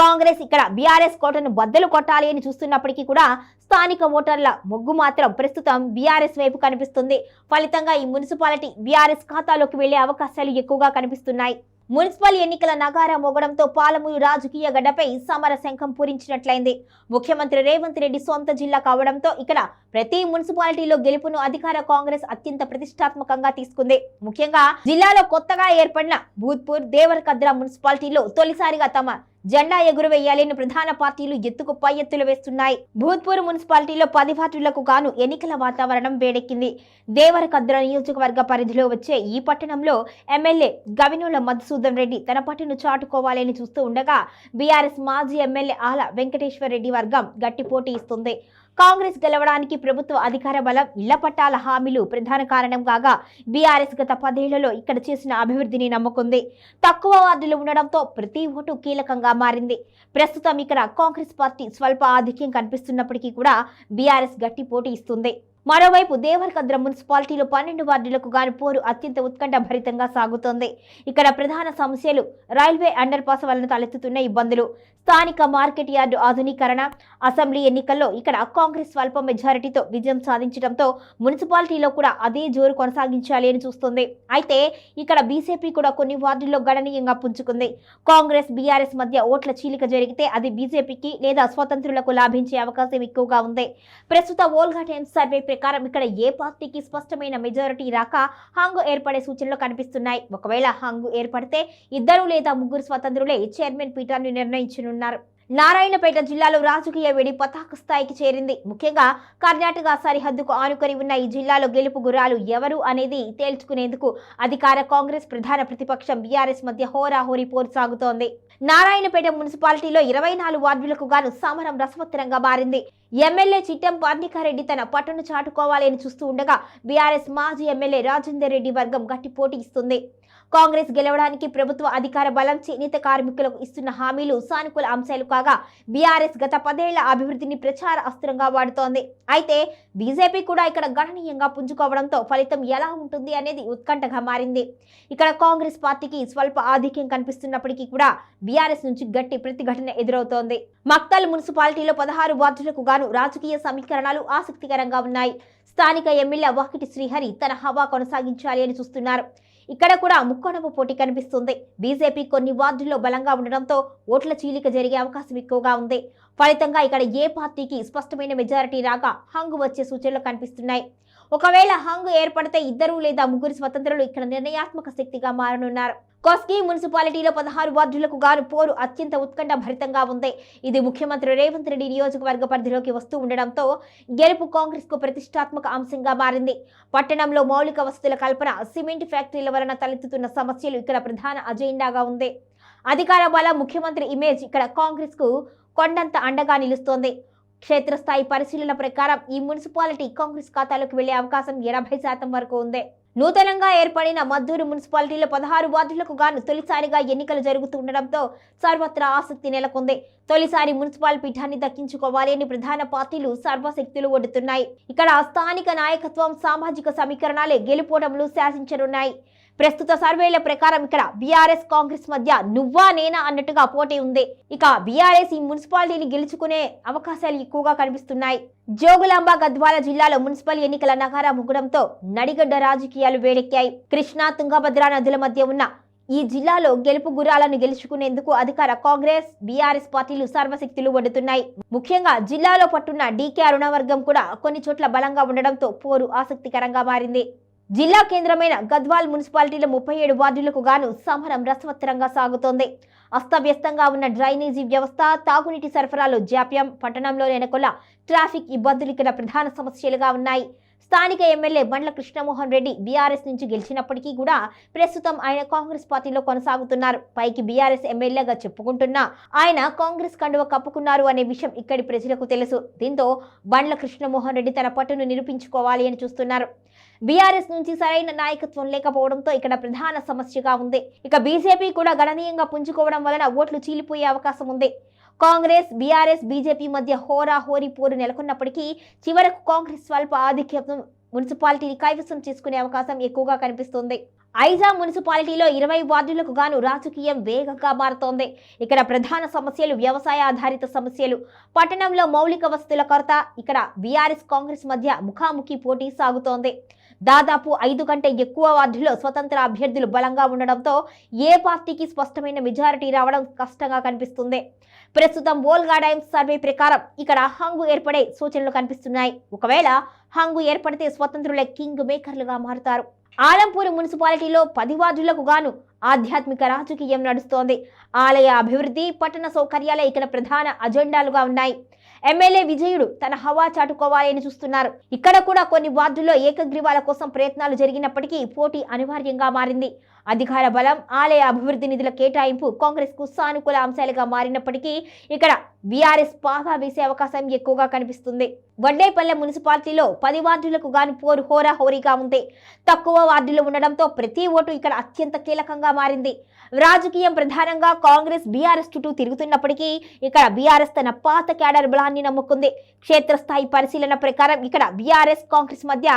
కాంగ్రెస్ ఇక్కడ బీఆర్ఎస్ కోటను బద్దలు కొట్టాలి అని చూస్తున్నప్పటికీ కూడా స్థానిక ఓటర్ల మొగ్గు మాత్రం ప్రస్తుతం బీఆర్ఎస్ వైపు కనిపిస్తుంది. ఫలితంగా ఈ మున్సిపాలిటీ బీఆర్ఎస్ ఖాతాలోకి వెళ్లే అవకాశాలు ఎక్కువగా కనిపిస్తున్నాయి. మున్సిపల్ ఎన్నికల నగారా మోగడంతో పాలమూరు రాజకీయ గడ్డపై సమర శంఖం పూరించినట్లయింది. ముఖ్యమంత్రి రేవంత్ రెడ్డి సొంత జిల్లా కావడంతో ఇక్కడ ప్రతి మున్సిపాలిటీలో గెలుపును అధికార కాంగ్రెస్ అత్యంత ప్రతిష్టాత్మకంగా తీసుకుంది. ముఖ్యంగా జిల్లాలో కొత్తగా ఏర్పడిన భూత్పూర్, దేవరకద్ర మున్సిపాలిటీలో తొలిసారిగా తమ జెండా ఎగురవేయాలని ప్రధాన పార్టీలు ఎత్తుకు పై ఎత్తులు వేస్తున్నాయి. భూత్పూర్ మున్సిపాలిటీలో 10 వార్డులకు గాను ఎన్నికల వాతావరణం వేడెక్కింది. దేవరకద్ర నియోజకవర్గ పరిధిలో వచ్చే ఈ పట్టణంలో ఎమ్మెల్యే గవినూల మధుసూదన్ రెడ్డి తన పట్టును చాటుకోవాలని చూస్తూ ఉండగా బీఆర్ఎస్ మాజీ ఎమ్మెల్యే ఆల వెంకటేశ్వర రెడ్డి వర్గం గట్టి పోటీ ఇస్తుంది. కాంగ్రెస్ గెలవడానికి ప్రభుత్వ అధికార బలం, ఇళ్ల పట్టాల హామీలు ప్రధాన కారణం కాగా బీఆర్ఎస్ గత 10 ఏళ్లలో ఇక్కడ చేసిన అభివృద్ధిని నమ్ముకుంది. తక్కువ వార్డులు ఉండడంతో ప్రతి ఓటు కీలకంగా మారింది. ప్రస్తుతం ఇక్కడ కాంగ్రెస్ పార్టీ స్వల్ప ఆధిక్యం కనిపిస్తున్నప్పటికీ కూడా బీఆర్ఎస్ గట్టి పోటీ ఇస్తుంది. మరోవైపు దేవరకద్ర మున్సిపాలిటీలో 12 వార్డులకు గాను పోరు అత్యంత ఉత్కంఠ భరితంగా సాగుతోంది. ఇక్కడ ప్రధాన సమస్యలు రైల్వే అండర్ పాస్ వలన తలెత్తుతున్న ఇబ్బందులు, స్థానిక మార్కెట్ యార్డు ఆధునీకరణ. అసెంబ్లీ ఎన్నికల్లో ఇక్కడ కాంగ్రెస్ స్వల్ప మెజారిటీతో విజయం సాధించడంతో మున్సిపాలిటీలో కూడా అదే జోరు కొనసాగించాలి అని చూస్తుంది. అయితే ఇక్కడ బీజేపీ కూడా కొన్ని వార్డుల్లో గణనీయంగా పుంజుకుంది. కాంగ్రెస్ బీఆర్ఎస్ మధ్య ఓట్ల చీలిక జరిగితే అది బీజేపీకి లేదా స్వతంత్రులకు లాభించే అవకాశం ఎక్కువగా ఉంది. ప్రస్తుత వోల్గా టైమ్స్ సర్వే ప్రకారం ఇక్కడ ఏ పార్టీకి స్పష్టమైన మెజారిటీ రాక హంగు ఏర్పడే సూచనలు కనిపిస్తున్నాయి. ఒకవేళ హంగు ఏర్పడితే 2 లేదా 3 స్వతంత్రులే చైర్మన్ పీఠాన్ని నిర్ణయించనున్నారు. నారాయణపేట జిల్లాలో రాజకీయ వేడి పతాక స్థాయికి చేరింది. ముఖ్యంగా కర్ణాటక సరిహద్దుకు ఆనుకొని ఉన్న ఈ జిల్లాలో గెలుపు గుర్రాలు ఎవరు అనేది తేల్చుకునేందుకు అధికార కాంగ్రెస్, ప్రధాన ప్రతిపక్షం బీఆర్ఎస్ మధ్య హోరాహోరీ పోరు సాగుతోంది. నారాయణపేట మున్సిపాలిటీలో 24 వార్డులకు గాను సమరం రసవత్తరంగా మారింది. ఎమ్మెల్యే చిట్టం పార్నికారెడ్డి తన పట్టును చాటుకోవాలని చూస్తూ ఉండగా బీఆర్ఎస్ మాజీ ఎమ్మెల్యే రాజేందర్ రెడ్డి వర్గం గట్టి పోటీ ఇస్తుంది. కాంగ్రెస్ గెలవడానికి ప్రభుత్వ అధికార బలం, చేనేత కార్మికులకు ఇస్తున్న హామీలు సానుకూల అంశాలు కాగా బీఆర్ఎస్ గత 10 ఏళ్ల అభివృద్ధిని ప్రచార అస్త్రంగా వాడుతోంది. అయితే బీజేపీ కూడా ఇక్కడ గణనీయంగా పుంజుకోవడంతో ఫలితం ఎలా ఉంటుంది అనేది ఉత్కంఠగా మారింది. ఇక్కడ కాంగ్రెస్ పార్టీకి స్వల్ప ఆధిక్యం కనిపిస్తున్నప్పటికీ కూడా బీఆర్ఎస్ నుంచి గట్టి ప్రతిఘటన ఎదురవుతోంది. మక్తల్ మున్సిపాలిటీలో 16 వార్డులకు గాను రాజకీయ సమీకరణాలు ఆసక్తికరంగా ఉన్నాయి. స్థానిక ఎమ్మెల్యే వాకిటి శ్రీహరి తన హవా కొనసాగించాలి అని చూస్తున్నారు. ఇక్కడ కూడా ముక్కోణపు పోటీ కనిపిస్తుంది. బీజేపీ కొన్ని వార్డుల్లో బలంగా ఉండడంతో ఓట్ల చీలిక జరిగే అవకాశం ఎక్కువగా ఉంది. ఫలితంగా ఇక్కడ ఏ పార్టీకి స్పష్టమైన మెజారిటీ రాక హంగు వచ్చే సూచనలు కనిపిస్తున్నాయి. ఒకవేళ హంగు ఏర్పడితే 2 లేదా 3 స్వతంత్రులు ఇక్కడ నిర్ణయాత్మక శక్తిగా మారనున్నారు. కొస్గి మున్సిపాలిటీలో 16 వార్డులకు గాను పోరు అత్యంత ఉత్కంఠ భరితంగా ఉంది. ఇది ముఖ్యమంత్రి రేవంత్ రెడ్డి నియోజకవర్గ పరిధిలోకి వస్తూ ఉండడంతో గెలుపు కాంగ్రెస్ కు ప్రతిష్టాత్మక అంశంగా మారింది. పట్టణంలో మౌలిక వసతుల కల్పన, సిమెంట్ ఫ్యాక్టరీల వలన తలెత్తుతున్న సమస్యలు ఇక్కడ ప్రధాన అజెండాగా ఉంది. అధికార బలం, ముఖ్యమంత్రి ఇమేజ్ ఇక్కడ కాంగ్రెస్ కు కొండంత అండగా నిలుస్తోంది. క్షేత్రస్థాయి పరిశీలన ప్రకారం ఈ మున్సిపాలిటీ కాంగ్రెస్ ఖాతాలోకి వెళ్లే అవకాశం 80% వరకు ఉంది. నూతనంగా ఏర్పడిన మద్దూరు మున్సిపాలిటీలో 16 వార్డులకు గాను తొలిసారిగా ఎన్నికలు జరుగుతుండటంతో సర్వత్రా ఆసక్తి నెలకొంది. తొలిసారి మున్సిపల్ పీఠాన్ని దక్కించుకోవాలి అని ప్రధాన పార్టీలు సర్వశక్తులు ఒడ్డుతున్నాయి. ఇక్కడ స్థానిక నాయకత్వం, సామాజిక సమీకరణాలే గెలుపోవడంలో శాసించనున్నాయి. ప్రస్తుత సర్వేల ప్రకారం ఇక్కడ బీఆర్ఎస్ కాంగ్రెస్ మధ్య నువ్వా నేనా అన్నట్టుగా పోటీ ఉంది. ఇక బీఆర్ఎస్ ఈ మున్సిపాలిటీని గెలుచుకునే అవకాశాలు ఎక్కువగా కనిపిస్తున్నాయి. జోగులాంబ, గద్వాల జిల్లాలో మున్సిపల్ ఎన్నికల నగారా ముగ్గడంతో నడిగడ్డ రాజకీయాలు వేడెక్కాయి. కృష్ణా, తుంగభద్ర నదుల మధ్య ఉన్న ఈ జిల్లాలో గెలుపు గుర్రాలను గెలుచుకునేందుకు అధికార కాంగ్రెస్, బీఆర్ఎస్ పార్టీలు సర్వశక్తులు ఒడ్డుతున్నాయి. ముఖ్యంగా జిల్లాలో పట్టున్న డీకే అరుణవర్గం కూడా కొన్ని చోట్ల బలంగా ఉండడంతో పోరు ఆసక్తికరంగా మారింది. జిల్లా కేంద్రమైన గద్వాల్ మున్సిపాలిటీలో 37 వార్డులకు గాను సమరం రసవత్తరంగా సాగుతోంది. అస్తవ్యస్తంగా ఉన్న డ్రైనేజీ వ్యవస్థ, తాగునీటి సరఫరాలో జాప్యం, పట్టణంలో నెలకొన్న ట్రాఫిక్ ఇబ్బందులు ఇక్కడ ప్రధాన సమస్యలుగా ఉన్నాయి. స్థానిక ఎమ్మెల్యే బండ్ల కృష్ణమోహన్ రెడ్డి బీఆర్ఎస్ నుంచి గెలిచినప్పటికీ కూడా ప్రస్తుతం ఆయన కాంగ్రెస్ పార్టీలో కొనసాగుతున్నారు. పైకి బీఆర్ఎస్ ఎమ్మెల్యేగా చెప్పుకుంటున్నా ఆయన కాంగ్రెస్ కండువ కప్పుకున్నారు అనే విషయం ఇక్కడి ప్రజలకు తెలుసు. దీంతో బండ్ల కృష్ణమోహన్ రెడ్డి తన పట్టును నిరూపించుకోవాలి అని చూస్తున్నారు. బీఆర్ఎస్ నుంచి సరైన నాయకత్వం లేకపోవడంతో ఇక్కడ ప్రధాన సమస్యగా ఉంది. ఇక బీజేపీ కూడా గణనీయంగా పుంజుకోవడం వలన ఓట్లు చీలిపోయే అవకాశం ఉంది. కాంగ్రెస్, బీఆర్ఎస్, బీజేపీ మధ్య హోరీ పోరు నెలకొన్నప్పటికీ చివరకు కాంగ్రెస్ స్వల్ప ఆధిక్యత మున్సిపాలిటీని కైవసం చేసుకునే అవకాశం ఎక్కువగా కనిపిస్తుంది. ఐజా మున్సిపాలిటీలో 20 వార్డులకు గాను రాజకీయం వేగంగా మారుతోంది. ఇక్కడ ప్రధాన సమస్యలు వ్యవసాయ ఆధారిత సమస్యలు, పట్టణంలో మౌలిక వసతుల కొరత. ఇక్కడ బీఆర్ఎస్, కాంగ్రెస్ మధ్య ముఖాముఖి పోటీ సాగుతోంది. దాదాపు 5 కంటే ఎక్కువ వార్డుల్లో స్వతంత్ర అభ్యర్థులు బలంగా ఉండడంతో ఏ పార్టీకి స్పష్టమైన మెజారిటీ రావడం కష్టంగా కనిపిస్తుంది. ప్రస్తుతం వోల్గా టైమ్స్ సర్వే ప్రకారం ఇక్కడ హంగు ఏర్పడే సూచనలు కనిపిస్తున్నాయి. ఒకవేళ హంగు ఏర్పడితే స్వతంత్రులే కింగ్ మేకర్లుగా మారుతారు. ఆలంపూర్ మున్సిపాలిటీలో 10 వార్డులకు గాను ఆధ్యాత్మిక రాజకీయం నడుస్తోంది. ఆలయ అభివృద్ధి, పట్టణ సౌకర్యాలే ఇక్కడ ప్రధాన అజెండాలుగా ఉన్నాయి. ఎమ్మెల్యే విజయుడు తన హవా చాటుకోవాలని చూస్తున్నారు. ఇక్కడ కూడా కొన్ని వార్డుల్లో ఏకగ్రీవాల కోసం ప్రయత్నాలు జరిగినప్పటికీ పోటీ అనివార్యంగా మారింది. అధికార బలం, ఆలయ అభివృద్ధి నిధుల కేటాయింపు కాంగ్రెస్ కు సానుకూల అంశాలుగా మారినప్పటికీ ఇక్కడ బీఆర్ఎస్ పాగా వేసే అవకాశం ఎక్కువగా కనిపిస్తుంది. వడ్డేపల్లె మున్సిపాలిటీలో 10 వార్డులకు గాను పోరు హోరాహోరీగా ఉంది. తక్కువ వార్డులు ఉండడంతో ప్రతి ఓటు ఇక్కడ అత్యంత కీలకంగా మారింది. రాజకీయం ప్రధానంగా కాంగ్రెస్, బీఆర్ఎస్ చుట్టూ తిరుగుతున్నప్పటికీ ఇక్కడ బీఆర్ఎస్ తన పాత క్యాడర్ బలాన్ని నమ్ముకుంది. క్షేత్రస్థాయి పరిశీలన ప్రకారం ఇక్కడ బీఆర్ఎస్, కాంగ్రెస్ మధ్య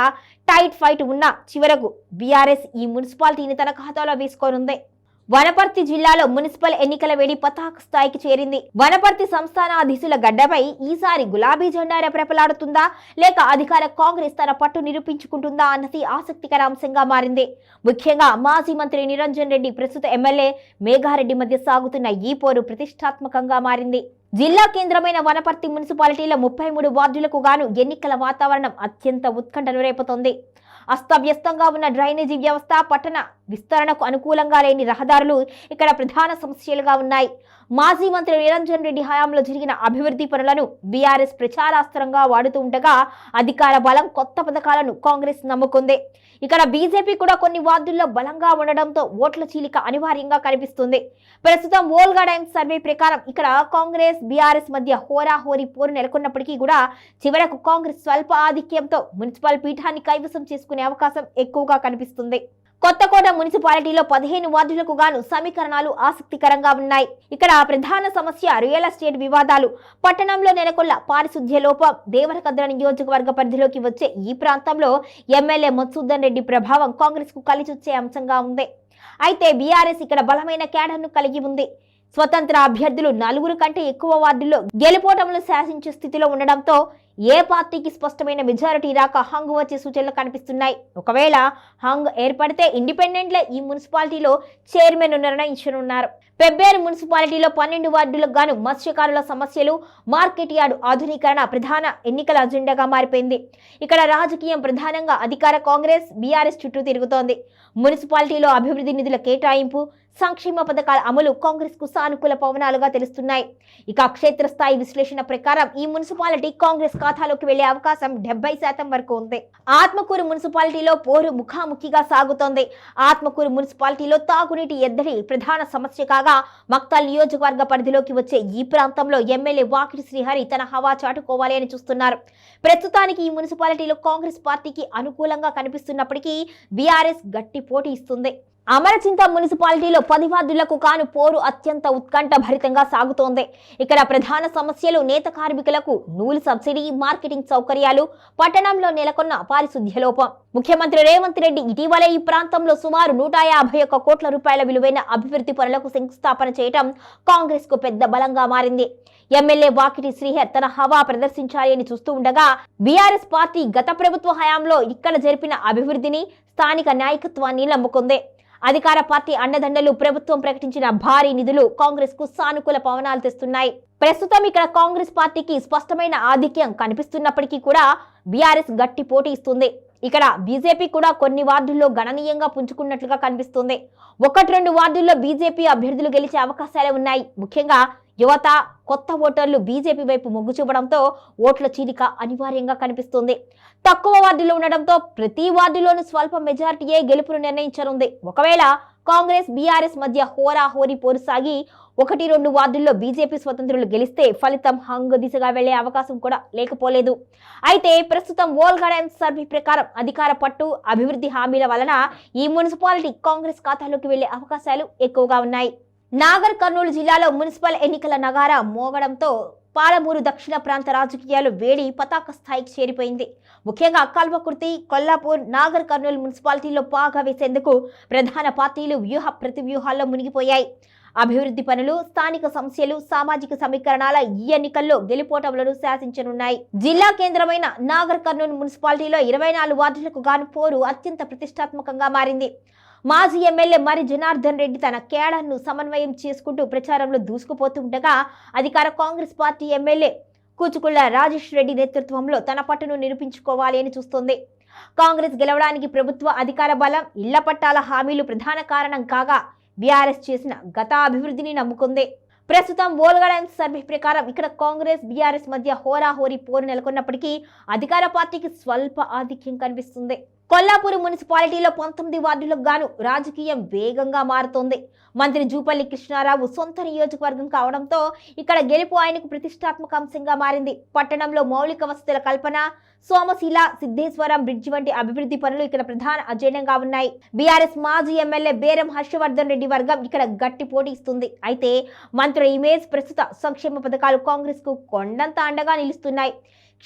టైట్ ఫైట్ ఉన్న చివరకు బీఆర్ఎస్ ఈ మున్సిపాలిటీని తన ఖాతాలో వేసుకోనుంది. వనపర్తి జిల్లాలో మున్సిపల్ ఎన్నికల వేడి పతాక స్థాయికి చేరింది. వనపర్తి సంస్థానాధీశుల గడ్డపై ఈసారి గులాబీ జెండా రెపరెపలాడుతుందా లేక అధికార కాంగ్రెస్ తన పట్టు నిరూపించుకుంటుందా అన్నది ఆసక్తికర అంశంగా మారింది. ముఖ్యంగా మాజీ మంత్రి నిరంజన్ రెడ్డి, ప్రస్తుత ఎమ్మెల్యే మేఘారెడ్డి మధ్య సాగుతున్న ఈ పోరు ప్రతిష్టాత్మకంగా మారింది. జిల్లా కేంద్రమైన వనపర్తి మున్సిపాలిటీలో 33 వార్డులకు గాను ఎన్నికల వాతావరణం అత్యంత ఉత్కంఠను రేపుతోంది. అస్తవ్యస్తంగా ఉన్న డ్రైనేజీ వ్యవస్థ, పట్టణ విస్తరణకు అనుకూలంగా లేని రహదారులు ఇక్కడ ప్రధాన సమస్యలుగా ఉన్నాయి. మాజీ మంత్రి నిరంజన్ రెడ్డి హయాంలో జరిగిన అభివృద్ధి పనులను బీఆర్ఎస్ ప్రచారాస్త్రంగా వాడుతూ ఉండగా అధికార బలం, కొత్త పథకాలను కాంగ్రెస్ నమ్ముకుంది. ఇక్కడ బీజేపీ కూడా కొన్ని వార్డుల్లో బలంగా ఉండడంతో ఓట్ల చీలిక అనివార్యంగా కనిపిస్తుంది. ప్రస్తుతం వోల్గా టైమ్స్ సర్వే ప్రకారం ఇక్కడ కాంగ్రెస్, బీఆర్ఎస్ మధ్య హోరాహోరీ పోరు నెలకొన్నప్పటికీ కూడా చివరకు కాంగ్రెస్ స్వల్ప ఆధిక్యంతో మున్సిపల్ పీఠాన్ని కైవసం చేసుకునే అవకాశం ఎక్కువగా కనిపిస్తుంది. కొత్తకోట మున్సిపాలిటీలో 15 వార్డులకు గాను సమీకరణాలు ఆసక్తికరంగా ఉన్నాయి. ఇక్కడ ప్రధాన సమస్య రియల్ ఎస్టేట్ వివాదాలు. పట్టణంలో నెలకొన్న పారిశుధ్య లోపం. దేవరకద్ర నియోజకవర్గ పరిధిలోకి వచ్చే ఈ ప్రాంతంలో ఎమ్మెల్యే మధుసూదన్ రెడ్డి ప్రభావం కాంగ్రెస్ కు కలిసొచ్చే అంశంగా ఉంది. అయితే బీఆర్ఎస్ ఇక్కడ బలమైన క్యాడర్ను కలిగి ఉంది. స్వతంత్ర అభ్యర్థులు 4 కంటే ఎక్కువ వార్డుల్లో గెలుపోటములు శాసించే స్థితిలో ఉండడంతో ఏ పార్టీకి స్పష్టమైన మెజారిటీ రాక హంగ్ వచ్చే సూచనలు కనిపిస్తున్నాయి. ఒకవేళ హంగ్ ఏర్పడితే ఇండిపెండెంట్లే ఈ మున్సిపాలిటీలో చైర్మన్ నిర్ణయించనున్నారు. పెబ్బేరు మున్సిపాలిటీలో 12 వార్డులకు గాను మత్స్యకారుల సమస్యలు, మార్కెట్ యార్డు ఆధునీకరణ ప్రధాన ఎన్నికల అజెండాగా మారిపోయింది. ఇక్కడ రాజకీయం ప్రధానంగా అధికార కాంగ్రెస్, బీఆర్ఎస్ చుట్టూ తిరుగుతోంది. మున్సిపాలిటీలో అభివృద్ధి నిధుల కేటాయింపు, సంక్షేమ పథకాల అమలు కాంగ్రెస్ కు సానుకూల పవనాలుగా తెలుస్తున్నాయి. ఇక క్షేత్రస్థాయి విశ్లేషణ ప్రకారం ఈ మున్సిపాలిటీ కాంగ్రెస్ ఖాతాలోకి వెళ్లే అవకాశం 70% వరకు ఉంది. ఆత్మకూరు మున్సిపాలిటీలో పోరు ముఖాముఖిగా సాగుతోంది. ఆత్మకూరు మున్సిపాలిటీలో తాగునీటి ఎద్దడి ప్రధాన సమస్య కాగా మక్తల్ నియోజకవర్గ పరిధిలోకి వచ్చే ఈ ప్రాంతంలో ఎమ్మెల్యే వాకిటి శ్రీహరి తన హవా చాటుకోవాలి అని చూస్తున్నారు. ప్రస్తుతానికి ఈ మున్సిపాలిటీలో కాంగ్రెస్ పార్టీకి అనుకూలంగా కనిపిస్తున్నప్పటికీ బీఆర్ఎస్ గట్టి పోటీ ఇస్తుంది. అమరచింత మున్సిపాలిటీలో 10 వార్డులకు కాను పోరు అత్యంత ఉత్కంఠ భరితంగా సాగుతోంది. ఇక్కడ ప్రధాన సమస్యలు నేత కార్మికులకు నూలు సబ్సిడీ, మార్కెటింగ్ సౌకర్యాలు, పట్టణంలో నెలకొన్న పారిశుద్ధ్య లోపం. ముఖ్యమంత్రి రేవంత్ రెడ్డి ఇటీవలే ఈ ప్రాంతంలో సుమారు 151 కోట్ల రూపాయల విలువైన అభివృద్ధి పనులకు శంకుస్థాపన చేయడం కాంగ్రెస్ కు పెద్ద బలంగా మారింది. ఎమ్మెల్యే వాకిటి శ్రీహర్ తన హవా ప్రదర్శించాలి అని చూస్తూ ఉండగా బీఆర్ఎస్ పార్టీ గత ప్రభుత్వ హయాంలో ఇక్కడ జరిపిన అభివృద్ధిని, స్థానిక నాయకత్వాన్ని నమ్ముకుంది. అధికార పార్టీ అండదండలు, ప్రభుత్వం ప్రకటించిన భారీ నిధులు కాంగ్రెస్ కు సానుకూల పవనాలు తెస్తున్నాయి. ప్రస్తుతం ఇక్కడ కాంగ్రెస్ పార్టీకి స్పష్టమైన ఆధిక్యం కనిపిస్తున్నప్పటికీ కూడా బీఆర్ఎస్ గట్టి పోటీ ఇస్తుంది. ఇక్కడ బీజేపీ కూడా కొన్ని వార్డుల్లో గణనీయంగా పుంజుకున్నట్లుగా కనిపిస్తుంది. 1-2 వార్డుల్లో బీజేపీ అభ్యర్థులు గెలిచే అవకాశాలే ఉన్నాయి. ముఖ్యంగా యువత, కొత్త ఓటర్లు బీజేపీ వైపు మొగ్గు చూపడంతో ఓట్ల చీలిక అనివార్యంగా కనిపిస్తుంది. తక్కువ వార్డులు ఉండడంతో ప్రతి వార్డులోనూ స్వల్ప మెజారిటీయే గెలుపును నిర్ణయించనుంది. ఒకవేళ కాంగ్రెస్ బీఆర్ఎస్ మధ్య హోరాహోరీ పోరు సాగి 1-2 వార్డుల్లో బీజేపీ స్వతంత్రులు గెలిస్తే ఫలితం హంగు దిశగా వెళ్లే అవకాశం కూడా లేకపోలేదు. అయితే ప్రస్తుతం వోల్గాడెం సర్వే ప్రకారం అధికార పట్టు, అభివృద్ధి హామీల వలన ఈ మున్సిపాలిటీ కాంగ్రెస్ ఖాతాలోకి వెళ్లే అవకాశాలు ఎక్కువగా ఉన్నాయి. నాగర్ కర్నూలు జిల్లాలో మున్సిపల్ ఎన్నికల నగారా మోగడంతో పాలమూరు దక్షిణ ప్రాంత రాజకీయాలు వేడి పతాక స్థాయికి చేరిపోయింది. ముఖ్యంగా కల్వకుర్తి, కొల్లాపూర్, నాగర్ కర్నూలు మున్సిపాలిటీలో పాగా వేసేందుకు ప్రధాన పార్టీలు వ్యూహ ప్రతివ్యూహాల్లో మునిగిపోయాయి. అభివృద్ధి పనులు, స్థానిక సమస్యలు, సామాజిక సమీకరణాల ఈ ఎన్నికల్లో గెలుపోటములను శాసించనున్నాయి. జిల్లా కేంద్రమైన నాగర్ కర్నూలు మున్సిపాలిటీలో 24 వార్డులకు గాను పోరు అత్యంత ప్రతిష్టాత్మకంగా మారింది. మాజీ ఎమ్మెల్యే మరి జనార్దన్ రెడ్డి తన కేడర్ను సమన్వయం చేసుకుంటూ ప్రచారంలో దూసుకుపోతుండగా అధికార కాంగ్రెస్ పార్టీ ఎమ్మెల్యే కూచుకుళ్ల రాజేష్ రెడ్డి నేతృత్వంలో తన పట్టును నిరూపించుకోవాలి అని చూస్తోంది. కాంగ్రెస్ గెలవడానికి ప్రభుత్వ అధికార బలం, ఇళ్ల పట్టాల హామీలు ప్రధాన కారణం కాగా బీఆర్ఎస్ చేసిన గత అభివృద్ధిని నమ్ముకుంది. ప్రస్తుతం వోల్గాడెం సర్వే ప్రకారం ఇక్కడ కాంగ్రెస్ బీఆర్ఎస్ మధ్య హోరాహోరీ పోరు నెలకొన్నప్పటికీ అధికార పార్టీకి స్వల్ప ఆధిక్యం కనిపిస్తుంది. కొల్లాపూర్ మున్సిపాలిటీలో 19 వార్డులకు గాను రాజకీయం వేగంగా మారుతోంది. మంత్రి జూపల్లి కృష్ణారావు సొంత నియోజకవర్గం కావడంతో ఇక్కడ గెలుపు ఆయనకు ప్రతిష్టాత్మక అంశంగా మారింది. పట్టణంలో మౌలిక వసతుల కల్పన, సోమశీల, సిద్ధేశ్వరం బ్రిడ్జి వంటి అభివృద్ధి పనులు ఇక్కడ ప్రధాన అజెండాగా ఉన్నాయి. బీఆర్ఎస్ మాజీ ఎమ్మెల్యే బేరం హర్షవర్ధన్ రెడ్డి వర్గం ఇక్కడ గట్టి పోటీ ఇస్తుంది. అయితే మంత్రుల ఇమేజ్, ప్రస్తుత సంక్షేమ పథకాలు కాంగ్రెస్ కు కొండంత అండగా నిలుస్తున్నాయి.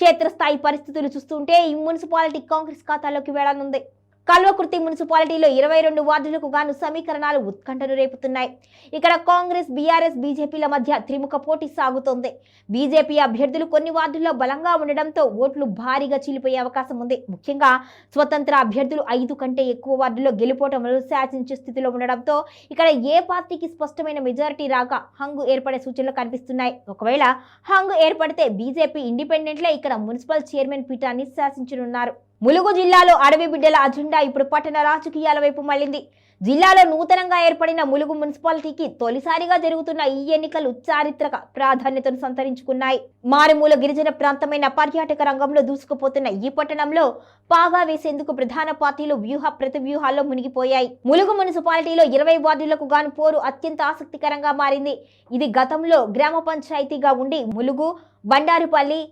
క్షేత్రస్థాయి పరిస్థితులు చూస్తుంటే ఈ మున్సిపాలిటీ కాంగ్రెస్ ఖాతాలోకి వెళ్లనుంది. కల్వకుర్తి మున్సిపాలిటీలో 22 వార్డులకు గాను సమీకరణాలు ఉత్కంఠను రేపుతున్నాయి. ఇక్కడ కాంగ్రెస్, బీఆర్ఎస్, బీజేపీల మధ్య త్రిముఖ పోటీ సాగుతోంది. బీజేపీ అభ్యర్థులు కొన్ని వార్డుల్లో బలంగా ఉండడంతో ఓట్లు భారీగా చీలిపోయే అవకాశం ఉంది. ముఖ్యంగా స్వతంత్ర అభ్యర్థులు 5 కంటే ఎక్కువ వార్డుల్లో గెలుపోటములు శాసించే స్థితిలో ఉండడంతో ఇక్కడ ఏ పార్టీకి స్పష్టమైన మెజారిటీ రాక హంగు ఏర్పడే సూచనలు కనిపిస్తున్నాయి. ఒకవేళ హంగు ఏర్పడితే బీజేపీ ఇండిపెండెంట్లే ఇక్కడ మున్సిపల్ చైర్మన్ పీఠాన్ని శాసించనున్నారు. ములుగు జిల్లాలో అడవి బిడ్డల అజెండా ఇప్పుడు పట్టణ రాజకీయాల వైపు మళ్లింది. జిల్లాలో నూతనంగా ఏర్పడిన ములుగు మున్సిపాలిటీకి తొలిసారిగా జరుగుతున్న ఈ ఎన్నికలు చారిత్రక ప్రాధాన్యతను సంతరించుకున్నాయి. మారుమూల గిరిజన ప్రాంతమైన పర్యాటక రంగంలో దూసుకుపోతున్న ఈ పట్టణంలో పాగా వేసేందుకు ప్రధాన పార్టీలు వ్యూహ ప్రతివ్యూహాల్లో మునిగిపోయాయి. ములుగు మున్సిపాలిటీలో 20 వార్డులకు గాను పోరు అత్యంత ఆసక్తికరంగా మారింది. ఇది గతంలో గ్రామ పంచాయతీగా ఉండి ములుగు, బండారుపల్లి,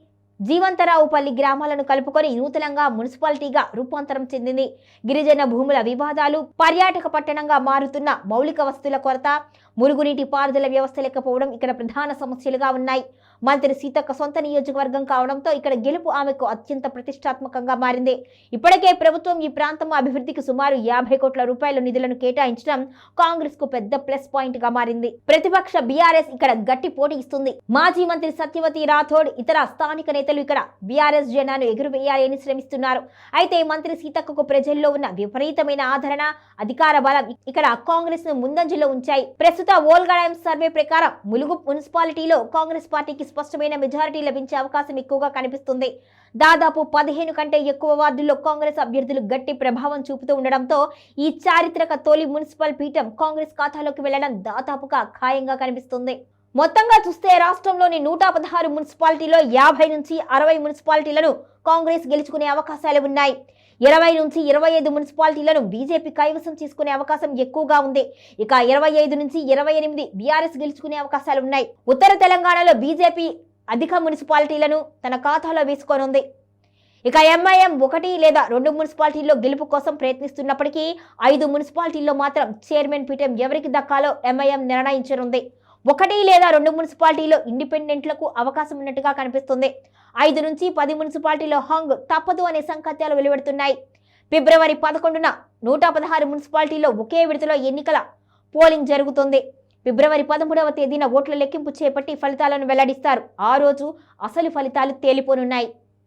జీవంతరావుపల్లి గ్రామాలను కలుపుకొని నూతనంగా మున్సిపాలిటీగా రూపాంతరం చెందింది. గిరిజన భూముల వివాదాలు, పర్యాటక పట్టణంగా మారుతున్న మౌలిక వసతుల కొరత, మురుగునీటి పారుదల వ్యవస్థ లేకపోవడం ఇక్కడ ప్రధాన సమస్యలుగా ఉన్నాయి. మంత్రి సీతక్క సొంత నియోజకవర్గం కావడంతో ఇక్కడ గెలుపు ఆమెకు అత్యంత ప్రతిష్టాత్మకంగా మారింది. ఇప్పటికే ప్రభుత్వం ఈ ప్రాంతం అభివృద్ధికి సుమారు 50 కోట్ల రూపాయల నిధులను కేటాయించడం కాంగ్రెస్ కు పెద్ద ప్లస్ పాయింట్ గా మారింది. ప్రతిపక్ష బీఆర్ఎస్ ఇక్కడ గట్టి పోటీ ఇస్తుంది. మాజీ మంత్రి సత్యవతి రాథోడ్, ఇతర స్థానిక నేతలు ఇక్కడ బీఆర్ఎస్ జెండాను ఎగురవేయాలని శ్రమిస్తున్నారు. అయితే మంత్రి సీతక్కకు ప్రజల్లో ఉన్న విపరీతమైన ఆదరణ, అధికార బలం ఇక్కడ కాంగ్రెస్ ను ముందంజలో ఉంచాయి. ప్రస్తుత వోల్గాడెం సర్వే ప్రకారం ములుగు మున్సిపాలిటీలో కాంగ్రెస్ పార్టీకి స్పష్టమైన మెజారిటీ లభించే అవకాశం ఎక్కువగా కనిపిస్తుంది. దాదాపు 15 కంటే ఎక్కువ వార్డుల్లో కాంగ్రెస్ అభ్యర్థులు గట్టి ప్రభావం చూపుతూ ఉండడంతో ఈ చారిత్రక తొలి మున్సిపల్ పీఠం కాంగ్రెస్ ఖాతాలోకి వెళ్లడం దాదాపుగా ఖాయంగా కనిపిస్తుంది. మొత్తంగా చూస్తే రాష్ట్రంలోని 116 మున్సిపాలిటీలో 50 నుంచి 60 మున్సిపాలిటీలను కాంగ్రెస్ గెలుచుకునే అవకాశాలు ఉన్నాయి. 20 నుంచి 25 మున్సిపాలిటీలను బీజేపీ కైవసం చేసుకునే అవకాశం ఎక్కువగా ఉంది. ఇక 25 నుంచి 28 బీఆర్ఎస్ గెలుచుకునే అవకాశాలు ఉన్నాయి. ఉత్తర తెలంగాణలో బీజేపీ అధిక మున్సిపాలిటీలను తన ఖాతాలో వేసుకోనుంది. ఇక ఎంఐఎం 1 లేదా 2 మున్సిపాలిటీల్లో గెలుపు కోసం ప్రయత్నిస్తున్నప్పటికీ 5 మున్సిపాలిటీల్లో మాత్రం చైర్మన్ పీఠం ఎవరికి దక్కాలో ఎంఐఎం నిర్ణయించనుంది. 1 లేదా 2 మున్సిపాలిటీలో ఇండిపెండెంట్లకు అవకాశం ఉన్నట్టుగా కనిపిస్తుంది. 5 నుంచి 10 మున్సిపాలిటీలో హంగ్ తప్పదు అనే సంకేతాలు వెలువడుతున్నాయి. ఫిబ్రవరి 11న 116 మున్సిపాలిటీలో ఒకే విడతలో ఎన్నికల పోలింగ్ జరుగుతుంది. ఫిబ్రవరి 13వ తేదీన ఓట్ల లెక్కింపు చేపట్టి ఫలితాలను వెల్లడిస్తారు. ఆ రోజు అసలు ఫలితాలు తేలిపోనున్నాయి.